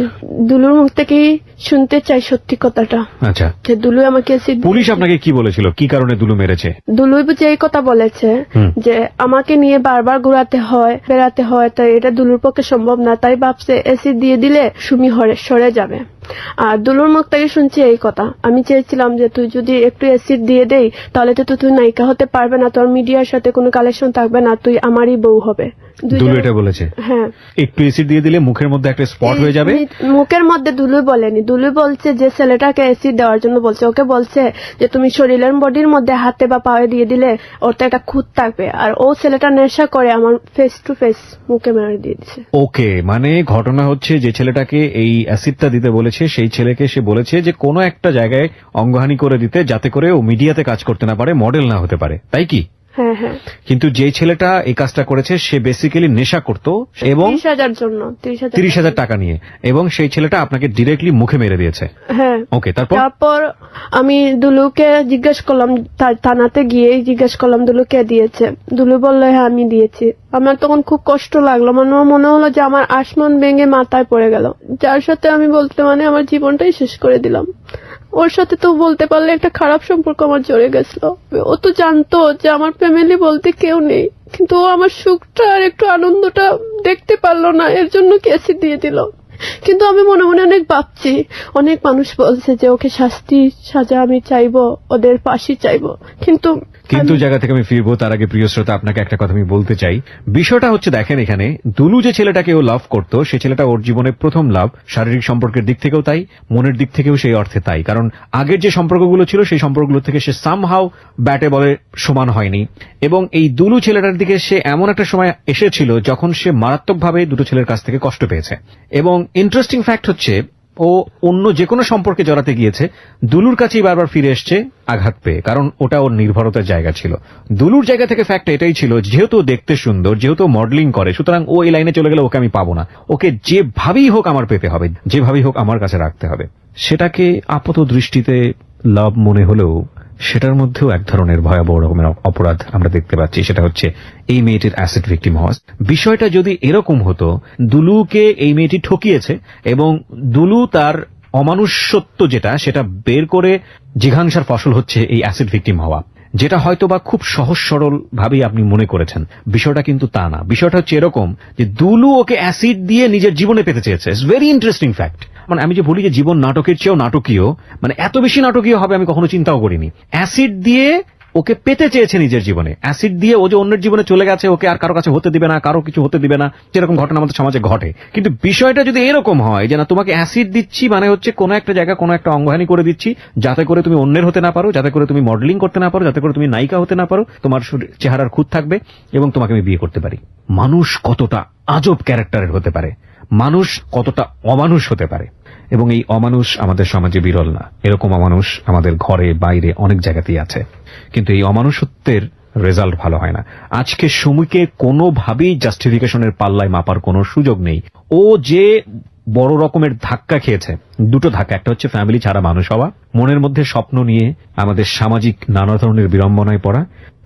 দুলুর মুখ থেকেই শুনতে চাই সত্যি কথাটা। আচ্ছা, যে দুলু আমাকে অ্যাসিড পুলিশ আপনাকে কি বলেছিল, কি কারণে দুলু মেরেছে? দুলু যে এই কথা বলেছে যে আমাকে নিয়ে বারবার ঘোরাতে হয়, বেড়াতে হয়, তাই এটা দুলুর পক্ষে সম্ভব না। তাই ভাবছে অ্যাসিড দিয়ে দিলে সুমি সরে যাবে। আর দুলুর মুখ থেকে শুনছি এই কথা। আমি চেয়েছিলাম যে তুই যদি একটু অ্যাসিড দিয়ে দেই তাহলে তো তুই নায়িকা হতে পারবে না, তোর মিডিয়ার সাথে কোনো কালেকশন থাকবে না, তুই আমারই বউ হবে। দুলু এটা বলেছে? হ্যাঁ, একটু অ্যাসিড দিয়ে দিলে মুখের মধ্যে একটা স্পট হয়ে যাবে। মুখের মধ্যে দুলু বলেনি, দুলু বলছে যে ছেলেটাকে অ্যাসিড দেওয়ার জন্য বলছে। ওকে বলছে যে তুমি শরীরের বডির মধ্যে হাতে বা পায়ে দিয়ে দিলে ওর তো একটা খুঁত থাকবে। আর ও ছেলেটা নেশা করে আমার ফেস টু ফেস মুখে মেরে দিয়ে দিচ্ছে। ওকে, মানে ঘটনা হচ্ছে যে ছেলেটাকে এই অ্যাসিডটা দিতে বলেছে সেই ছেলেকে সে বলেছে যে কোনো একটা জায়গায় অঙ্গহানি করে দিতে, যাতে করে ও মিডিয়াতে কাজ করতে না পারে, মডেল না হতে পারে, তাই কি? হ্যাঁ হ্যাঁ। কিন্তু যে ছেলেটা এই কাজটা করেছে সে বেসিক্যালি নেশা করত এবং 30,000 জন্য 30,000 টাকা নিয়ে, এবং সেই ছেলেটা আপনাকে ডিরেক্টলি মুখে মেরে দিয়েছে। হ্যাঁ। ওকে, তারপর? তারপর আমি দুলুকে জিজ্ঞেস করলাম, থানাতে গিয়ে জিজ্ঞেস করলাম দুলু কে দিয়েছে। দুলু বললো হ্যাঁ আমি দিয়েছি। আমার তখন খুব কষ্ট লাগলো, মানে মনে হলো যে আমার আসমান ভেঙে মাথায় পড়ে গেল। যার সাথে আমি বলতে মানে আমার জীবনটাই শেষ করে দিলাম। ওর সাথে তো বলতে পারলে একটা খারাপ সম্পর্ক আমার জড়ে গেছিল। ও তো জানতো যে আমার ফ্যামিলি বলতে কেউ নেই, কিন্তু ও আমার সুখটা আর একটু আনন্দটা দেখতে পারলো না, এর জন্য কেসি দিয়ে দিল। কিন্তু আমি মনে মনে অনেক ভাবছি, অনেক মানুষ বলছে যে ওকে শাস্তি সাজা আমি চাইবো, ওদের ফাঁসি চাইবো, কিন্তু জায়গা থেকে আমি ফিরবো তার আগে প্রিয় শ্রোতা আপনাকে একটা কথা আমি বলতে চাই। বিষয়টা হচ্ছে দেখেন, এখানে দুলু যে ছেলেটাকে ও লাভ করতো সে ছেলেটা ওর জীবনে প্রথম লাভ, শারীরিক সম্পর্কের দিক থেকেও তাই, মনের দিক থেকেও সেই অর্থে তাই। কারণ আগের যে সম্পর্কগুলো ছিল সেই সম্পর্কগুলো থেকে সে সামহাউ ব্যাটে বলে সমান হয়নি। এবং এই দুলু ছেলেটার দিকে সে এমন একটা সময় এসেছিল যখন সে মারাত্মকভাবে দুটো ছেলের কাছ থেকে কষ্ট পেয়েছে। এবং ইন্টারেস্টিং ফ্যাক্ট হচ্ছে ও অন্য যে কোনো সম্পর্কে জড়াতে গিয়েছে দুলুর কাছেই বারবার ফিরে এসছে আঘাত পেয়ে, কারণ ওটা ওর নির্ভরতার জায়গা ছিল। দুলুর জায়গা থেকে ফ্যাক্ট এটাই ছিল, যেহেতু দেখতে সুন্দর, যেহেতু মডেলিং করে, সুতরাং ও এই লাইনে চলে গেলে ওকে আমি পাবো না, ওকে যেভাবেই হোক আমার পেতে হবে, যেভাবেই হোক আমার কাছে রাখতে হবে। সেটাকে আপাত দৃষ্টিতে লাভ মনে হলেও সেটার মধ্যেও এক ধরনের ভয়াবহ রকমের অপরাধ আমরা দেখতে পাচ্ছি। সেটা হচ্ছে এই মেয়েটির অ্যাসিড ভিকটিম হওয়া। বিষয়টা যদি এরকম হতো, দুলুকে এই মেয়েটি ঠকিয়েছে এবং দুলু তার অমানুষ্যত্ব যেটা সেটা বের করে জিঘাংসার ফসল হচ্ছে এই অ্যাসিড ভিকটিম হওয়া, যেটা হয়তো বা খুব সহজ সরল ভাবেই আপনি মনে করেছেন। বিষয়টা কিন্তু তা না। বিষয়টা হচ্ছে এরকম যে দুলু ওকে অ্যাসিড দিয়ে নিজের জীবনে পেতে চেয়েছে। It's very interesting fact. মানে আমি যে বলি যে জীবন নাটকের চেয়েও নাটকীয়, মানে এত বেশি নাটকীয় হবে আমি কখনো চিন্তাও করিনি। অ্যাসিড দিয়ে ওকে পেতে চেয়েছে নিজের জীবনে, অ্যাসিড দিয়ে ও যে অন্যের জীবনে চলে গেছে, ওকে আর কারো কাছে হতে দিবে না, কারো কিছু হতে দিবে না, যেরকম ঘটনা আমাদের সমাজে ঘটে। কিন্তু বিষয়টা যদি এরকম হয় যে না, তোমাকে অ্যাসিড দিচ্ছি মানে হচ্ছে কোনো একটা জায়গা কোনো একটা অঙ্গহানি করে দিচ্ছি, যাতে করে তুমি অন্যের হতে না পারো, যাতে করে তুমি মডেলিং করতে না পারো, যাতে করে তুমি নায়িকা হতে না পারো, তোমার চেহারার খুঁত থাকবে এবং তোমাকে আমি বিয়ে করতে পারি। মানুষ কতটা আজব ক্যারেক্টারের হতে পারে, মানুষ কতটা অমানুষ হতে পারে, এবং এই অমানুষ আমাদের সমাজে বিরল না। এরকম অমানুষ আমাদের ঘরে বাইরে অনেক জায়গাতেই আছে, কিন্তু এই অমানুষত্বের রেজাল্ট ভালো হয় না। আজকে সুমিকে কোনোভাবেই জাস্টিফিকেশনের পাল্লায় মাপার কোনো সুযোগ নেই। ও যে বড় রকমের ধাক্কা খেয়েছে, দুটো ধাক্কা, একটা হচ্ছে ফ্যামিলি ছাড়া মানুষ হওয়া, মনের মধ্যে স্বপ্ন নিয়ে আমাদের সামাজিক নানা ধরনের বিড়ম্বনায় পড়া,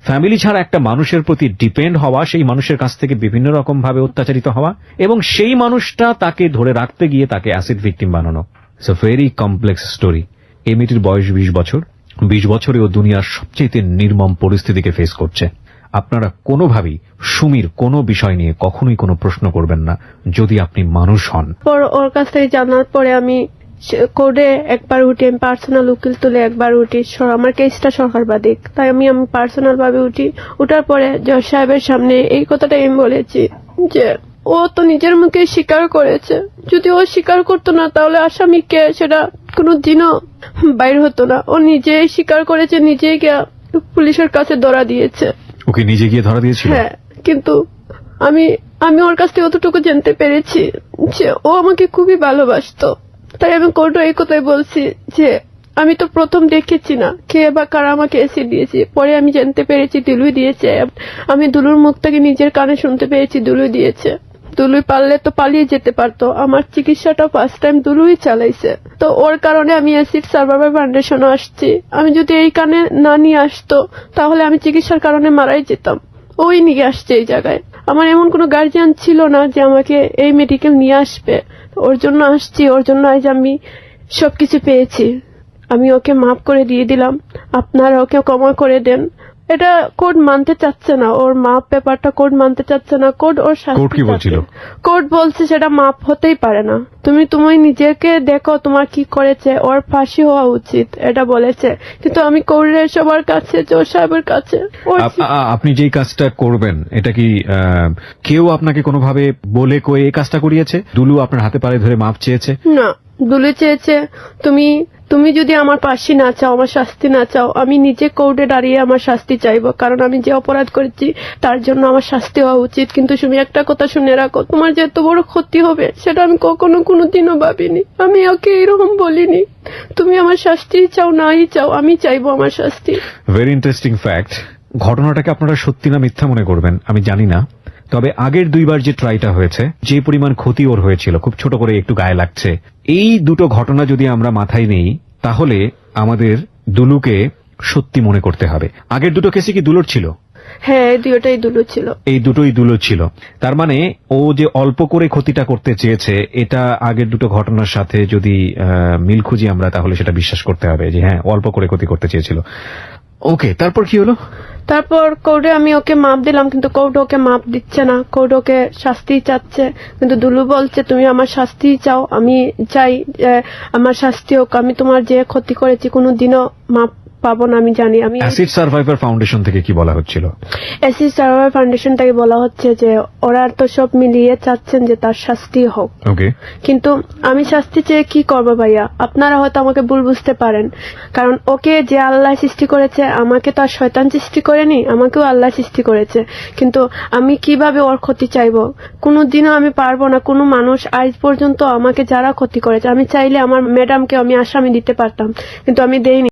ফ্যামিলি ছাড়া একটা মানুষের প্রতি ডিপেন্ড হওয়া, সেই মানুষের কাছ থেকে বিভিন্ন রকম ভাবে অত্যাচারিত হওয়া, এবং সেই মানুষটা তাকে ধরে রাখতে গিয়ে তাকে অ্যাসিড ভিকটিম বানানো। It's a very complex story. এই মেয়েটির বয়স 20 বছর। 20 বছরে ও দুনিয়ার সবচেয়ে নির্মম পরিস্থিতিকে ফেস করছে। আপনারা কোনোভাবেই সুমির কোনো বিষয় নিয়ে কখনোই কোনো প্রশ্ন করবেন না যদি আপনি মানুষ হন। পর ওর কাছ থেকে জানার পরে আমি কোর্টে একবার উঠি, আমি পার্সোনাল উকিল তুলে একবার উঠি। আমার কেসটা সরকারবাদী, তাই আমি পার্সোনাল ভাবে উঠি। উঠার পরে জজ সাহেবের সামনে এই কথাটা আমি বলেছি যে ও তো নিজের মুখে স্বীকার করেছে, যদি ও স্বীকার করতো না তাহলে আসামিকে সেটা কোনোদিনও বাইর হতো না। ও নিজেই স্বীকার করেছে, নিজেই পুলিশের কাছে ধরা দিয়েছে। ওকে নিজে গিয়ে ধরা দিয়েছিল? হ্যাঁ, কিন্তু আমি ওর কাছ থেকে অতটুকু জানতে পেরেছি যে ও আমাকে খুবই ভালোবাসতো। তাই আমি কোর্টে এই কথাই বলছি যে আমি তো প্রথম দেখেছি না কে বা কারা আমাকে অ্যাসিড দিয়েছে, পরে আমি জানতে পেরেছি দুলুই দিয়েছে। আমি দুলুর মুখ থেকে নিজের কানে শুনতে পেরেছি দুলুই দিয়েছে। দুলুই পারলে তো পালিয়ে যেতে পারতো, আমার চিকিৎসাটা ফার্স্ট টাইম দুলুই চালাইছে। তো ওর কারণে আমি অ্যাসিড সার্ভাইভার ফাউন্ডেশনে আসছি। আমি যদি এই কানে না নিয়ে আসতো তাহলে আমি চিকিৎসার কারণে মারাই যেতাম। ওই নিয়ে আসছে এই জায়গায়। আমার এমন কোনো গার্জিয়ান ছিল না যে আমাকে এই মেডিকেল নিয়ে আসবে। ওর জন্য আসছি, ওর জন্য আজ আমি সবকিছু পেয়েছি। আমি ওকে মাফ করে দিয়ে দিলাম, আপনারা ওকে ক্ষমা করে দেন। এটা কোর্ট মানতে চাচ্ছে না, ওর মাপ পেপারটা কোর্ট মানতে চাচ্ছে না। কোর্ট ওর কোর্ট কি বলছিল? কোর্ট বলছে সেটা মাপ হতেই পারে না, তুমি নিজেকে দেখো তোমার কি করেছে, ওর ফাঁসি হওয়া উচিত, এটা বলেছে। কিন্তু আমি কোর্টের সবার কাছে, জজ সাহেবের কাছে। আপনি যেই কাজটা করবেন এটা কি কেউ আপনাকে কোনোভাবে বলে কয়ে এই কাজটা করিয়েছে? দুলু আপনার হাতে পায়ে ধরে মাপ চেয়েছে? না, দুলু চেয়েছে তুমি যদি আমার ফাঁসি না চাও, আমার শাস্তি না চাও, আমি নিজে কোর্টে দাঁড়িয়ে আমার শাস্তি চাইবো, কারণ আমি যে অপরাধ করেছি তার জন্য আমার শাস্তি হওয়া উচিত। কিন্তু তুমি একটা কথা শুনে রাখো, তোমার যে এত বড় ক্ষতি হবে সেটা আমি কখনো কোনোদিনও ভাবিনি। আমি ওকে এরকম বলিনি, তুমি আমার শাস্তি চাও নাই চাও, আমি চাইবো আমার শাস্তি। Very interesting fact. ঘটনাটাকে আপনারা সত্যি না মিথ্যা মনে করবেন আমি জানি না, তবে আগের দুইবার যে ট্রাইটা হয়েছে, যে পরিমাণ ক্ষতি ওর হয়েছিল, খুব ছোট করে একটু গায়ে লাগছে, এই দুটো ঘটনা যদি আমরা মাথায় নেই তাহলে আমাদের দুলুকে সত্যি মনে করতে হবে। আগের দুটো কেসে কি দুলুর ছিল? হ্যাঁ, দুটোই দুলু ছিল। এই দুটোই দুলুর ছিল। তার মানে ও যে অল্প করে ক্ষতিটা করতে চেয়েছে, এটা আগের দুটো ঘটনার সাথে যদি মিল খুঁজি আমরা, তাহলে সেটা বিশ্বাস করতে হবে যে হ্যাঁ অল্প করে ক্ষতি করতে চেয়েছিল। ওকে, তারপর কি হলো? তারপর কোর্টে আমি ওকে মাপ দিলাম, কিন্তু কোর্ট ওকে মাপ দিচ্ছে না, কোর্ট ওকে শাস্তি চাচ্ছে। কিন্তু দুলু বলছে তুমি আমার শাস্তি চাও, আমি চাই আমার শাস্তি হোক, আমি তোমার যে ক্ষতি করেছি কোনোদিনও মাপ পাবো না। আমি জানি। আমি অ্যাসিড সার্ভাইভার ফাউন্ডেশন থেকে কি বলা হচ্ছিল? অ্যাসিড সার্ভাইভার ফাউন্ডেশন থেকে বলা হচ্ছে যে ওরা তো সব মিলিয়ে চাচ্ছেন যে তার শাস্তি হোক। ওকে, কিন্তু আমি শাস্তি চেয়ে কি করবো ভাইয়া? আপনারা হয়তো আমাকে ভুল বুঝতে পারেন, কারণ ওকে যে আল্লাহ সৃষ্টি করেছে, আমাকে তো আর শয়তান সৃষ্টি করেনি, আমাকেও আল্লাহ সৃষ্টি করেছে। কিন্তু আমি কিভাবে ওর ক্ষতি চাইবো? কোনোদিনও আমি পারবো না। কোনো মানুষ আজ পর্যন্ত আমাকে যারা ক্ষতি করেছে, আমি চাইলে আমার ম্যাডামকে আমি আসামি দিতে পারতাম, কিন্তু আমি দেইনি।